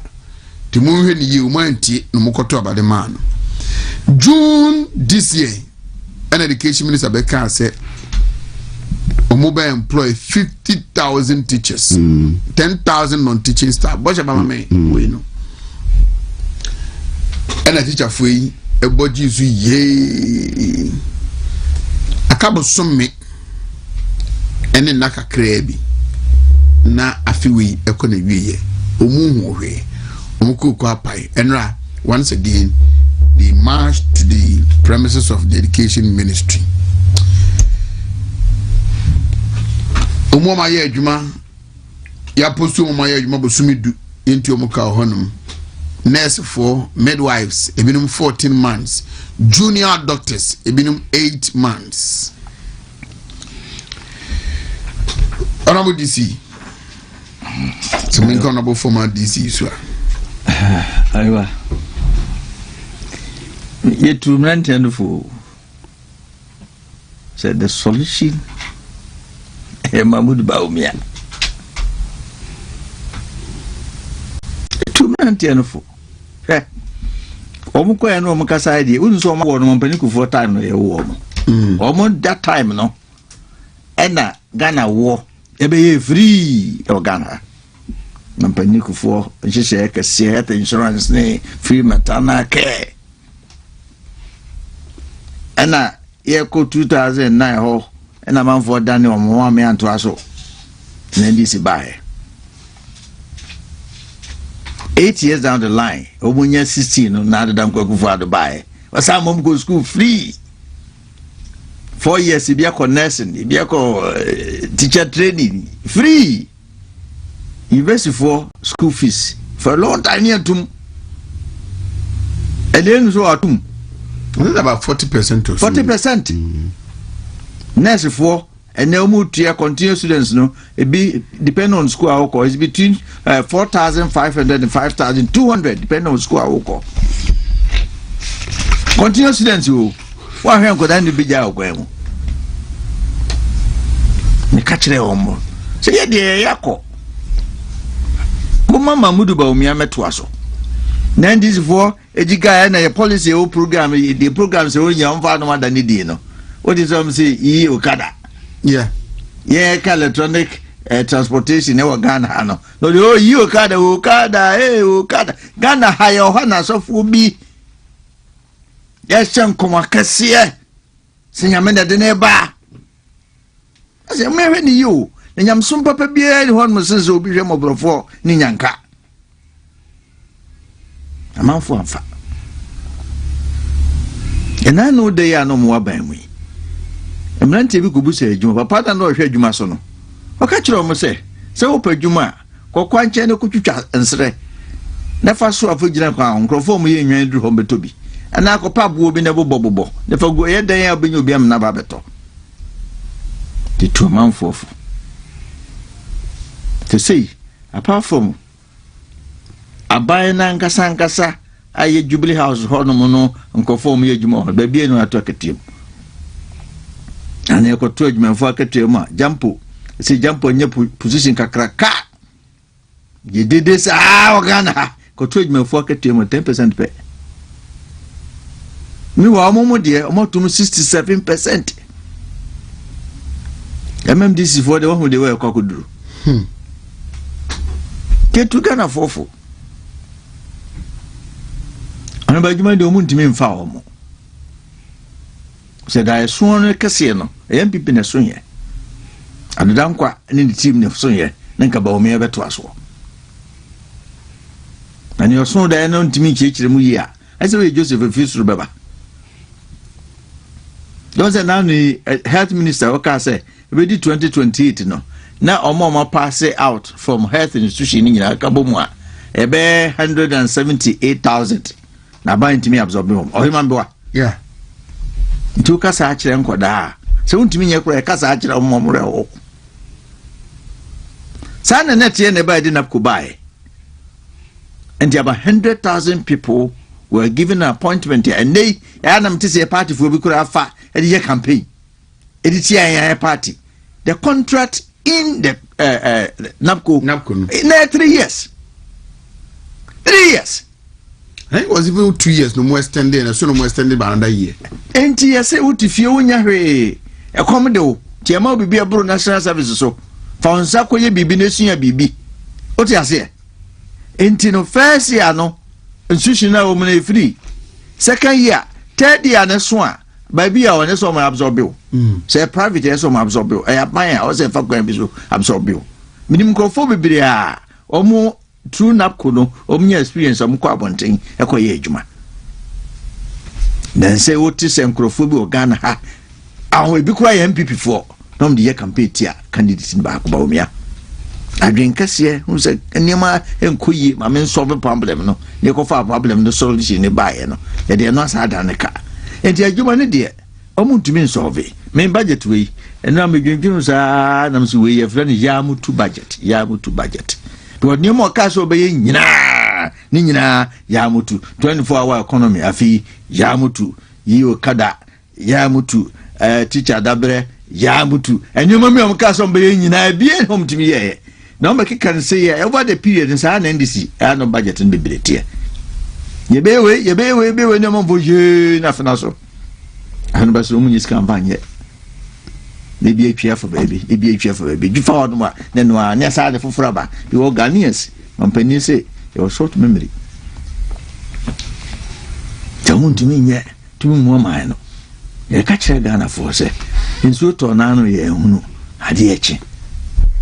ti mu hwe ni ye o mantie no mokoto abade ma no June this year an education minister be can say omo be employ 50,000 teachers 10,000 non-teaching staff bo sha ba me we no ana teacher fo yi eboji zu ye akabo somme ene naka krebi na afiwi ekona wiye omuhu hwe omukuko apai enra once again they marched to the premises of the education ministry omoma ye adwuma ya postu omoma ye adwuma bosumidu enti omuka honum nurse for midwives ebinum 14 months junior doctors ebinum 8 months honorable DC something honorable former DC so aiwa yetu mnantendo for said the solution Mahmoud Baumia tu mnantendo for omo kwa no omo kasa ide unu so omo no mpani ku time no ye wo omo that time no ena Ghana wo ebe ye free o Ghana mpani ku fo jese ka health insurance ne free maternal care ena ye ko 2009 ho ena manfo dane omo wa me anto aso na ndisi bae 8 years down the line, omunya 16 no na adam kwaku for Dubai. Wasa mom go school free. 4 years ibia ko nursing, ibia ko teacher training free. University for school fees for a long time here tum. And then so atum. It's about 40% or so. 40%. Nurse for and now move to continuous students no it be depend on school awoko is between 4,500 and 5,200 depend on school awoko continuous students you wa hwe nkoda ndi bija awoko ni kachire omo so ye de yakọ Mama Mudu Baumia Metuaso. Nandis for Ejiga and a policy or program, the programs are only on Vano than Nidino. What is say E Okada? Yeah, electronic transportation, never Ghana. No, you Okada, Okada, Ghana, higher Hana, so for me. Yes, some Comacasia. Sing a minute in a bar. I say, marry you. And I'm some papa beer, one must say, be removed for Ninyanka. A man for a and I know they are no more by me. A man TV could say, Juma, papa, no, share Juma sono. O catch you almost say, so open Juma, go quite channel could you chat and say, never saw a Fujian crown, conform me in your Andrew Home to be. And I could pop will be never bobble. Never go ahead, they have been you be a nababeto. The 2 months for. To see, apart from a buy Nankasa, I Jubilee House, Hornomono, and conform ye Jumo, baby, no, I talk at you. And I could trade my fuck at you, Jumpo. See, jump on your position, Kakraka. You did this, Ghana. Could trade my fuck at you, 10% pay. Me wa momo dear, almost 67%. MMDC for the one who they were cockadoo. Get to Ghana for. And by you, my Wontumi in foul. Said I sworn a casino, a MP in a swing. And the Dankwa and in the team of Sonia, Nankaba me ever to us. And your son there known to me, Chichimuya. I say Joseph refused to remember. Those are now the health minister, okay, say, ready 2028, no. Now, our mama pass out from health institution in Kabumwa, a bare 178,000. Now, buying to me absorbing. Oh, remember? Yeah. Two Casachi and Quada. So, to me, a Casachi or Momorel. San and Nettie and nobody didn't buy. And about 100,000 people were given an appointment here, and they, Adam to say a party for we could have fat. A year campaign. It is a party. The contract in the NAPCO in 3 years. 3 years. It was even 2 years, no more extended, and so no more extended by another year. And TSA would if you win a commodore, Tiamo will be a Bro National Services so. Found Sakoye Bibi Nation Bibi. What you say? Intino first year no, institutional woman free. Second year, third year, and swan. Baby, I want to absorb you. Say private, yes, absorb you. I admire, I was a fuck going to absorb you. Minimum conformity, or more true napkuno, or mere experience of carbon thing, a coyejuma. Then say what is encrophobia or Ghana. I will be quiet MPP for. Nom the year campaign here, candidates in back about me. I drink Cassia, who said, and Yama and Kuyi, my men solve a problem, no. They go for a problem, the solution in buy, no. They are not sad on the car. And the human dear, Wontumi solve it. Main budget way, and now me drinking Nam's way of running Yamu to budget. But no more cash obeying Nina Yamutu, 24-hour economy, Afi, Yamutu, Yo Kada, Yamutu, teacher Dabre, Yamutu, and you mammy on cash obeying be at home to me. No, but can say over the period in San NDC, I no budget in the billet. Ye be away, no more voyage, nothing else. And but so many campaign yet. They be a cheerful baby, You found one, then one, yes, I for Fraba. You all Ghanaians, on Penny say, your short memory. Don't to me yet, 2 more mine. You catch a Ghana for say, in so tornado, ye, Adiechi.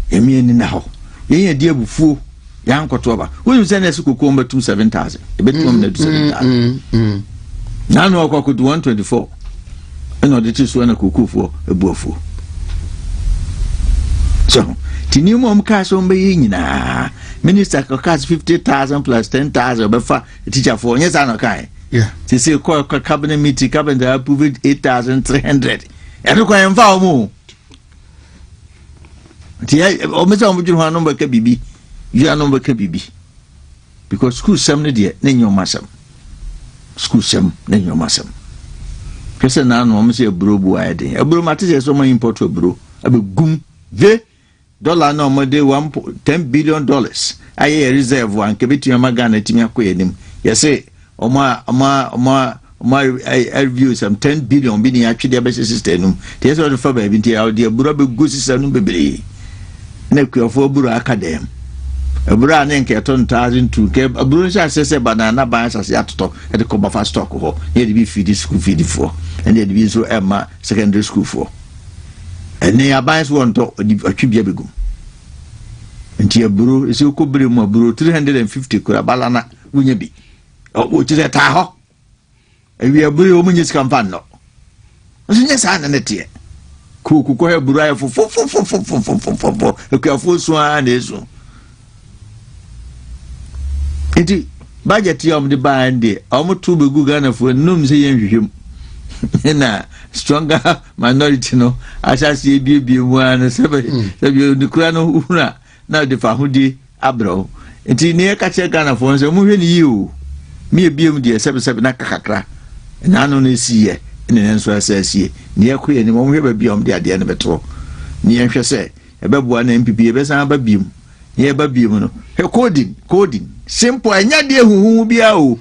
Ye mean in the hall. Ye, dear fool. Young Kotoba, when you send us to Kukumba to 7,000, a bit more than 7,000. Now, no, I could 124. And not the two one a cuckoo for a buffo. So, Tinumum cash on being Minister cost 50,000 plus 10,000 before a teacher for yes, I know kind. Yeah, to say call cabinet meeting, cabinet approved 8,300. And look, I am far more. Mr. Number KBB. You are number KBB. Because school some dear, then your massam. School some, then your massam. Person now, no, say a bro, boy, a bro matters so much import to a bro. A big goom, ve, dollar no more de $10 billion aye reserve one kebetu magana timi akoyenim yese oma review some 10 billion bi ni atwede abese system num te yese o fa ba bi ntia o de buro be go system num bebre na kuafo buro academy ebura na nke 2002 ke buro sha sese banana ban sase atoto e de ko bafa stock ho e de bi feed school feed for and de bi so emma secondary school for ene abans wonto atwibia begum nti eburo ese ko bere mu aburo 350 kura balana wunya bi o ti se ta ho ewi aburo o munye skampan no so nya sa na netie ku ko eburo ayo fo ekafo so an eso enti budget yom de bande omutu begu Ghana fo num se yen hwehwem na stronger minority no asasi ebie mu an sebe ni kura no hura na de fa hudi abro enti ne ka che Ghana fo so mu hwe ni yi o mi ebie mu de sebe na kakakra na no na siye ne nso asasi ne yakoye ni mo hwe ba biom de ade ne beto ne hwe se ebeboa na MPP ebesan ba biom ne ba biom no he coding simple enya de huhu bia o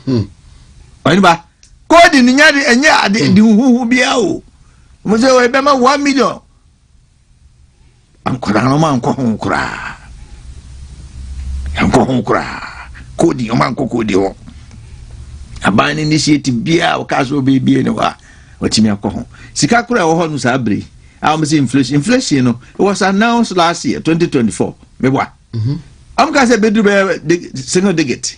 oni ba coding nya de enya de huhu bia o mo se we be ma 1 million ankora no man ko honkura coding o man ko coding o abani initiative bia o kaso be bia ne wa otimi akọ sika kura wo ho no sabre am say inflation no it was announced last year 2024 mebwa am ka say bedu be single digit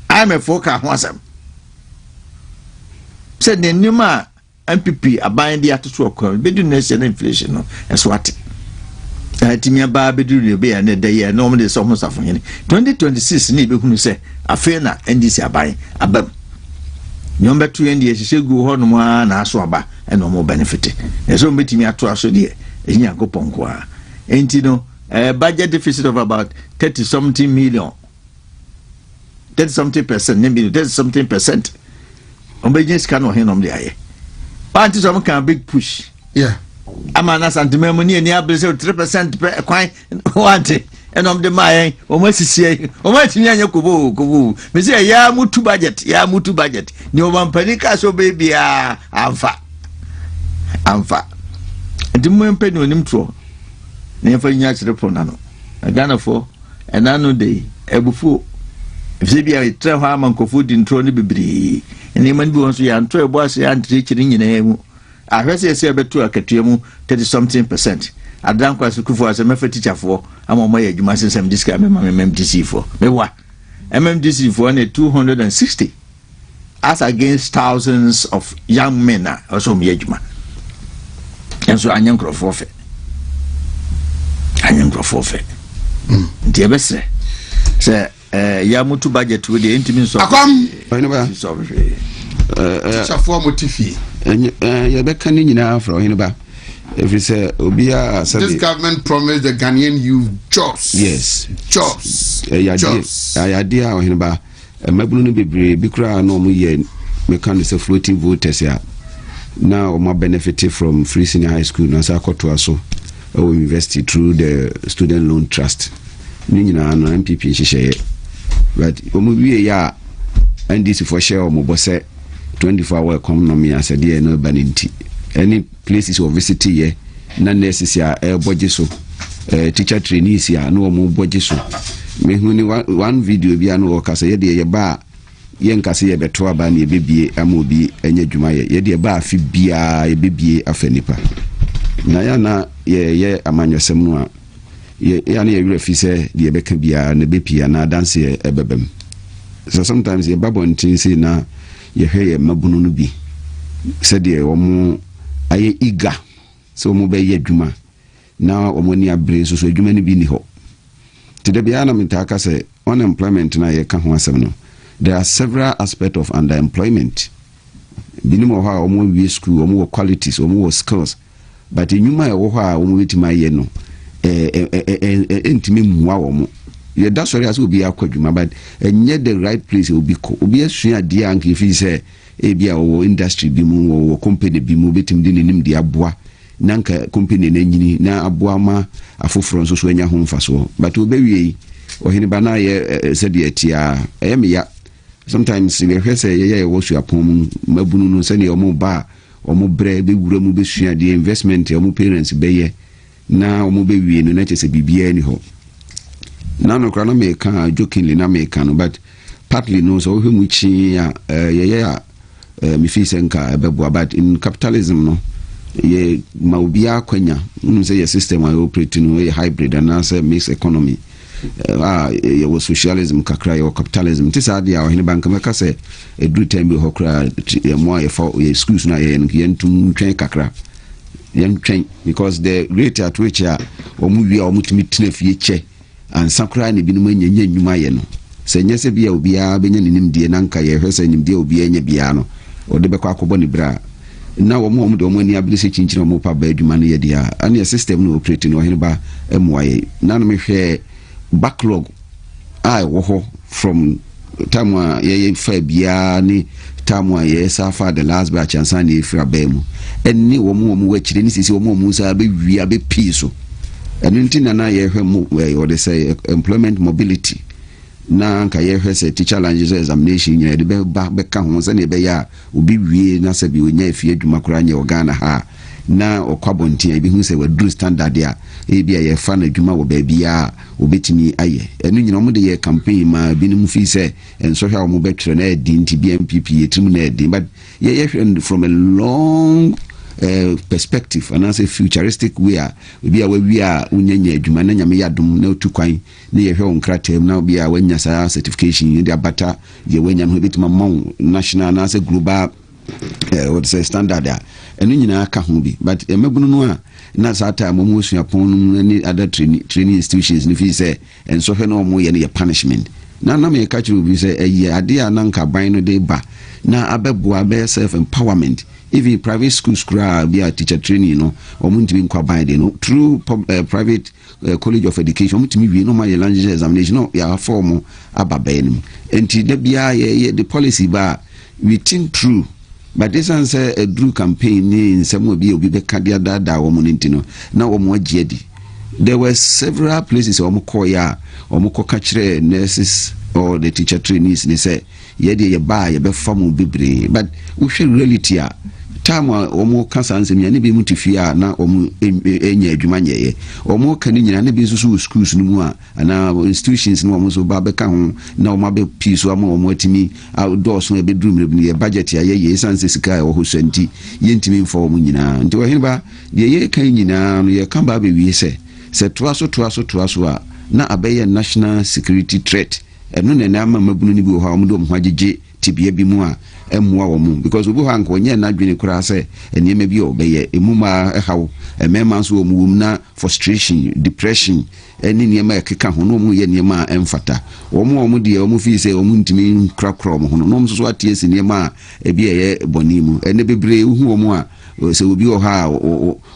I'm a foka ho asam said the nima MPP aban dia to akọ bedu na inflation no eso ate timia ba bedu be ya na dey no mo de so ho safo hene 2026 ni be hunu say afa na NDC aban abam nyombe tu endi esegu ho no ma na aso aba e no mo benefit eso mbetimi ato aso de enya kopon a enti no budget deficit of about 30-something million 30-something%, maybe 30-something%. Obedience can no hen on the aye. Party some can big push. Yeah. Amana santimemo ni able 3% per kwai want and on the my almost see almost nya kubu me say ya mutu budget ni obampanika so baby amfa ndimu empeni onim tro na fa nya kire pon na no Ghana for enano dey ebufu if bia tre ho amankofu di ntro ne bibiri eni man bi won so ya ntro ebo ase ya ntre kire nyina mu ahwese ese betu akatua mu 30-something%. Adan kwa sukufu ase mefa teacher for ama mo ya adwuma sensem diska me MMDC for mewa MMDC for na 260 as against thousands of young men also me adwuma enso anyankrofo fe nti ebese se ya mutu budget we dey intimi so akwam chafo motifi ya be kan nyina afro Oheneba if it's obia this government promised the Ghanaian youth jobs. Yes, jobs. Idea Oheneba mabulu no bebre bi kura no mo ye me kan say floating voters ya now more benefit from free senior high school na sa koto aso or university through the student loan trust ni nyina no MPP nhihye but omo wie ya NDC for share omo bo say 24-hour economy as dey no baninti any places of visit here na nurses ya budget so teacher trainees ya no omo budget so me huni one video bi anu okasa ye de ye ba ye nkase ye beto aba na ye bebie amobi enya dwuma ye de ba afi bia ye bebie afanipa na ya na ye amanyosem no a ya na ye wura fi se de ye beka bia na bepia na dance ye ebebem so sometimes ye babon tin say na ye hwe mabunu no bi se de omo aye iga so omo be ye dwuma na omo ni abre so dwuma ni bi ni ho today bia na mitaka say unemployment na ye ka ho asem no there are several aspects of underemployment binimo ha omo wi school omo qualities omo skills but enyuma e wo ha omo wetima ye no entimi muwa omo ye da sorry as obi akwadwuma but enye the right place obi ko obi asua dia anke fi say e bia o industry bi mu o company bi mu betim de nim dia boa nanka company na nyini na aboa ma afoforo nso so anya ho mfaso but obewie Oheneba na ye said ye tia ya sometimes we hear say ye wo su apom mabunu no se ne omo ba omo bre be wura mu be sua de investment omo parents be ye na omo be wie no na chese bibia ni ho na no kra na me ka jokingly na me ka no but partly no so hwemu chi ya me feel senka bebo but in capitalism no ye ma obi akwanya say your system I operate no a hybrid and as a mixed economy ye was socialism kakra ye capitalism tisa dia Oheneba nka meka say e do time be hokra mo ye for ye schools na ye ntum twen kakra yen twen because the rate at which omu wi omutumi tinafie che and sakra ne binum anya nyuma ye no se nyese bia obi a benya nimdie nanka ye hwese nimdie obi anya bia no ode bekọ akọbọ ni bra na wo mo de omani abilise chinchina mo pa ba adwuma no ye dia ane system no operate no Oheneba emwaye na no mehwe backlog wo ho from time ye fa bia ni time ye safa the last batch ansa ni fra ba mu enni wo mo wachire ni sisi wo mo sa be wi abe piso enu ntina na ye hwe mo what they say employment mobility na nka ye hwe say teacher challenges examination nyina de be ka ho se ne be ya obi wie na se bi onya afie adwuma kora nya Ghana ha na okwabontia bi hu se wadu standard ya e bia ye fa na adwuma wo ba bia obetimi aye enu nyina mo de ye campaign ma bi num fi se enso hwa mo betwere na edi nti BMPP yetrim na edi but ye from a long perspective and as a futuristic way we are unyanya adwuma na nyame yadom na otukwan na ye hwe onkratem na obi a wanya sa certification ye abata ye wanya no betima mon national na as a global what say standard enu nyina aka ho bi but emebunu no a na sa time mo sua pon ni other training institutions ni fi say enso hwe no mo ye ne punishment na me ka chiru bi say ade a na nka ban no de ba na abeboa be self empowerment even private schools kura be a teacher training no omuntimi nkwa ban de no through private college of education omuntimi wi no ma ye language examination no ya form ababanim enti da bia ye the policy ba we think true but this answer a true campaign in some obi be kadia dada wo mo ntino na wo mo agiedi there were several places wo mo koya wo mo koka kire nurses or the teacher trainees ni say ye de ye ba ye be fam bibre but we should reality a time omo kasa nsem ya ne be mutifia na omo enya adwuma nyeye omo ka ni nyina ne be susu schools no mu a na institutions no omo so ba be ka ho na omo be piece omo atimi outdoors no be drum ne budget ya ye sanse sika ya ho santi ye ntimi mfo omo nyina nti Oheneba de ye kan nyina no ye kan ba be wi se toaso a na abeye national security threat eno ne na mabunu ni bi ho omo do ho agege tibia bi mu a emwa wo mu because obi ha nko nye na dwene kura se enema bi obeye emuma ehawo emema so omu na frustration depression eni niema ekeka ho no mu ye niema emfata omu de omu fi se omu ntimi krakra omu ho no so atie se niema ebi eye bonimu ene bebre hu omu a se obi o ha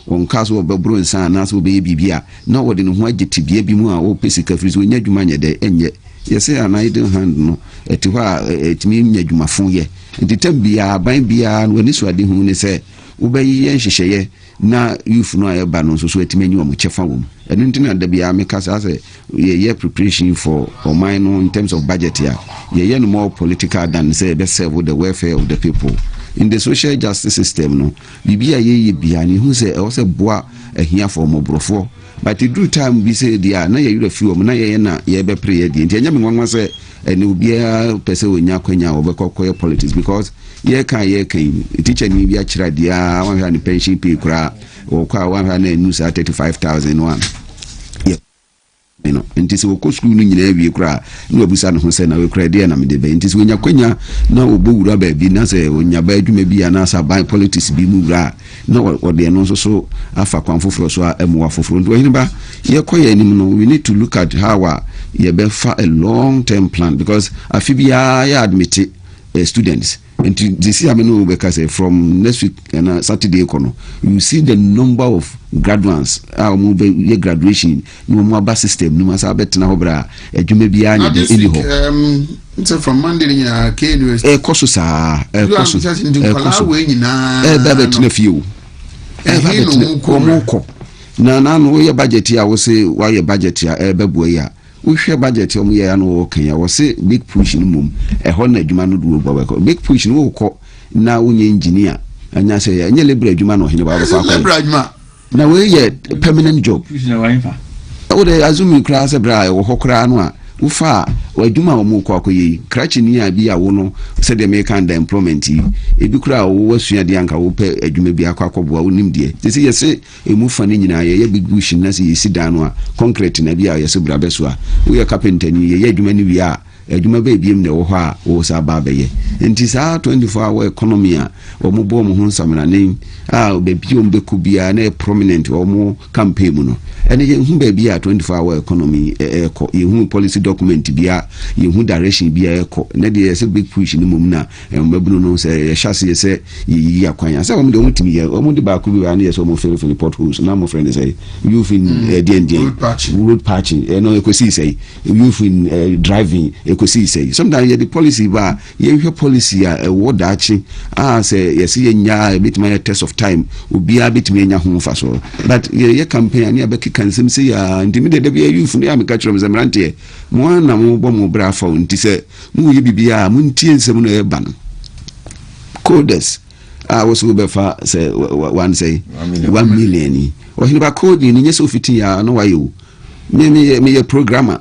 on kaso obebro nsa na so obeye bibia na wode no ho agetibia bi mu a o pesika firi so nya dwuma nye de enye yese an idle hand no etwa etimi nya dwumafo ye ntitam bia ban bia no ani so ade hu ne se ubayi yen hyehyeye na youth no ayeba no so etimi anyi omo chefa wom enu ntina da bia meka say ye preparation for mine no in terms of budget ya ye no more political than say be serve the welfare of the people in the social justice system no bibia ye bia ni hu say o say boa ahia for mobrofo but it do time we say dia na ye you few na ye na ye be pray ye dia nya me nwanwa say ene obia pese onya kwanya obekọkọ politics because ye kan teacher ni bia kira dia 100 pension pay kura o kwa 100 news 35001 you know ntisi wo school ni nyina wie kura na obusa no ho se na we kura dia na me de be ntisi onya kwanya na obowura ba bi na se onya ba adwuma bi ana sa ban politics bi mu wura na o de no so afa kwan foforo so emu afoforo ndo Oheneba ye koya anim no we need to look at how ye be for a long term plan because afibia ya admit students and this year because from next week and Saturday you see the number of graduates your graduation no more bus system no more sabet na obra adwuma bia nya de eliho so from Monday in KU koso sa koso we nyina babet na few na no ye budget ya wo se wa ye budget ya bebu ya wo hwe budget omo ye no wo kan ya wo se big push no mum ho na adwuma no do bo big push no wo ko na wonye engineer anya se ya nye lebra adwuma no hene ba ba fa lebra adwuma na we ye permanent job na wa infa o de azumi kra se bra wo hokra no a ufa wadwuma omu kwa koyi krachi ni abi a wo no se de make and employment ebi kura wo wasua de anka wo pe adwuma bi akwakoboa wonim de se yese emu fa ni nyina ye big bush na se yesi dan no a concrete na bi a yese bra beso a wo ye carpenter ni ye adwuma ni wi a adwuma ba ebiem na wo ho a wo sa ba beye enti sa 24 hour economy a wo mo bo mo ho nsamna ne a be biom be ku bia na prominent wo mo campaign mu no ene ye hu ba bia 24 hour economy eko ye hu policy document bia ye hu direction bia eko na de se big push ni mum na mbabunu no se ye hyase se yi akwanya se wo mo de wo timi ye wo mo de ba ku bia na ye so mo feel potholes na mo friend say you fin road patching no ekosi say you fin driving ekosi say sometimes ye the policy ba ye hwe policy a wo dachi say ye se ye nya bit my test of time obi a bit me nya ho fa so but ye campaign ani abeki kansem say ya ndimi de bia youth ne ameka chrom zamrante mo na mo bo mo bra fa nti se mo ye bibia mo ntie nsem no e ba no coders was be fa say one say 1 million o hin ba code ni nyese ofiti ya no wayo me ye programmer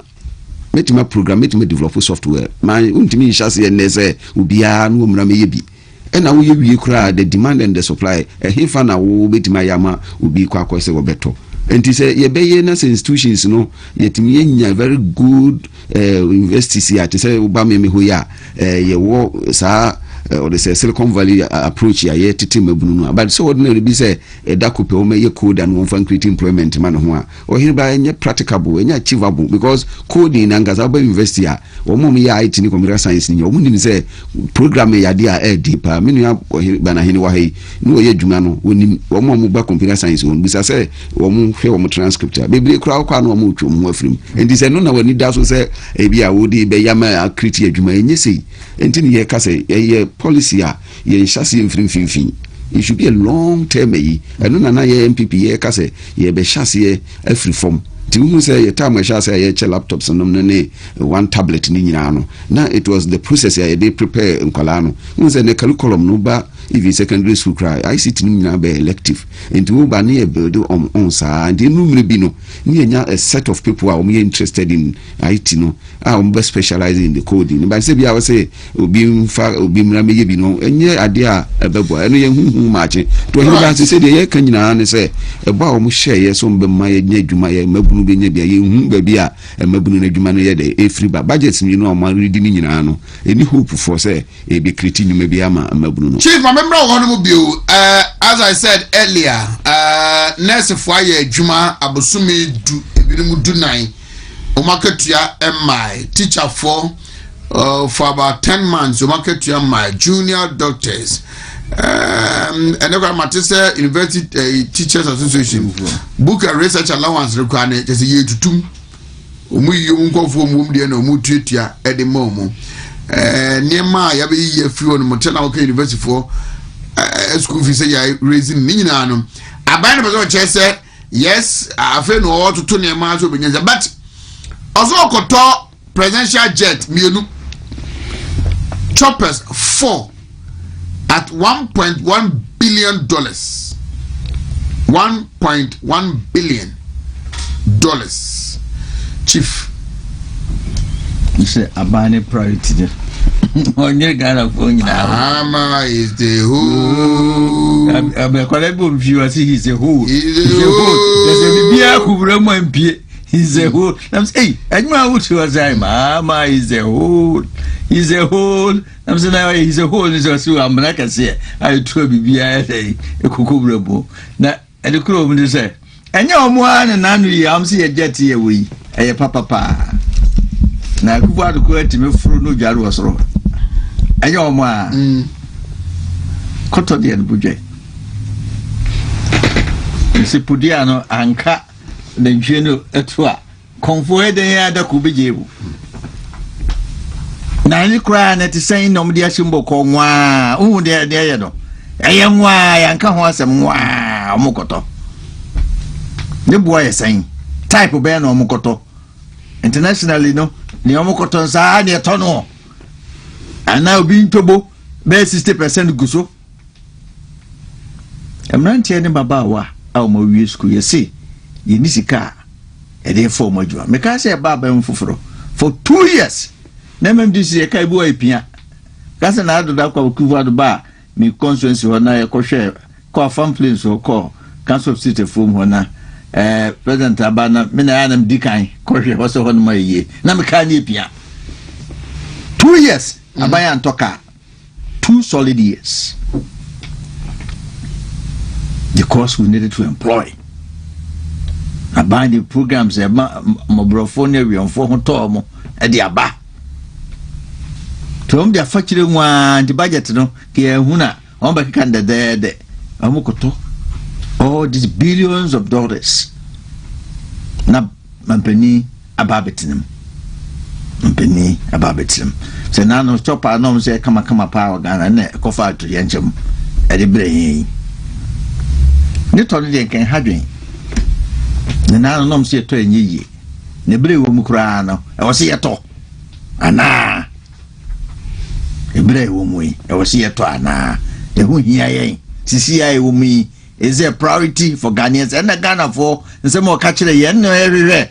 metima program metima develop software man untimi hyase ne se obia no omra me ye bi ena wo ye wie kura the demand and the supply hefa na wo betima yama obi kwa kwese wo beto enti se ye beye na institutions no yetimi nya very good investors ya te se ba me ho ya ye wo sa or the Silicon Valley approach ya ye titi mabunu but so ordinary be say da kope o me ye code and one fan create employment man ho a o here ba nye practicable enya achievable because coding na ngaza ba university a o mo ya IT ni computer science ni o mo nim say program ya dia deep a menu ya ba na hini wa hei no ye dwuma no onim o mo ba computer science on bisa say o mo hwe o mo transcript a bebre kura kwa no o mo twom ho afrim enti say no na wani da so say e bia wo di be ya ma create adwuma enye sei enti ni ye ka say ye policy a ye hyase mfimfimfin it should be a long term and no na ye MPP ye ka say ye be hyase afri form ti hu say ye time hyase ye che laptops no ne one tablet ni nyina no na it was the process ye dey prepare nkwala no hu say ne curriculum no ba even secondary school cry ICT ni nyina be elective and wo ba ne build on sa and no mre bi no ni nya a set of people who are interested in IT no be specializing in the coding but say bia we say obi mra me ye bi no enye ade a ebebo eno ye hu maache to he ba say de ye kan nyina ne say eba o mo share ye so mbe ma ye nya adwuma ye mabunu be nya bia ye hu ba bia mabunu na adwuma no ye de e free ba budget ni no ma ready ni nyina no any hope for say e be create nyuma bia ma mabunu no chief remember one bio as I said earlier nurse for ye adwuma abosumi du ebirim du nine Omaketua MI teacher for about 10 months. Omaketua MI junior doctors. And the Matisse University Teachers Association book a research allowance requirement just a year to 2. We unko for mumdi no mutretia at the moment. Near my every year few on Montana University for school fees raising Ninanum. I buy the chest yes, I feel no all to Tony Mazo but also koto presidential jet mienu choppers 4 at $1.1 billion. $1.1 billion. Chief. You say abane priority. Onye Ghana for Ama is the who. I'm a collective view as he is a who. He's a who. There's a bia who MP. He's a whole. I'm saying, and my would was I, Mama is a whole. He's a whole. I'm saying, he's a whole. So I'm like I say, I told you, a cuckoo. Now, and the crew will say, and your one and none, I'm see a jetty away, a papa. Now, go out to go to me through no jar was wrong. And your man, Cotton the budget. See, Pudiano and cat. The general etwa konfo de ya da ku bejebu na ni kra na ti sen nom de asimbo ko nwa hu de ye no eye nwa ya nka ho asem nwa omokoto ne boy saying type be na omokoto internationally no ne omokoto sa ne to no ana obi ntobo be 60% guso emrantie ne baba wa a mo wi school ye see ye ni sika e dey for mo jua me ka say baba mfoforo for 2 years na mem dis ye kai bo apia ka say na adoda kwa kuvu adoba mi constituency ho na ye kohwe kwa farm place ho ko council of city form ho na president abana me na anam dikan kohwe ho so ho no maye na me ka ni apia 2 years abaya antoka 2 solid years because we needed to employ about the programs mobrofone wion ho to mo e de aba to the factory one the budget no ke huna on ba kan de amukoto all these billions of dollars na mampani ababetinim se na no chopa no se kama pa Ghana na kofa to yenchem e de brain ne to ne kan hadwen ne na no se to enyi ne bre wo mu kura no e wo se yeto ana e bre wo mu e wo se yeto ana e hu hia yen sisi ai wo mi is a priority for Ghanaians and Ghana for nsem o ka kire yen no ehwehwe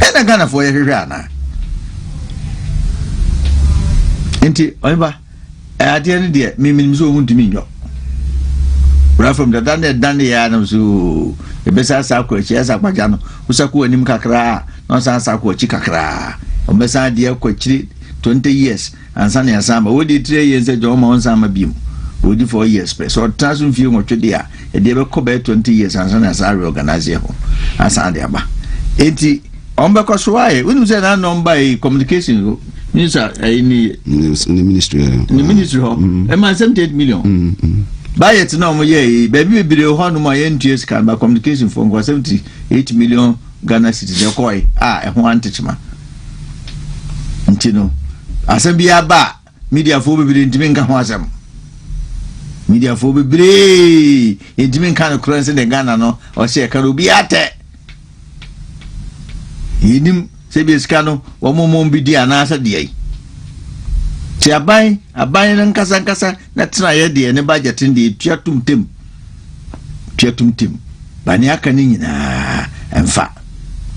and Ghana for ehwehwe ana enti oiba ade ne de minim so Wontumi nyo right from the done ya na so e besa sa ko chi asa kwaja no usaku anim kakra no sa ko chi kakra o besa de ko chi 20 years ansa na asa ma wodi 3 years e jo ma onsa ma bim wodi 4 years pe so tasun fi mo twede a e de be ko be 20 years ansa na asa reorganize ho asa de aba enti on be ko so aye wonu se na number e communication minister ni ministry ho e ma 78 million budget no mo ye baby bire ho no ma ye ntues kan ba communication for 78 million Ghana cedis ekoi e ho antechima ntino asem bia ba media fo bibire ntimi nka ho asem media fo bibire ntimi nka no currency de Ghana no o se ka ro bia te yinim se bi skano wo mo bidi anasa de ai ti aban nan kasa na tena ye de ne budget ndi tuatum tem bani aka ni nyina emfa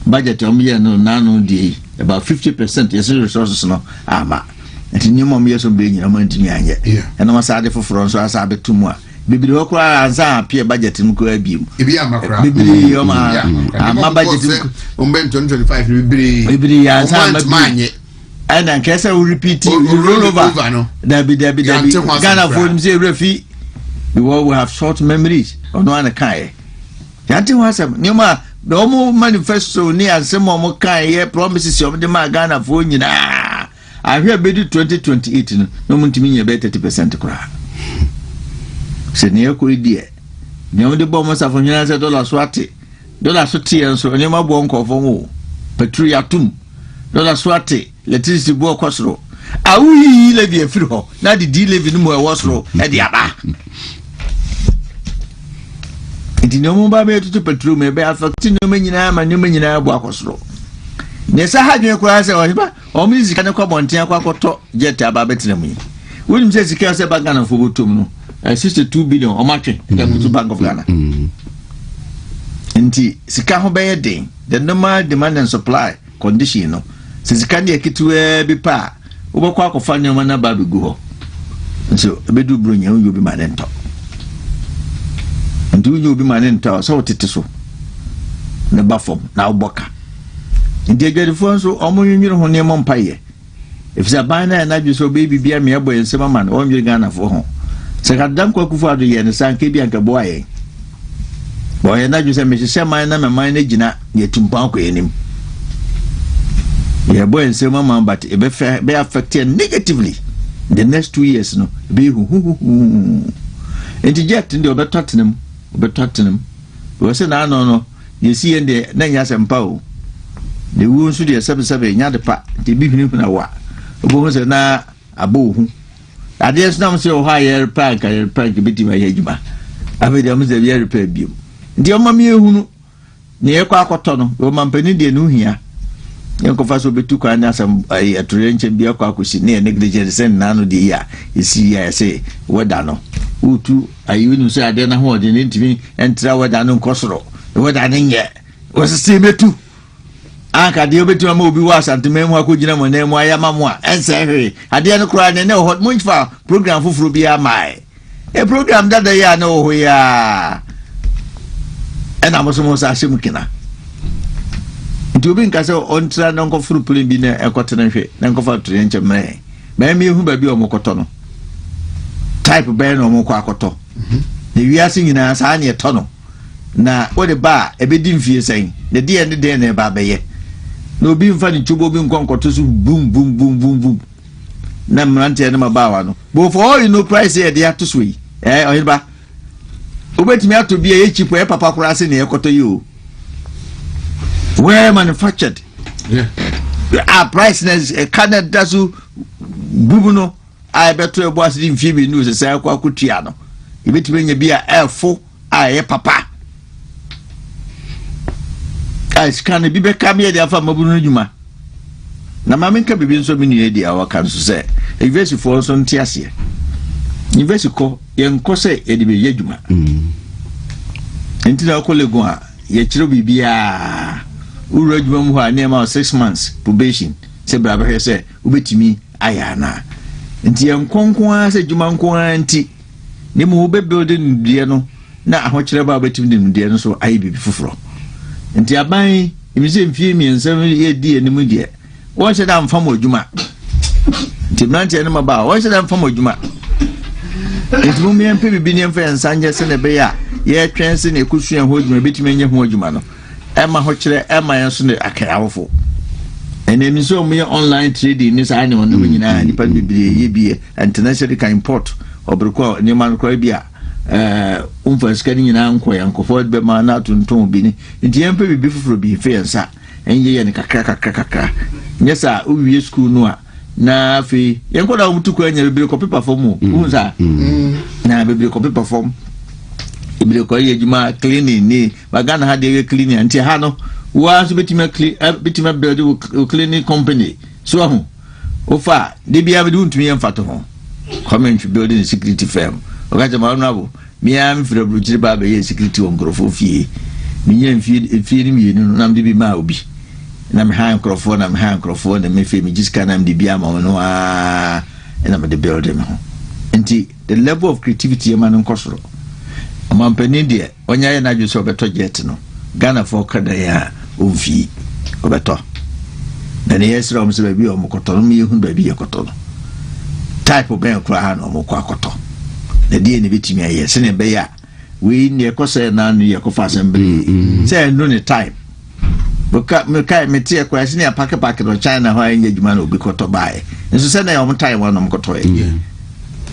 budget o me no nanu de about 50% yes resources no ama enti ni mo me so be nyina mo ntimi anye ena ma sa de foforo so asa betumu a bibiri ho kra anza apia budget mu ko abiem ebi amakra bibiri o ma ama budget mu o mben 2025 bibiri anza ama and then kesa we repeat you roll over no that be Ghana for them say refi we will have short memories on one kai yanti wasam nyoma the omo manifesto ni asem omo kai here promises of the Ghana for nyina ahwe be 2028 no muntimi nye be 30% kura se ne ko die nyoma de bomo safo nyina se dollar so tie enso nyoma bo nkofo mo petru yatum dollar so ate electricity bo kwasro awi levy afiri ho na di levy no mo e wosro e di aba enti no mo ba be tutu petrol me be affect no me nyina ma no me nyina bo akwasro ne sa hadwe kura se o hiba o mi zika ne kwa bonten akwa koto jet aba betina mu wonim se zika se ba Ghana fo botom no 62 billion o matwe e kutu Bank of Ghana enti sika ho be den the normal demand and supply condition no sika ne ekitwe bi pa ubekwa akofa ne na ba begu ho nso ebedu bronya wo bi manento ndu nyu bi manento so tete so ne ba fom na uboka ndi agedifo nso omunwinwiri ho ne mo mpaye efisa ban na dwe so baby bia me ebo ensema man o nwiri Ghana fo ho se kadam kwa kufu ado ye ne sanke bi anka bo aye bo ye na dwe se me hye man na me man na gina ye tumpa ko yenim yeah boy say mama but it be affected negatively the next 2 years no be interject ndi obetottenham we say na no you see in the na nya sempa o the won so the 77 nya de pa the bi hunu na wa obo say na abo hu ade so na say o ha yer pa ka beti ma ye juma abedi amuze bi repair bi ndi o mami ehunu ne yekọ akoto no o mampani de no hia yenko fa so betu kwa na asam atore nche bi akọ akosi ne negligence sen na no de ya esi ya say weda no utu ayi nu so ade na ho de ne ntimi entra weda no nkosoro weda ne nye wosisi betu aka de obetu ma obi wa asanteme mu akogina mo na mu ayama mu a ensehe ade no kura ne hot munfa program fufuru bi amai e program dada ya na ho ya ena mo so mo sa asem kina nti obi nka se ontra na nkofuru puli bi na ekotena hwe na nkofa tore nche mre ba mi hu ba bi o mokoto no type ba na o moko akoto ne wiase nyina sa na eto no na wo de ba ebedi mfie sen de de na ba beye na obi mfa ni chubo bi nkonkoto so boom boom boom boom boom na mrante na mabawa no but for all you know price here they have to sway Oheneba obetimi ato bi e cheap e papa kura se na ekoto you well manufactured price na Canada so bubuno I beto e boas di mfie bi news se akwa kutua no ebetimi nya bi a elfo a papa scan bi be kam ye dia fa mabunu njuma na mamenka bibi nso mi ni dia waka nso se university for so ntiase university ko ye nko se e di be yadwuma entina ko legon a ye kire bibia uru adwuma mu ha na ma 6 months probation se bra be se ubetimi ayana enti ye nkonkon se dwuma nkon anti ne mu be building dia no na ahokire ba betimi de dia no so ayi bibi fufuro nti aban imise mfie mi nsem ye di enimu die won se da mfa modwuma nti mrantie ne maba won se da mfa modwuma nti mu mi empe bibi ne mfa nsanje se ne be ya ye twen se ne kusua ho dwuma betime nye ho dwuma no ema ho kire ema ye so ne akayawofo ene mi so mu ye online trading ni sa ne won no nyina ni pa bibi ye bi international can import obriko ni man ko bia skani nyina nko ya nkofo be ma na tuntum bi ni nti yempe bibi fufuro bi fe yansa enye ye ne kakra nyesa uwie school no a na fe yenko da umutu ko anya bibi ko paper form unza na bibi ko paper form bibi ko ye juma cleaning ni bagana ha de cleaning nti ha no wa so betima betima build cleaning company so ahu ofa de bia be untumi yemfato ho comment building security firm okaje ma onabo mi am fira brujiri ba be security on grofo fie mi nya fie ni mi no nam de bi ma obi na me ha nkrofo na me fe mi jiska na me bi ama no a na me de building ho enti the level of creativity e man nkosoro amampani de onya ye na dwuso beto jet no Ghana for kada ya ovi obeto na ne yesra o mse bi o mokoto no mi hu ba bi yakoto no type of ben kra ha no mokọ akoto na die ne betimi aye se ne be ya we ne ekose na anu ye kofa assembly say no ne time boka me kai me tie kwa se ne pack no China ho anya djuma na obi koto bae nso se na yo time one no koto e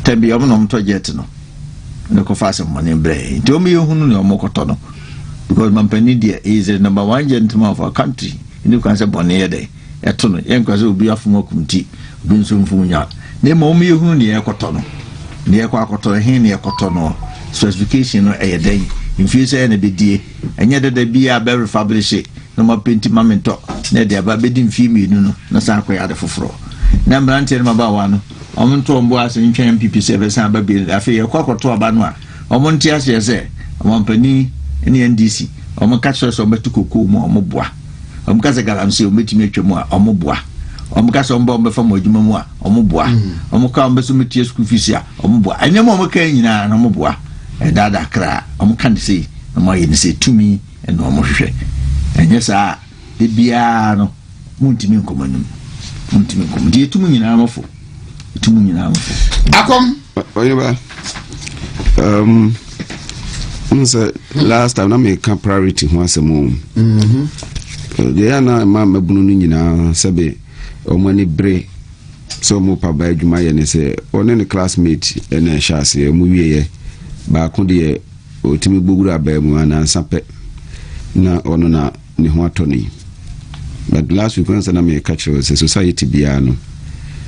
tembi yo no mto jet no ne kofa assembly bre nti o mi hunu ne o mokoto no because mampani dia is the number 1 gentleman of our country ni kwa se bone ye de eto no yen kwa se obi afumo kumti obi nso mfunya ne ma o mi hunu ne ekoto no ne ekoto he ne ekoto no specification no eyeden infuse na bedie enye deda bia be refabrish no ma penti mamento na de aba bedi mfi mienu no na sa akoya de foforo na mbrante ne maba wa no omonto ombo ase ntwen MPP service aba bi afi ekoto aba no a omonti ase se omonpani ne NDC omonka so betukoko mu omoboa omka se galamse ometimi atwemu a omoboa omka so mbo mbefa modwuma mu a omoboa omka mbeso metie school fees a omoboa anyam omka nyina na omoboa dada kra omka ne sei no ye ne sei tumi eno omohwehwe enye sa de bia no muntimi nkomanum die tumu nyina amofo akom Oheneba last time na me ka priority ho asemo de yana ma mabunu nyina sebe omani bre so mo pa ba adwuma ye ne se one ne classmate ene shase mu wieye ba ko de otimi gboguru aba mu ana sape na ono na ne ho atoni. But last week when na me catch was society biano,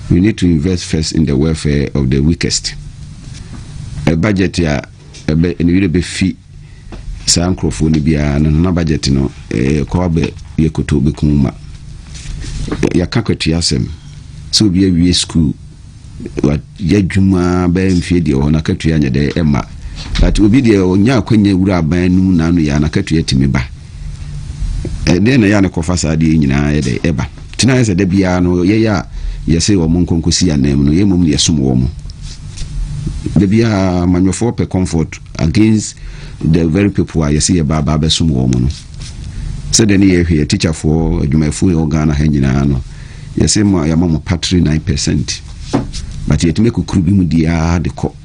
we need to invest first in the welfare of the weakest. A budget ya ebe ene be fi saa nkrofo ne bia na budget no ko be yekoto be kuma ya kakwatua asem so bi awie school wa yadwuma ba mfie de ho na katua nya de ema but obi de onya akwanya wura aban nu na no ya na katua timi ba de na ya ne kofa saa de nyina ya de eba tina ya de bia no ye ya yese wo mon konkosi anam no ye mom ye som wo mo de bia manwofo pe comfort against the very people who yese ye baba be som wo mo no se de ne ye hwe teacher for adwumafo e Ghana ha nyina no yese mo ya mo patri 9% but yet make ukuru bi mu dia de ko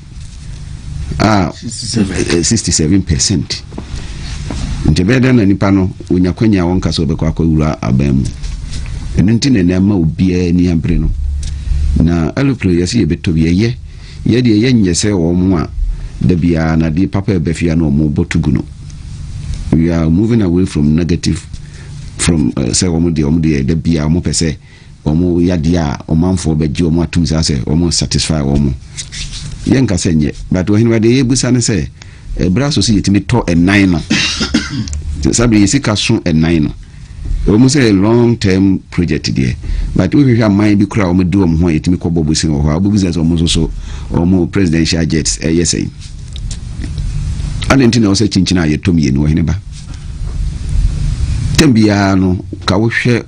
67%. Ntebeda na nipa no onyakwanya wonka so bekwa akawura abamu enti ne na ma obia ni abre no na alupro yesi yebeto bi ye de ye nyese wo mu a da bia na di papa ebefia no mo botugu no. We are moving away from negative from say wo de da bia mo pese omo yadia omanfo beji omo atum say omo satisfy omo yenka senye but when we dey ebusa ne say ebra so si yetimi to e9 no sabi yesika so e9 no omo say long term project there but we hwa man bi kura omo do omo ho yetimi ko bobusin ho abobusin omo so omo presidential jets yesay anenti na o say chinchina yetomi no Oheneba tembia no ka wo hwe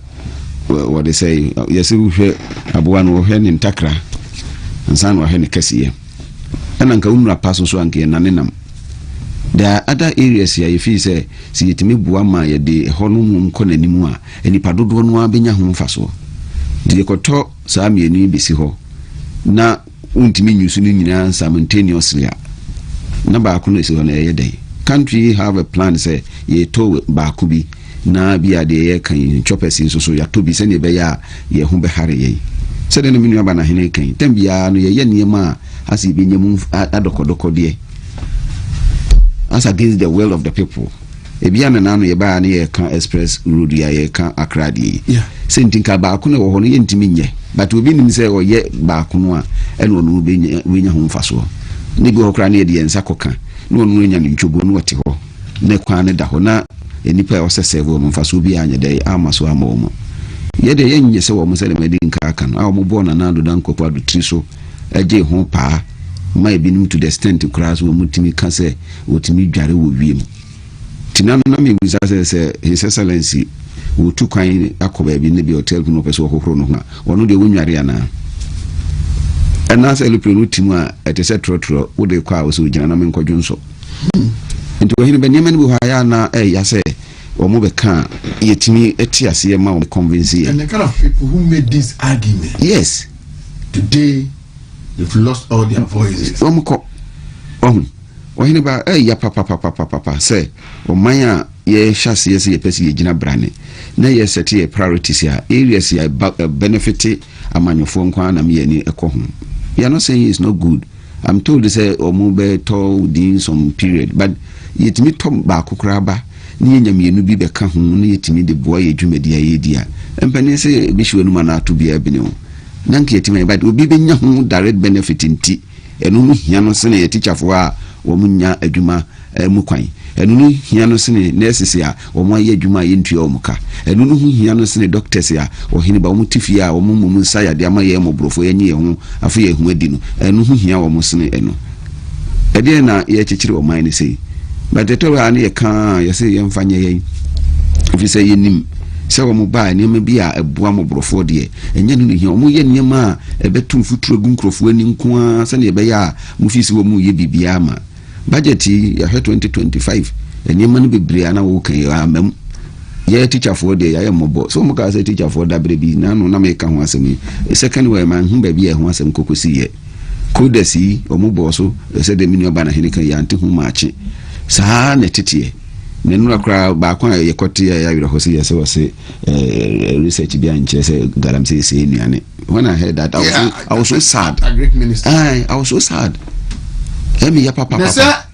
what they say yes we hwe aboa no hwe ni ntakra ansan wo hwe ni kasiye ana nka umra paso so anke na nenam there are other areas here if you say si yetimi bua ma ye de hono mu nko nanimu a enipa dodo no abenya ho mfaso de yekoto saa mieni besi ho na untimi nyusu ni nyina simultaneously na ba ko no esi ho na ye dey country have a plan say ye to ba ko bi na bia de ye kan chopesi so ya to bi se ne be ya ye ho be hare ye se de no minu aba na hene kan tambia no ye niema asi bi nyemu adokodoko de as against the will of the people ebia na no ye ba na ye kan express road ya ye kan Accra de se ntinka ba ko na wo ho no ye ntimi nye but obi nim se o ye ba ko no a eno no be nya ho mfaso ne bi ho kra na ye de ensa koka no no nya ntwobo no wate ho ne kwa ne da ho na enipa ya osese wo mfaso bi anya dai amaso amawo ye de yenye se wo musele medin ka kan a wo bo na nado dan kopo adu triso eje ho pa ma ebinim to the extent cross wo mutimi ka se wotimi dware wo wiem tinano na me bisa se his excellency wo tu kwan akoba bi ne bi hotel no pese wo hohoro no ha wono de wonware ana ena se lupe no timu a etese trotro wo de kwa wo so gina na me nkodwonso nti wo hini be niam ne bi haya na ya se omo be kan yetimi etiase ye ma o convince ye. And the kind of people who made this argument, yes, today they've lost all their voices. Omko Oheneba ya papa say o manya ye hyase ye se ye pese ye gina brane na ye set ye priorities ya areas ya benefit amanyofo nkwa na me ni ekoho. We are not saying it's not good. I'm told say omo be to within some period, but yetimi tom ba kokora ba ni nyamienu bi be ka ho na yetimi de boa ye dwumadi aye dia empane se bi hwe no na to bia bine o nanke yetimi but obi be nya ho direct benefit nti eno no hia no se na ye teacher fo a wo munya adwuma mu kwan eno no hia no se ne nurses a wo mo aye adwuma ye ntua o muka eno no hia no se ne doctors a Oheneba wo mutifi a wo mo nsa de ama ye mo brofo ye nye ye ho afo ye hu adi no eno no hia wo mo se ne eno ede na ye chichiri o man ne sei but the tower ani ka you say yem fanye yen if you say yenim say wo mo ba ni me bia eboa mo brofo de enye no hi o mo ye niema ebetum futuro gu nkrofo ani nko a se ne be ya mo fisi wo mo ye bibia ma budget ya 2025 eniema no bebre na wo kan ya amam ye teacher for de ya mo so mo ka say teacher for da brebi na no na me ka ho asem second way man hu ba bia ho asem kokosi ye kodasi o mo bo so se de minu ba na hene kan ya ante hu maache saa ne tete ne nura kra ba kwa ye kote ya yira hosi ya se research bi anche se galam se nuane. When I heard that I was so sad. I was so sad. Emi ya papa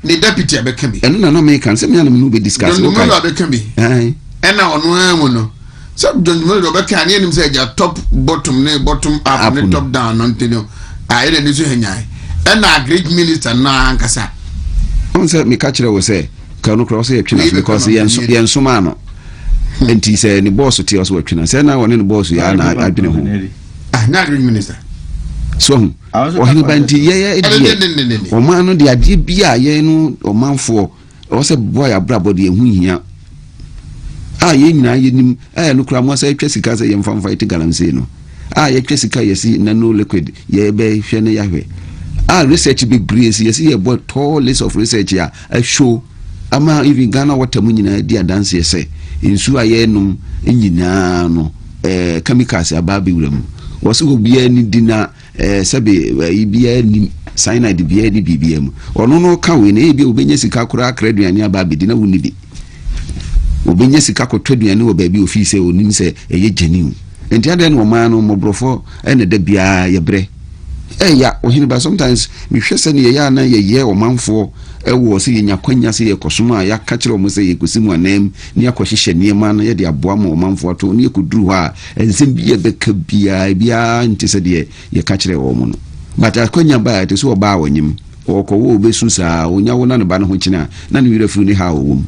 the deputy abekami eno na no me kan se me na me be discuss no abekami ena ono emu no so John Melo abekani enim se ja top bottom up ne top down no ntino ayi de so hanyai ena great minister na ankasa on say me catch we say can no cross here twina because yen soma no enti say ni boss ti also twina say na won ni boss ya na adwene ho na adwene minister so ohini banti ye o man no de ade bia ye no o manfo o say boy abrabo de ehu hia ye nyina ye nim no kura mo say twa sika say ye mfamfa ite galamse no ye twa sika yesi na no liquid ye be hwe ne yahwe research be breeze yes here but tall list of research ya show ama even Ghana water mu nyina dia dance yes insu aye num nyina no chemicals ababe wuram woso bia ni dina sebe bia ni cyanide bia ni bibia ono no ka we na e bia obenya sika kura akraduane ababe dina wuni bi obenya sika kotwaduane wo baabi ofise onim se eye genuine enti ade no ma no mobrofo ene da bia ye bre ya Oheneba sometimes me hwese ne ya na ye o manfo wo se ye nyakwanya se ye kosoma ya ka kire o mo se ye kosimu anem ne akohihye niema na ye de aboa ma o manfo to ne ekuduru ha ensem bi ye beka bia nti se de ye ka kire o mo no but akwanya ba te so ba wonyim okowo obesu saa onya wo na ne ba no ho kina na ne wira fu ni ha o wom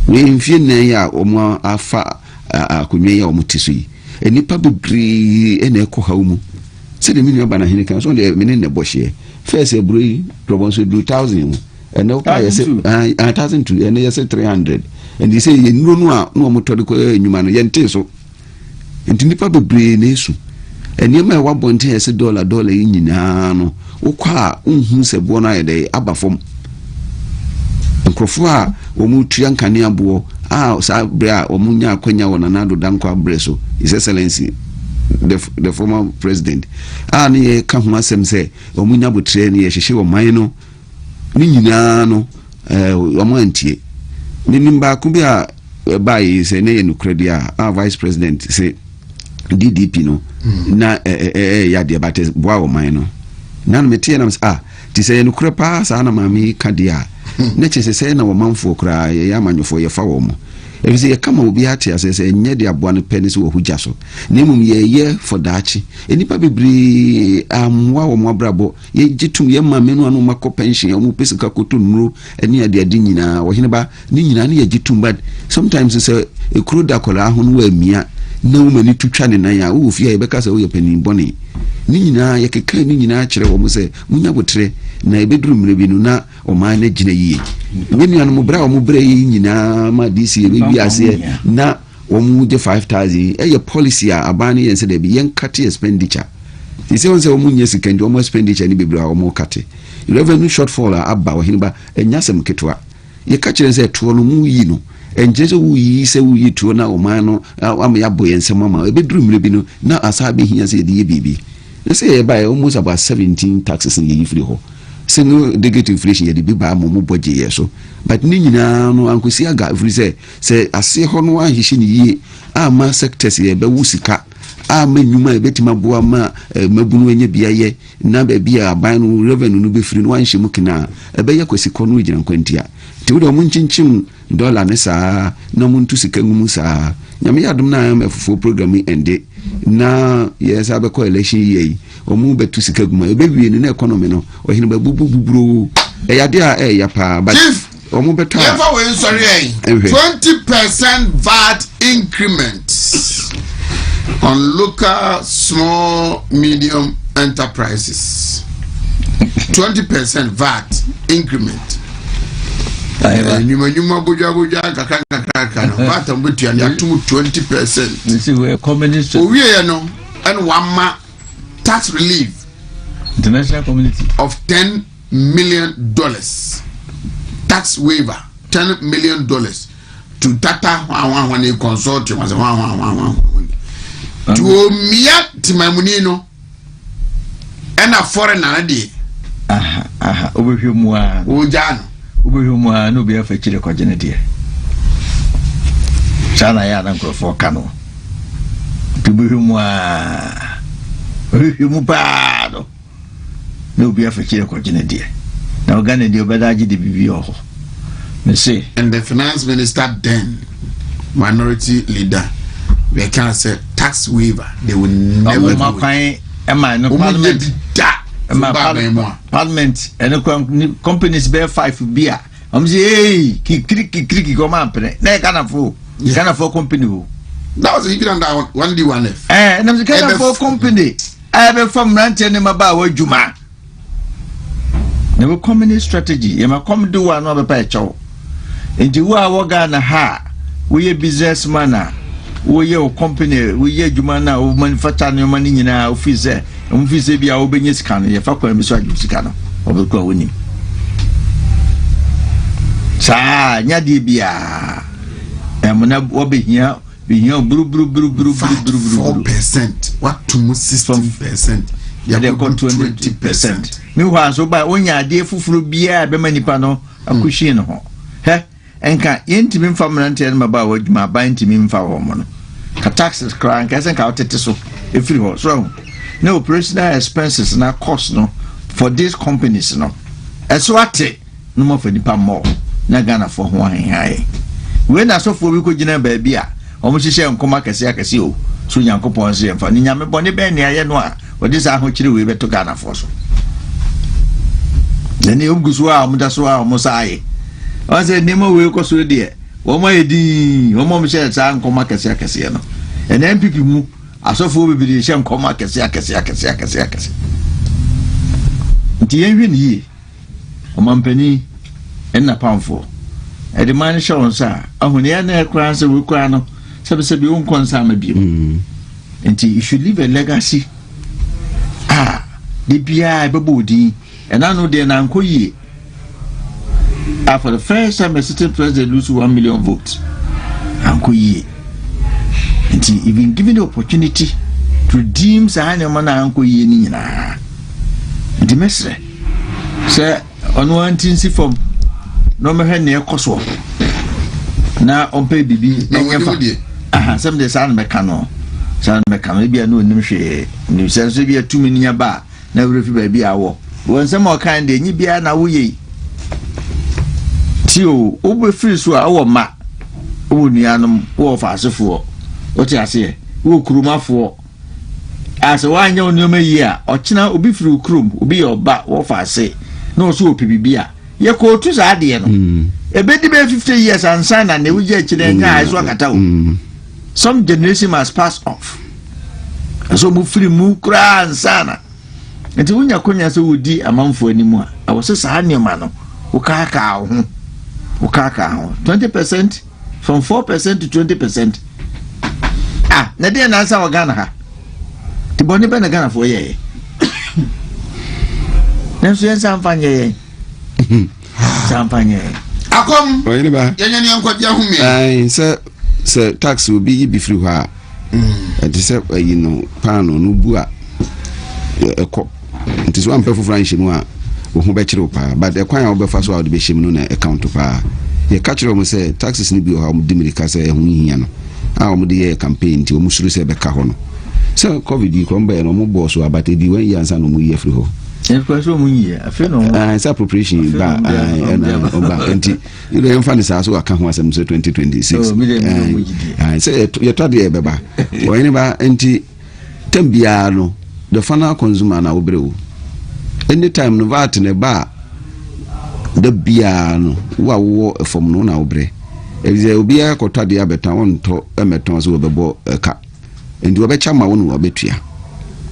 we mfie na ya o mo afa akonwe ya o mo tisui enipa bebre ene ekoha wo mu se de minua bana hene kan so de menen ne bohye first ebru probonso 2000 and now I say 1002 and yes 300 and they say no mo tode ko enyuma no yente so enti nipa bebre na esu enema e wabonte ese dollar nyina no ukwa unhu se bo na yede abafom nkrofo a omu tua nkane abo sa bre a omu nya akwanya wona na do danko abre so his excellency the former president ni ye ka ho asem se omunya botre ne ye hyehye wo man no ni nyina no omo antie ni nimba ku bi a bai se ne ye nukredi a vice president se DDP no na ya de bate boa wo man no na no metie na ti se nukre pa sa na mami ka dia ne chese se na wo manfo kra ya manyofo ye fa wo mo efise ye kama obi ate asese enye de aboa no penis wo hugya so nemum ye for dachi enipa bebri amwa wo mobrabo ye gitum ye mame no anu mako pension ye mu pesika koto nuro eni ade ade nyina Oheneba ni nyina ne ye gitum but sometimes say ekuro da kola ho no amia na wo mani tutwa ne nan ya wo fia ye beka say wo ye panin boni ni nyina ye keka ni nyina kire wo mo say munya botre na ebeduru mrebi no na o ma na gina yie wenu anu mo bra o mo bra yi nyina ma DC e bi ase na o mu de 5000 e ye policy a abani yen se de bi yen cut expenditure ti se won se o mu nya sika ndi o mo expenditure ni bebra o mo cut revenue shortfall aba Oheneba enya sem ketwa ye ka kire se to no mu yi no enje so wu yi se wu yi to na o ma no am ya boyen se mama ebeduru mrebi no na asabe hia se de ye bibi na se ye buy almost about 17 taxes in ye free ho single digit inflation ye de bi ba mo boje ye so but ni nyina no ankosi aga free se ase ho no ahihye ni yie ama sectors ye be wusika ama nyuma e betima boa ma mabunu enye bia ye na ba bia aban no revenue no be free no anhye mu kina e be ye kwasiko no gina kwantia ti wo do mu nchinchim dollar ne saa na mu ntu sika ngumu saa nyame yadom na am afofo program ende na yes abeko election ye omu betu sika guma e be wie ne economy no Oheneba bubububuro e yade a ya pa but omu betu never we sorry 20% VAT increment on local small medium enterprises 20% VAT increment nyuma boja kaka no VAT mbetu ya atum 20% this is where communist owie ye no and wama tax relief international community of $10 million tax waiver $10 million to Tata when you consult was to mia timamuni no and a foreigner day over him ojano over him no be a fetching a Shana Yan for Cano to be him bad no be a fetching a dear. Now Ghana do better the BBO. See, and the finance minister then minority leader we can say tax waiver they will never am I no parliament parliament and companies bear 5 beer. I'm saying, kiki, come up, ne can't for company. That was even under 1D1F. And I'm the kind of company. I have a from ranting him about what Juma. Never common strategy. You may come do another patch. And you are Wagana ha. We a businessman. We a company. We a Jumana who manufacture your money in our office. And we say be our business can. If I can be so Jusicano of the Clowini. Sa, Nyadibia. And when I will be here. We hear 4%. What to 60%? They have got 20%. Meanwhile, so by one year, dear Fufu Bia, Bemanipano, a cushion. He, and can intimate from an tell me about what my buying to me for woman. Taxes crank as a counted so if it was wrong. No personal expenses and cost no for these companies no. As what no more for the palm more. Nagana for one high. When I saw for we could generate baby. Almost share on Comma Cassia, so Yanko Ponce and Fanny Yam Bonnie Benny, I know what is our hotel we were to Ghana for. Then the Umguswa, Mutaswa, Mosai. I said, Nemo will go so dear. One way, one more Michelle San Comma Cassia Cassiano. And then people move, I saw for the Sham Comma Cassia. The even ye, a monpenny, and a pound for. At the man shown, sir, and when the other crowns will crown. Said you won't concern me. And you should leave a legacy. The PI Babudi, and I know they're Nanko ye. For the first time, a sitting president lose 1 million votes. Uncle ye. And he even given the opportunity to redeem Sahaman Uncle ye Nina. And the messer, sir, on 1 thing from no matter near Coswell. Now on pay BB, some days San Mecano. San Mecano be a new nimshe. New sense be a 2 million bar. Never if you be our. When some more kind, they be an away. Tio, over free so our ma. Oh, Nianum, war fast for. What I say, who cruma for. As a 1 year, or China will be through crum, will be your back, what I say. No, so PBBia. Your court is Adian. A baby 50 years and son and they will get children as well at all. Some generation must pass off. So move free, move cry and sana. And when your cognac would be a month for anymore, I was a sahani man. Ukaka 20% from 4% to 20%. Nadia Nasa or Ghana. The Bonnie Ben Ghana for ye. Then she has some fun ye. Some fun ye. Akom, sir, tax will be through her. And say, you know, Pano, Nubua, a cop. It is one perfect French in one who bet you, but the choir of the first word be shimon account to pa. The catcher almost said, taxes need be how Dimicasa and Wian. Our dear campaign to Musulu Becahono. So, COVID, you come by no more boss, but it be when you answer no more year through. It's appropriation, but you don't find this as well. I can't want some 2026. I say, you're tired, Baba. Or anybody, anti Tembiano, the final consumer now, bro. Anytime no vat in a bar, the piano, what war from no now, bre. If there will be a cotadia better one to emetons will be bought a cat. And you bet my own will bet you.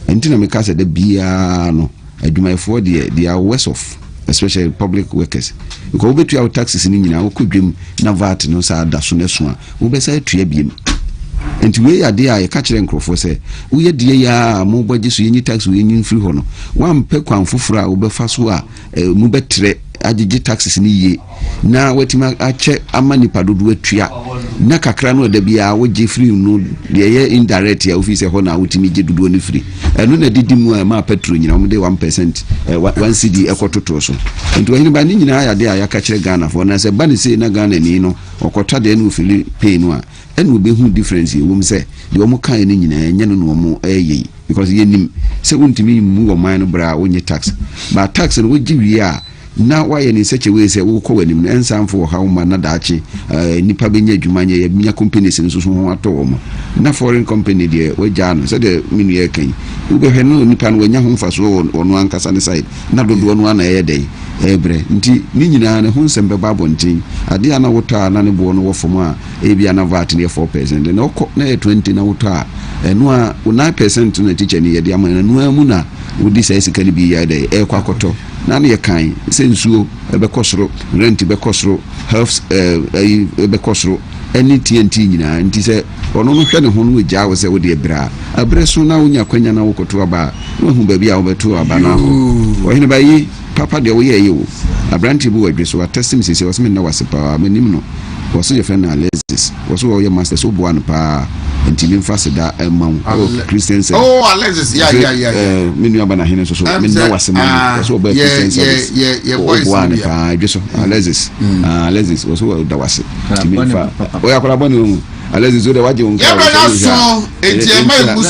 And Tinamika said the piano. I do my 4 they are worse off, especially public workers. You go over to our taxes in India, could dream Navat, no sad, as soon as one, who beside Trebim. And to where they are a catcher and crop for say, we are dear, more budgets, any tax we in free honor. One pequan fufra, Ubefasua, Mubetre, Adigi taxes in ye. Now, what I check a money padu do a tria. Naka crano de bia, what Jeffrey no, the indirect office a honor, which immediately do any free. And when I did more my petrol, you know, 1%, 1 CD, a quarter to so. And to anybody in I dare, I catch a Ghana for, and I said, Bunny say, Nagan and Nino, or Cotta de Nufili, pain one. And will be who difference you won't say, you are more kind in and no more a because ye say, won't to me move a minor brow when you tax. But tax and what you are. na wayɛ ne such a way sɛ wokɔ w'anim no ɛnsamfo wɔ ha woma na daakye nnipa bɛnya adwuma nyɛ yɛnya companies no nso so ho atɔ wɔ mu na foreign company deɛ wagyaa no sɛdeɛ menu yɛ kan wobɛhwɛ no nnipa no wanya ho mfasoɔ wɔ ɔno ankasa ne side na dodoɔ no ana ɛyɛ dɛn ɛbrɛ nti ne nyinaa ne ho nsɛm bɛba abɔnten adeɛ a na wotɔ a na ne boɔ no wɔ fam a ɛbia na VAT ne yɛ 4% na wokɔ na yɛ 20 na wotɔ a ɛno a 9% no teacher ne yɛde ama no ɛno mu na wodi saa sika no bi yɛ dɛ ɛkɔ akɔtɔ na ne yɛ kan sɛ nsuo ɛbɛkɔ soro rent bɛkɔ soro health ɛbɛkɔ soro ɛne TNT nyinaa nti sɛ ɔno no hwɛ ne ho no wagyaa wo sɛ wode ɛbrɛ a abrɛ so na wonya kwanya na wokɔto aba a na wahu baabi a wobɛto aba no akɔ ɔhene ba yi papa deɛ woyɛ ɛyɛ wo aberante bi wɔ adwe so watɛste me sɛsɛ wɔ sɛ menna wase paa m'anim no wɔ so yɛfrɛ no Alexis wɔ so wɔyɛ master so woboa no paa nti memfa se da ma wo Christian service Alexis me nuaba no hene so menna wase ma wɔ so wɔbɛɛ Christian service woboa no paa adwe so Alexis wɔ so wɔda wase nti memfa wɔyɛ akɔla bɔne wɔ mu Alexis so de wagye wo nkra yɛbrɛ no so enti ɛma